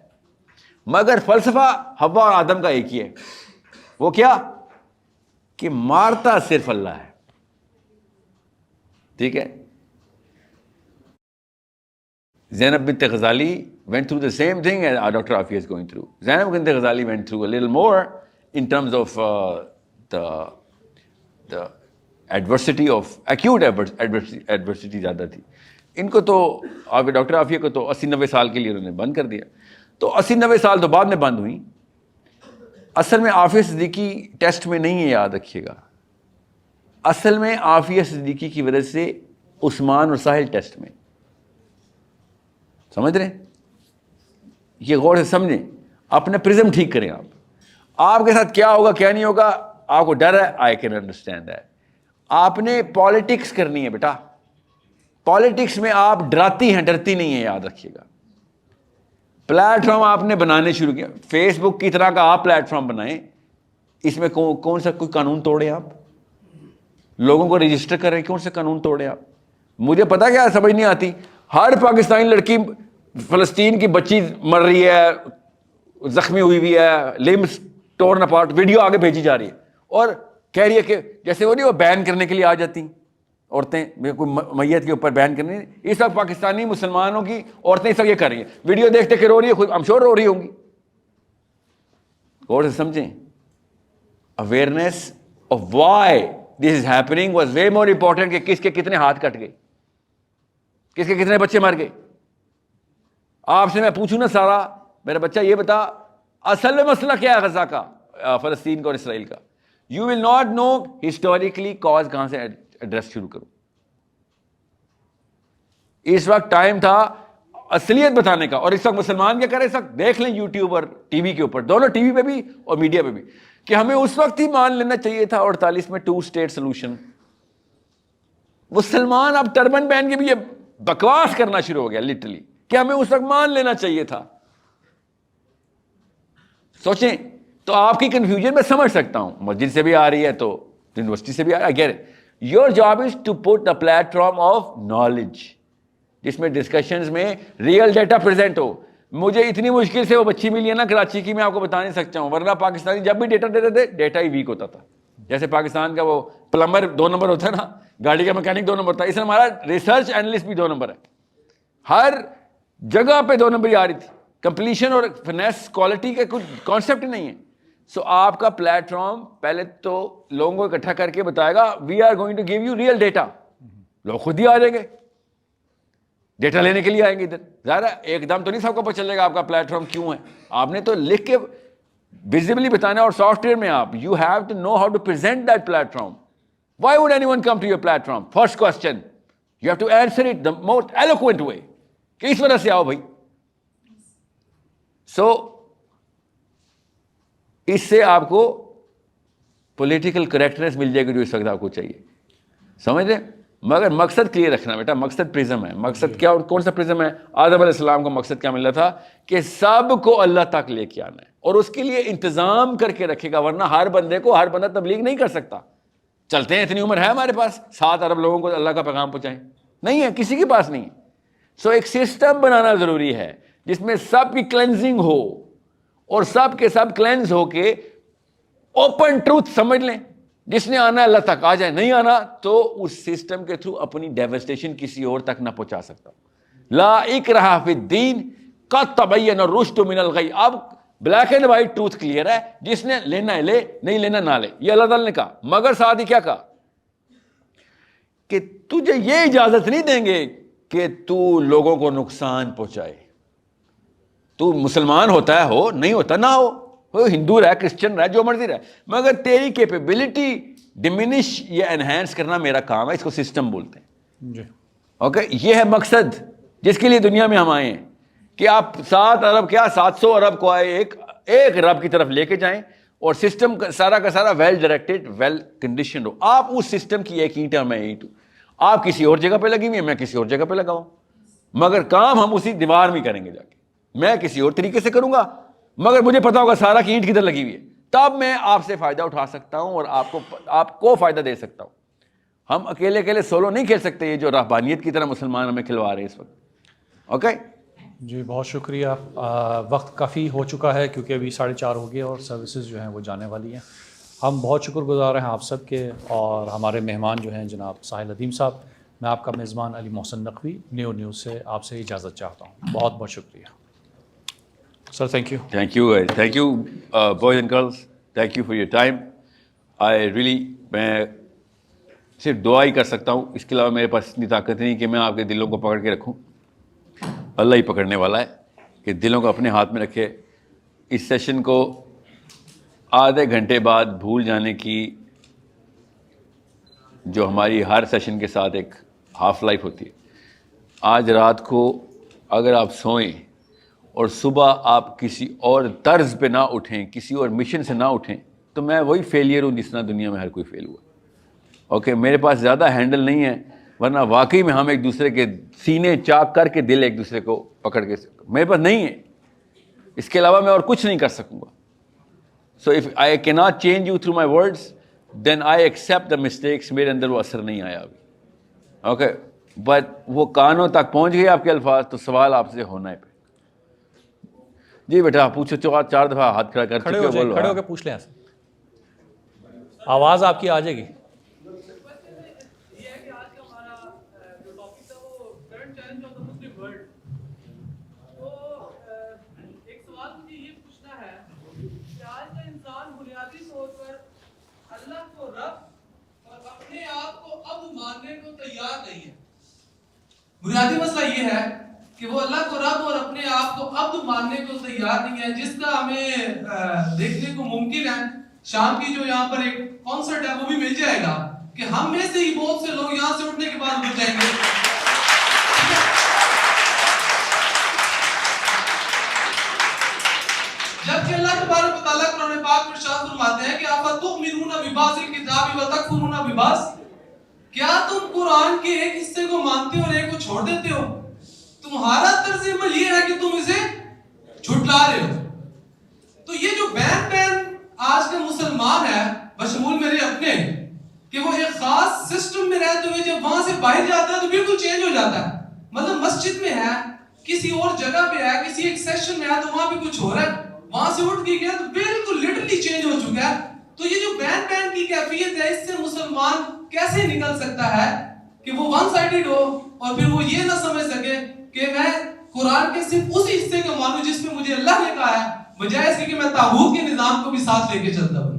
مگر فلسفہ حوا اور آدم کا ایک ہی ہے. وہ کیا کہ مارتا صرف اللہ ہے. ٹھیک ہے, زینب بنت غزالی went through the same thing as Dr. Afia is going through. Zainab bint Ghazali went through a little more in terms of the adversity of acute adversity زیادہ تھی. ان کو تو ڈاکٹر عافیہ کو تو 80-90 سال کے لیے انہوں نے بند کر دیا. تو 80-90 سال تو بعد میں بند ہوئی. اصل میں عافیہ صدیقی ٹیسٹ میں نہیں ہے, یاد رکھیے گا. اصل میں عافیہ صدیقی کی وجہ سے عثمان اور ساحل ٹیسٹ میں. سمجھ رہے ہیں؟ یہ غور سے سمجھیں, اپنے پرزم ٹھیک کریں. آپ کے ساتھ کیا ہوگا کیا نہیں ہوگا آپ کو ڈر ہے, آئی کین انڈرسٹینڈ دیٹ. آپ نے پالیٹکس کرنی ہے بیٹا. پالیٹکس میں آپ ڈراتی ہیں, ڈرتی نہیں ہیں, یاد رکھیے گا. پلیٹ فارم آپ نے بنانے شروع کیا, فیس بک کی طرح کا آپ پلیٹ فارم بنائیں. اس میں کون سا کوئی قانون توڑے آپ؟ لوگوں کو رجسٹر کریں, کون سے قانون توڑے آپ؟ مجھے پتا کیا سمجھ نہیں آتی, ہر پاکستانی لڑکی فلسطین کی بچی مر رہی ہے, زخمی ہوئی ہوئی ہے, لمبس ٹورن اپارٹ, ویڈیو آگے بھیجی جا رہی ہے اور کہہ رہی ہے کہ جیسے وہ نہیں وہ بین کرنے کے لیے آ جاتی عورتیں, کوئی میت کے اوپر بین کرنے. اس وقت پاکستانی مسلمانوں کی عورتیں اس وقت یہ کر رہی ہیں, ویڈیو دیکھتے کہ رو رہی ہے, خود I'm sure رو رہی ہوں گی. اور سمجھیں awareness of why this is happening was way more important کہ کس کے کتنے ہاتھ کٹ گئے, کس کے کتنے بچے مر گئے. آپ سے میں پوچھوں نا سارا, میرا بچہ یہ بتا اصل میں مسئلہ کیا ہے غزہ کا, فلسطین کا اور اسرائیل کا. You will not know historically cause کہاں سے ایڈریس شروع کروں. اس وقت ٹائم تھا اصلیت بتانے کا. اور اس وقت مسلمان کیا کرے, اس وقت دیکھ لیں یوٹیوب اور ٹی وی کے اوپر, دونوں ٹی وی پہ بھی اور میڈیا پہ بھی, کہ ہمیں اس وقت ہی مان لینا چاہیے تھا 48 میں 2 اسٹیٹ سولوشن. مسلمان اب ٹربن پہن کے بھی یہ بکواس کرنا شروع ہو گیا لٹرلی, کہ ہمیں اس وقت مان لینا چاہیے تھا. سوچیں تو آپ کی کنفیوژن میں سمجھ سکتا ہوں, مسجد سے بھی آ رہی ہے تو یونیورسٹی سے بھی آ رہی ہے. Your job is to put a platform of knowledge جس میں ڈسکشنز میں ریئل ڈیٹا پریزنٹ ہو. مجھے اتنی مشکل سے وہ بچی ملی ہے نا کراچی کی, میں آپ کو بتا نہیں سکتا ہوں, ورنہ پاکستانی جب بھی ڈیٹا دیتے تھے ڈیٹا ہی ویک ہوتا تھا. جیسے پاکستان کا وہ پلمبر 2 نمبر ہوتا ہے نا, گاڑی کا میکینک 2 نمبر تھا, اس میں ہمارا ریسرچ اینالسٹ بھی 2 نمبر ہے. ہر جگہ پہ 2 نمبر ہی آ رہی تھی. کمپلیشن اور فنیس کوالٹی کا کوئی کانسیپٹ نہیں ہے. سو آپ کا پلیٹ فارم پہلے تو لوگوں کو اکٹھا کر کے بتائے گا we are going to give you real data. لوگ خود ہی آ جائیں گے, ڈیٹا لینے کے لیے آئیں گے ادھر. ظاہر ہے ایک دم تو نہیں سب کو پتہ چلے گا آپ کا پلیٹ فارم کیوں ہے. آپ نے تو لکھ کے ویزیبلی بتانا, اور سافٹ ویئر میں آپ you have to know how to present that platform. Why would anyone come to your platform? First question you have to answer it the most eloquent way, کہ اس وجہ سے آؤ بھائی. سو اس سے آپ کو پولیٹیکل کریکٹنیس مل جائے گی جو اس وقت آپ کو چاہیے. سمجھ رہے؟ مگر مقصد کلیئر رکھنا بیٹا, مقصد پرزم ہے. مقصد کیا, کون سا پرزم ہے؟ آدم علیہ السلام کو مقصد کیا ملا تھا؟ کہ سب کو اللہ تک لے کے آنا ہے, اور اس کے لیے انتظام کر کے رکھے گا, ورنہ ہر بندے کو ہر بندہ تبلیغ نہیں کر سکتا. چلتے ہیں, اتنی عمر ہے ہمارے پاس 7 ارب لوگوں کو اللہ کا پیغام پہنچائیں؟ نہیں ہے, کسی کے پاس نہیں ہے. سو ایک سسٹم بنانا ضروری ہے جس میں سب کی کلینزنگ ہو, اور سب کے سب کلینز ہو کے اوپن ٹروتھ سمجھ لیں. جس نے آنا اللہ تک آ جائے, نہیں آنا تو اس سسٹم کے تھرو اپنی ڈیوسٹیشن کسی اور تک نہ پہنچا سکتا. لا اکراہ فی الدین قد تبین الرشد من الغی. اب black and white truth clear ہے, جس نے لینا ہے لے, نہیں لینا نہ لے. یہ اللہ تعالیٰ نے کہا. مگر ساتھ ہی کیا کہا کہ تجھے یہ اجازت نہیں دیں گے کہ تو لوگوں کو نقصان پہنچائے. تو مسلمان ہوتا ہے ہو, نہیں ہوتا نہ ہو, ہندو رہے, کرسچن رہے, جو مرضی رہے, مگر تیری کیپیبلٹی ڈیمینش یا انہینس کرنا میرا کام ہے. اس کو سسٹم بولتے ہیں. جی اوکے, یہ ہے مقصد جس کے لیے دنیا میں ہم آئے ہیں, کہ آپ 7 ارب کیا 700 ارب کو آئے ایک رب کی طرف لے کے جائیں, اور سسٹم سارا کا سارا ویل ڈائریکٹڈ, ویل کنڈیشنڈ ہو. آپ اس سسٹم کی ایک اینٹ ہے, میں اینٹ ہوں. آپ کسی اور جگہ پہ لگی ہوئی ہیں, میں کسی اور جگہ پہ لگا ہوں, مگر کام ہم اسی دیوار میں کریں گے جا کے. میں کسی اور طریقے سے کروں گا, مگر مجھے پتا ہوگا سارا کی اینٹ کدھر لگی ہوئی ہے, تب میں آپ سے فائدہ اٹھا سکتا ہوں اور آپ کو فائدہ دے سکتا ہوں. ہم اکیلے سولو نہیں کھیل سکتے, یہ جو رہبانیت کی طرح مسلمان ہمیں کھلوا رہے ہیں اس وقت. اوکے جی, بہت شکریہ. وقت کافی ہو چکا ہے کیونکہ ابھی 4:30 ہو گئے اور سروسز جو ہیں وہ جانے والی ہیں. ہم بہت شکر گزار ہیں آپ سب کے, اور ہمارے مہمان جو ہیں جناب ساحل ندیم صاحب. میں آپ کا میزبان علی محسن نقوی نیوز سے آپ سے اجازت چاہتا ہوں. بہت بہت شکریہ sir. Thank you boys and girls, thank you for your time. I really, میں صرف دعا ہی کر سکتا ہوں, اس کے علاوہ میرے پاس اتنی طاقت نہیں کہ میں آپ کے دلوں کو پکڑ کے رکھوں. اللہ ہی پکڑنے والا ہے کہ دلوں کو اپنے ہاتھ میں رکھے. اس سیشن کو آدھے گھنٹے بعد بھول جانے کی جو ہماری ہر سیشن کے ساتھ ایک ہاف لائف ہوتی ہے, آج رات کو اگر آپ سوئیں اور صبح آپ کسی اور طرز پہ نہ اٹھیں, کسی اور مشن سے نہ اٹھیں, تو میں وہی فیلئر ہوں جس طرح دنیا میں ہر کوئی فیل ہوا. اوکے, میرے پاس زیادہ ہینڈل نہیں ہے, ورنہ واقعی میں ہم ایک دوسرے کے سینے چاک کر کے دل ایک دوسرے کو پکڑ کے, میرے پاس نہیں ہے. اس کے علاوہ میں اور کچھ نہیں کر سکوں گا. سو if I key not change you through my words, then I accept the mistakes. میرے اندر وہ اثر نہیں آیا ابھی. اوکے, بٹ وہ کانوں تک پہنچ گئے آپ کے الفاظ, تو سوال آپ سے ہونا ہے. جی بیٹا پوچھو, 4 دفعہ ہاتھ کھڑا کر چکے ہو, بولو. کھڑے ہو کے پوچھ لیں, آواز آپ کی آ جائے گی. بنیادی مسئلہ یہ ہے کہ وہ اللہ کو رب اور اپنے آپ کو عبد ماننے کو تیار نہیں ہے, جس کا ہمیں دیکھنے کو ممکن ہے. شام کی جو یہاں پر ایک کانسرٹ ہے وہ بھی مل جائے گا کہ ہم میں سے ہی بہت سے لوگ یہاں سے اٹھنے کے بعد اٹھ جائیں گے. جبکہ اللہ تبارک و تعالیٰ قرآن پاک میں ارشاد فرماتے ہیں کہ افتؤمنون ببعض الکتاب وتکفرون ببعض, کیا تم قرآن کے ایک حصے کو مانتے ہو اور ایک کو چھوڑ دیتے ہو؟ تمہارا طرز عمل یہ ہے کہ تم اسے جھٹلا رہے ہو. تو یہ جو بین آج کا مسلمان ہے, بشمول میرے اپنے, کہ وہ ایک خاص سسٹم میں رہتے ہوئے جب وہاں سے باہر جاتا ہے تو بالکل چینج ہو جاتا ہے. مطلب مسجد میں ہے, کسی اور جگہ پہ ہے, کسی ایک سیشن میں ہے, تو وہاں پہ کچھ ہو رہا ہے, وہاں سے اٹھ کے گیا تو بالکل لٹرلی چینج ہو چکا ہے. تو یہ جو بین کی کیفیت ہے, اس سے مسلمان کیسے نکل سکتا ہے کہ وہ ون سائیڈڈ ہو اور پھر وہ یہ نہ سمجھ سکے کہ میں قرآن کے صرف اسی حصے کو مانوں جس میں مجھے اللہ نے کہا ہے, بجائے اس کے کہ میں طاغوت کے نظام کو بھی ساتھ لے کے چلتا ہوں.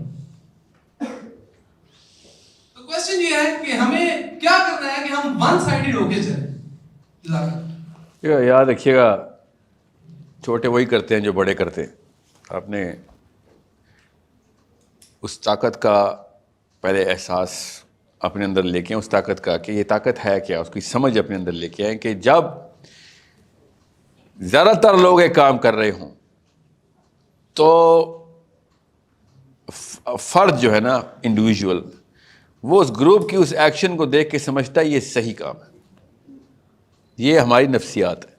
تو کوسچن یہ ہے کہ ہمیں کیا کرنا ہے کہ ہم ون سائیڈڈ ہو کے چلیں. یاد رکھیے گا, چھوٹے وہی کرتے ہیں جو بڑے کرتے ہیں. آپ نے اس طاقت کا پہلے احساس اپنے اندر لے کے, اس طاقت کا کہ یہ طاقت ہے کیا, اس کی سمجھ اپنے اندر لے کے آئیں کہ جب زیادہ تر لوگ ایک کام کر رہے ہوں تو فرد جو ہے نا, انڈیویژول, وہ اس گروپ کی اس ایکشن کو دیکھ کے سمجھتا ہے یہ صحیح کام ہے. یہ ہماری نفسیات ہے.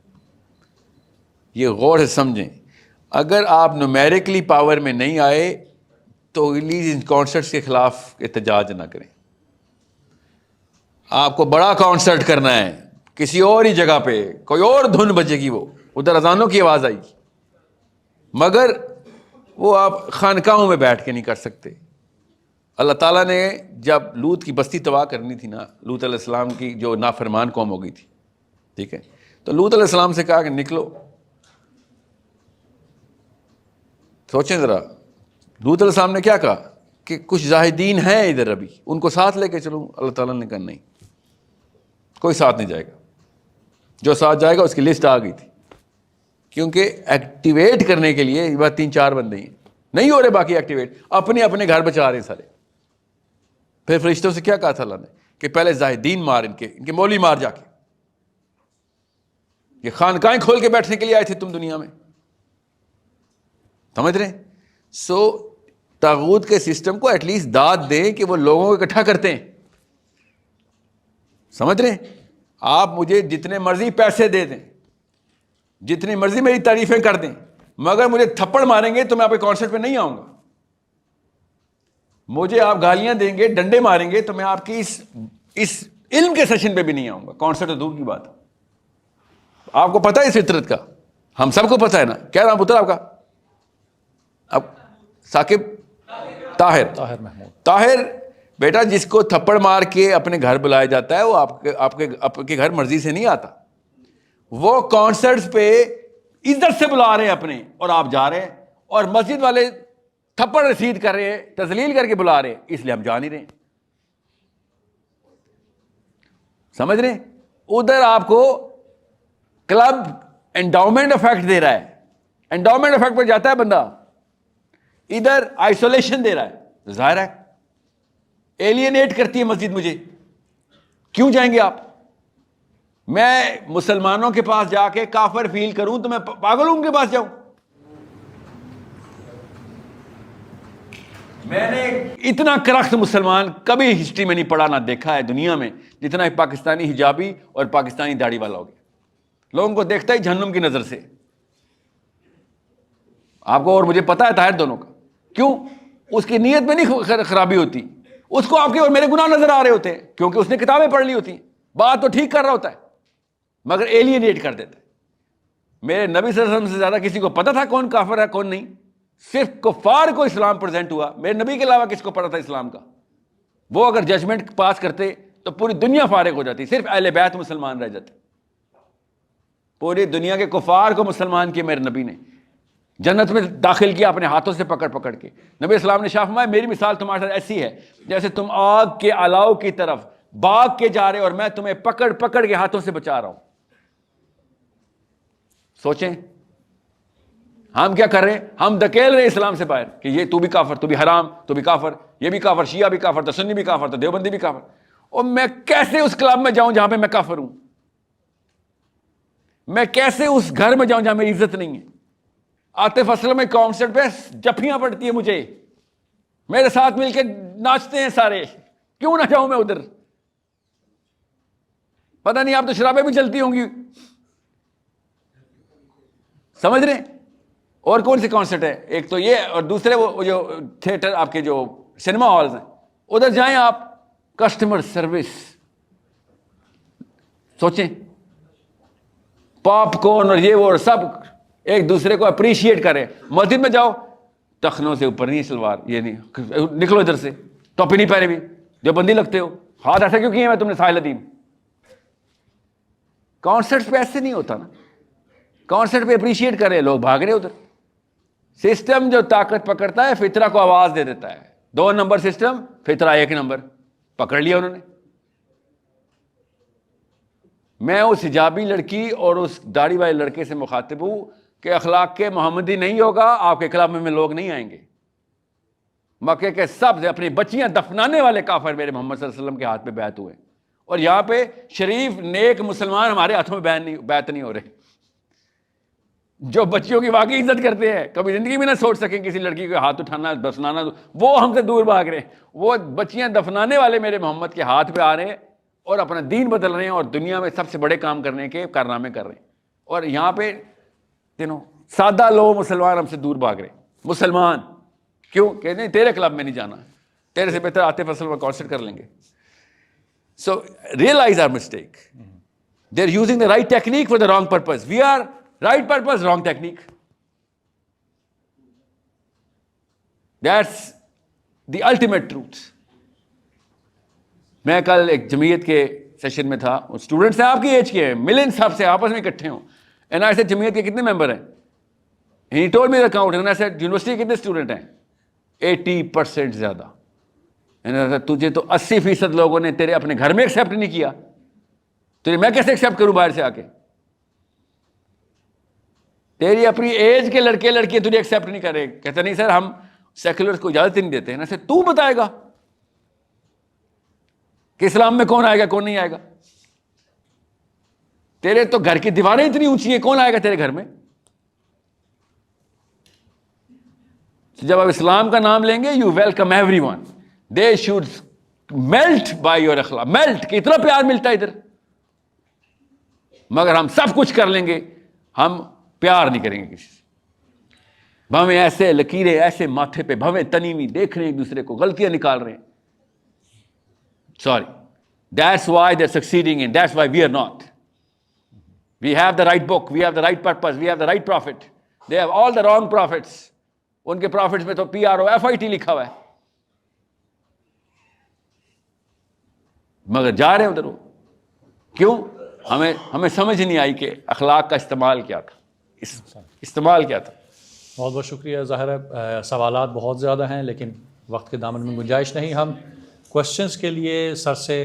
یہ غور سے سمجھیں. اگر آپ نومیرکلی پاور میں نہیں آئے تو ریلیز ان کانسرٹس کے خلاف احتجاج نہ کریں. آپ کو بڑا کانسرٹ کرنا ہے کسی اور ہی جگہ پہ, کوئی اور دھن بجے گی, وہ ادھر اذانوں کی آواز آئے گی, مگر وہ آپ خانقاہوں میں بیٹھ کے نہیں کر سکتے. اللہ تعالیٰ نے جب لوط کی بستی تباہ کرنی تھی نا, لوط علیہ السلام کی جو نافرمان قوم ہو گئی تھی, ٹھیک ہے, تو لوط علیہ السلام سے کہا کہ نکلو. سوچیں ذرا, لوط علیہ السلام نے کیا کہا کہ کچھ زاہدین ہیں ادھر ابھی, ان کو ساتھ لے کے چلوں. اللہ تعالیٰ نے کہا نہیں, کوئی ساتھ نہیں جائے گا. جو ساتھ جائے گا اس کی لسٹ آ گئی تھی, کیونکہ ایکٹیویٹ کرنے کے لیے بس 3-4 بندے ہیں, نہیں ہو رہے باقی ایکٹیویٹ, اپنے اپنے گھر بچا رہے ہیں سارے. پھر فرشتوں سے کیا کہا تھا اللہ نے کہ پہلے زاہدین مار, ان کے مولوی مار جا کے. یہ خانقاہیں کھول کے بیٹھنے کے لیے آئے تھے تم دنیا میں, سمجھ رہے ہیں؟ سو طاغوت کے سسٹم کو ایٹ لیسٹ داد دیں کہ وہ لوگوں کو اکٹھا کرتے ہیں. سمجھ رہے ہیں؟ آپ مجھے جتنے مرضی پیسے دے دیں, جتنی مرضی میری تعریفیں کر دیں, مگر مجھے تھپڑ ماریں گے تو میں آپ کے کانسرٹ پہ نہیں آؤں گا. مجھے آپ گالیاں دیں گے, ڈنڈے ماریں گے تو میں آپ کی اس علم کے سیشن پہ بھی نہیں آؤں گا. کانسرٹ تو دور کی بات ہے. آپ کو پتہ ہے اس فطرت کا, ہم سب کو پتہ ہے نا. کیا نام پتر آپ کا؟ اب ثاقب طاہر محمود. طاہر بیٹا, جس کو تھپڑ مار کے اپنے گھر بلایا جاتا ہے وہ آپ کے گھر مرضی سے نہیں آتا. وہ کانسرٹس پہ عزت سے بلا رہے ہیں اپنے, اور آپ جا رہے ہیں, اور مسجد والے تھپڑ رسید کر رہے ہیں, تذلیل کر کے بلا رہے ہیں, اس لیے ہم جا نہیں رہے. سمجھ رہے ہیں؟ ادھر آپ کو کلب انڈاؤمنٹ افیکٹ دے رہا ہے, انڈاؤمنٹ افیکٹ پر جاتا ہے بندہ, ادھر آئسولیشن دے رہا ہے. ظاہر ہے ایلینیٹ کرتی ہے مسجد مجھے. کیوں جائیں گے آپ؟ میں مسلمانوں کے پاس جا کے کافر فیل کروں تو میں پاگل ہوں ان کے پاس جاؤں؟ میں نے اتنا کرخت مسلمان کبھی ہسٹری میں نہیں پڑھا نہ دیکھا ہے دنیا میں جتنا ایک پاکستانی حجابی اور پاکستانی داڑھی والا ہو گیا. لوگوں کو دیکھتا ہی جہنم کی نظر سے. آپ کو اور مجھے پتا ہے طاہر دونوں کا. کیوں؟ اس کی نیت میں نہیں خرابی ہوتی, اس کو آپ کے اور میرے گناہ نظر آ رہے ہوتے ہیں, کیونکہ اس نے کتابیں پڑھ لی ہوتی ہیں. بات تو ٹھیک کر رہا ہوتا ہے مگر ایلینیٹ کر دیتا ہے. میرے نبی صلی اللہ علیہ وسلم سے زیادہ کسی کو پتا تھا کون کافر ہے کون نہیں. صرف کفار کو اسلام پریزنٹ ہوا, میرے نبی کے علاوہ کس کو پتا تھا اسلام کا؟ وہ اگر ججمنٹ پاس کرتے تو پوری دنیا فارغ ہو جاتی, صرف اہل بیت مسلمان رہ جاتے. پوری دنیا کے کفار کو مسلمان کیا میرے نبی نے, جنت میں داخل کیا اپنے ہاتھوں سے پکڑ پکڑ کے. نبی اسلام نے شاہ فرمایا میری مثال تمہارے ساتھ ایسی ہے جیسے تم آگ کے الاؤ کی طرف بھاگ کے جا رہے اور میں تمہیں پکڑ پکڑ کے ہاتھوں سے بچا رہا ہوں. سوچیں ہم کیا کر رہے ہیں؟ ہم دھکیل رہے اسلام سے باہر کہ یہ تو بھی کافر, تو بھی حرام, تو بھی کافر, یہ بھی کافر, شیعہ بھی کافر, تو سنی بھی کافر, تو دیوبندی بھی کافر. اور میں کیسے اس کلب میں جاؤں جہاں پہ میں کافر ہوں؟ میں کیسے اس گھر میں جاؤں جہاں میری عزت نہیں ہے؟ عاطف اسلم میں کانسرٹ پہ جفیاں پڑتی ہیں مجھے, میرے ساتھ مل کے ناچتے ہیں سارے, کیوں نہ جاؤں میں ادھر؟ پتہ نہیں آپ تو شرابیں بھی چلتی ہوں گی. سمجھ رہے ہیں؟ اور کون سے کانسرٹ ہے؟ ایک تو یہ, اور دوسرے وہ جو تھیٹر آپ کے جو سنیما ہالز ہیں ادھر جائیں آپ, کسٹمر سروس. سوچیں پاپ کارن اور یہ وہ اور سب ایک دوسرے کو اپریشیٹ کریں. مسجد میں جاؤ, ٹخنوں سے اوپر نہیں سلوار, یہ نہیں, نکلو ادھر سے, ٹوپی نہیں پہنے بھی, جو بندی لگتے ہو, ہاتھ ایسا کیوں کیے میں تم نے ساحل ادیم؟ کانسرٹ پہ ایسے نہیں ہوتا نا. کانسرٹ پہ اپریشیٹ کرے, لوگ بھاگ رہے ادھر. سسٹم جو طاقت پکڑتا ہے فطرہ کو آواز دے دیتا ہے. 2 نمبر سسٹم, فطرہ 1 نمبر, پکڑ لیا انہوں نے. میں اس حجابی لڑکی اور اس داڑھی والے لڑکے سے مخاطب ہوں کہ اخلاق کے محمدی نہیں ہوگا, آپ کے کلب میں لوگ نہیں آئیں گے. مکے کے سب سے اپنی بچیاں دفنانے والے کافر میرے محمد صلی اللہ علیہ وسلم کے ہاتھ پہ بیعت ہوئے, اور یہاں پہ شریف نیک مسلمان ہمارے ہاتھوں میں بیعت نہیں ہو رہے. جو بچیوں کی واقعی عزت کرتے ہیں, کبھی زندگی میں نہ سوچ سکیں کسی لڑکی کو ہاتھ اٹھانا دفنانا, وہ ہم سے دور بھاگ رہے ہیں. وہ بچیاں دفنانے والے میرے محمد کے ہاتھ پہ آ رہے ہیں اور اپنا دین بدل رہے ہیں اور دنیا میں سب سے بڑے کام کرنے کے کارنامے کر رہے ہیں. اور یہاں پہ سادہ لوگ مسلمان ہم سے دور بھاگ رہے ہیں. مسلمان کیوں کہتے ہیں تیرے کلب میں نہیں جانا, تیرے سے بہتر عاطف اسلم کا کانسرٹ کر لیں گے. So realize our mistake. They are using the right technique for the wrong purpose. We are right purpose, wrong technique. That's the ultimate truth. میں کل ایک جمعیت کے سیشن میں تھا, اسٹوڈنٹس ہیں آپ کی ایج کے ہیں, ملین صاحب سے آپس میں اکٹھے ہوں. اینڈ آئی سیڈ جمعیت کے کتنے ممبر ہیں؟ He told me the account. And I said university کے کتنے اسٹوڈنٹ ہیں؟ 80% زیادہ. تجھے تو 80% لوگوں نے تیرے اپنے گھر میں ایکسیپٹ نہیں کیا, تجھے میں کیسے ایکسیپٹ کروں باہر سے آ کے؟ تیری اپنی ایج کے لڑکے لڑکیاں تجھے ایکسیپٹ نہیں کر رہے. کہتا نہیں سر ہم سیکولرز کو اجازت نہیں دیتے ہیں. نا سر تو بتائے گا کہ اسلام میں کون آئے گا کون نہیں آئے گا؟ تیرے تو گھر کی دیواریں اتنی اونچی ہیں, کون آئے گا تیرے گھر میں؟ جب آپ اسلام کا نام لیں گے, you welcome every one. They should melt by your اخلاق. میلٹ کہ اتنا پیار ملتا ہے ادھر. مگر ہم سب کچھ کر لیں گے, ہم پیار نہیں کریں گے کسی سے. بھویں ایسے لکیریں ایسے ماتھے پہ, بھویں تنی ہوئی, دیکھ رہے ہیں ایک دوسرے کو, غلطیاں نکال رہے ہیں. Sorry. That's why they're succeeding and that's why we are not. We have the right book, we have the right purpose, we have the right prophet. They have all the wrong prophets. ان کے prophets میں تو PROFIT لکھا ہوا ہے, مگر جا رہے ہیں ادھر. وہ کیوں؟ ہمیں سمجھ نہیں آئی کہ اخلاق کا استعمال کیا تھا, استعمال کیا تھا. بہت بہت شکریہ. ظاہر ہے سوالات بہت زیادہ ہیں لیکن وقت کے دامن میں گنجائش نہیں. ہم کوشچنس کے لیے سر سے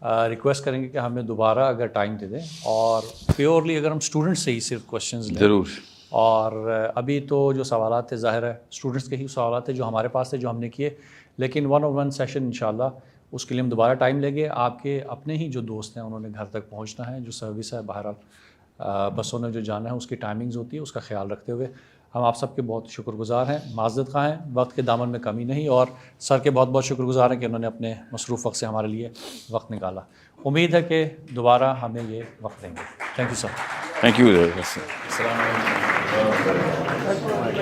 ریکویسٹ کریں گے کہ ہمیں دوبارہ اگر ٹائم دے دیں, اور پیورلی اگر ہم اسٹوڈنٹس سے ہی صرف کوشچنز لیں. ضرور. اور ابھی تو جو سوالات تھے ظاہر ہے اسٹوڈنٹس کے ہی سوالات تھے جو ہمارے پاس تھے جو ہم نے کیے, لیکن 1-on-1 سیشن انشاءاللہ اس کے لیے ہم دوبارہ ٹائم لیں گے. آپ کے اپنے ہی جو دوست ہیں انہوں نے گھر تک پہنچنا ہے, جو سروس ہے بہرحال بسوں نے جو جانا ہے اس کی ٹائمنگز ہوتی ہے, اس کا خیال رکھتے ہوئے ہم آپ سب کے بہت شکر گزار ہیں, معذرت خواہ ہیں. وقت کے دامن میں کمی نہیں, اور سر کے بہت بہت شکر گزار ہیں کہ انہوں نے اپنے مصروف وقت سے ہمارے لیے وقت نکالا. امید ہے کہ دوبارہ ہمیں یہ وقت دیں گے. Thank you sir. Thank you. السلام علیکم.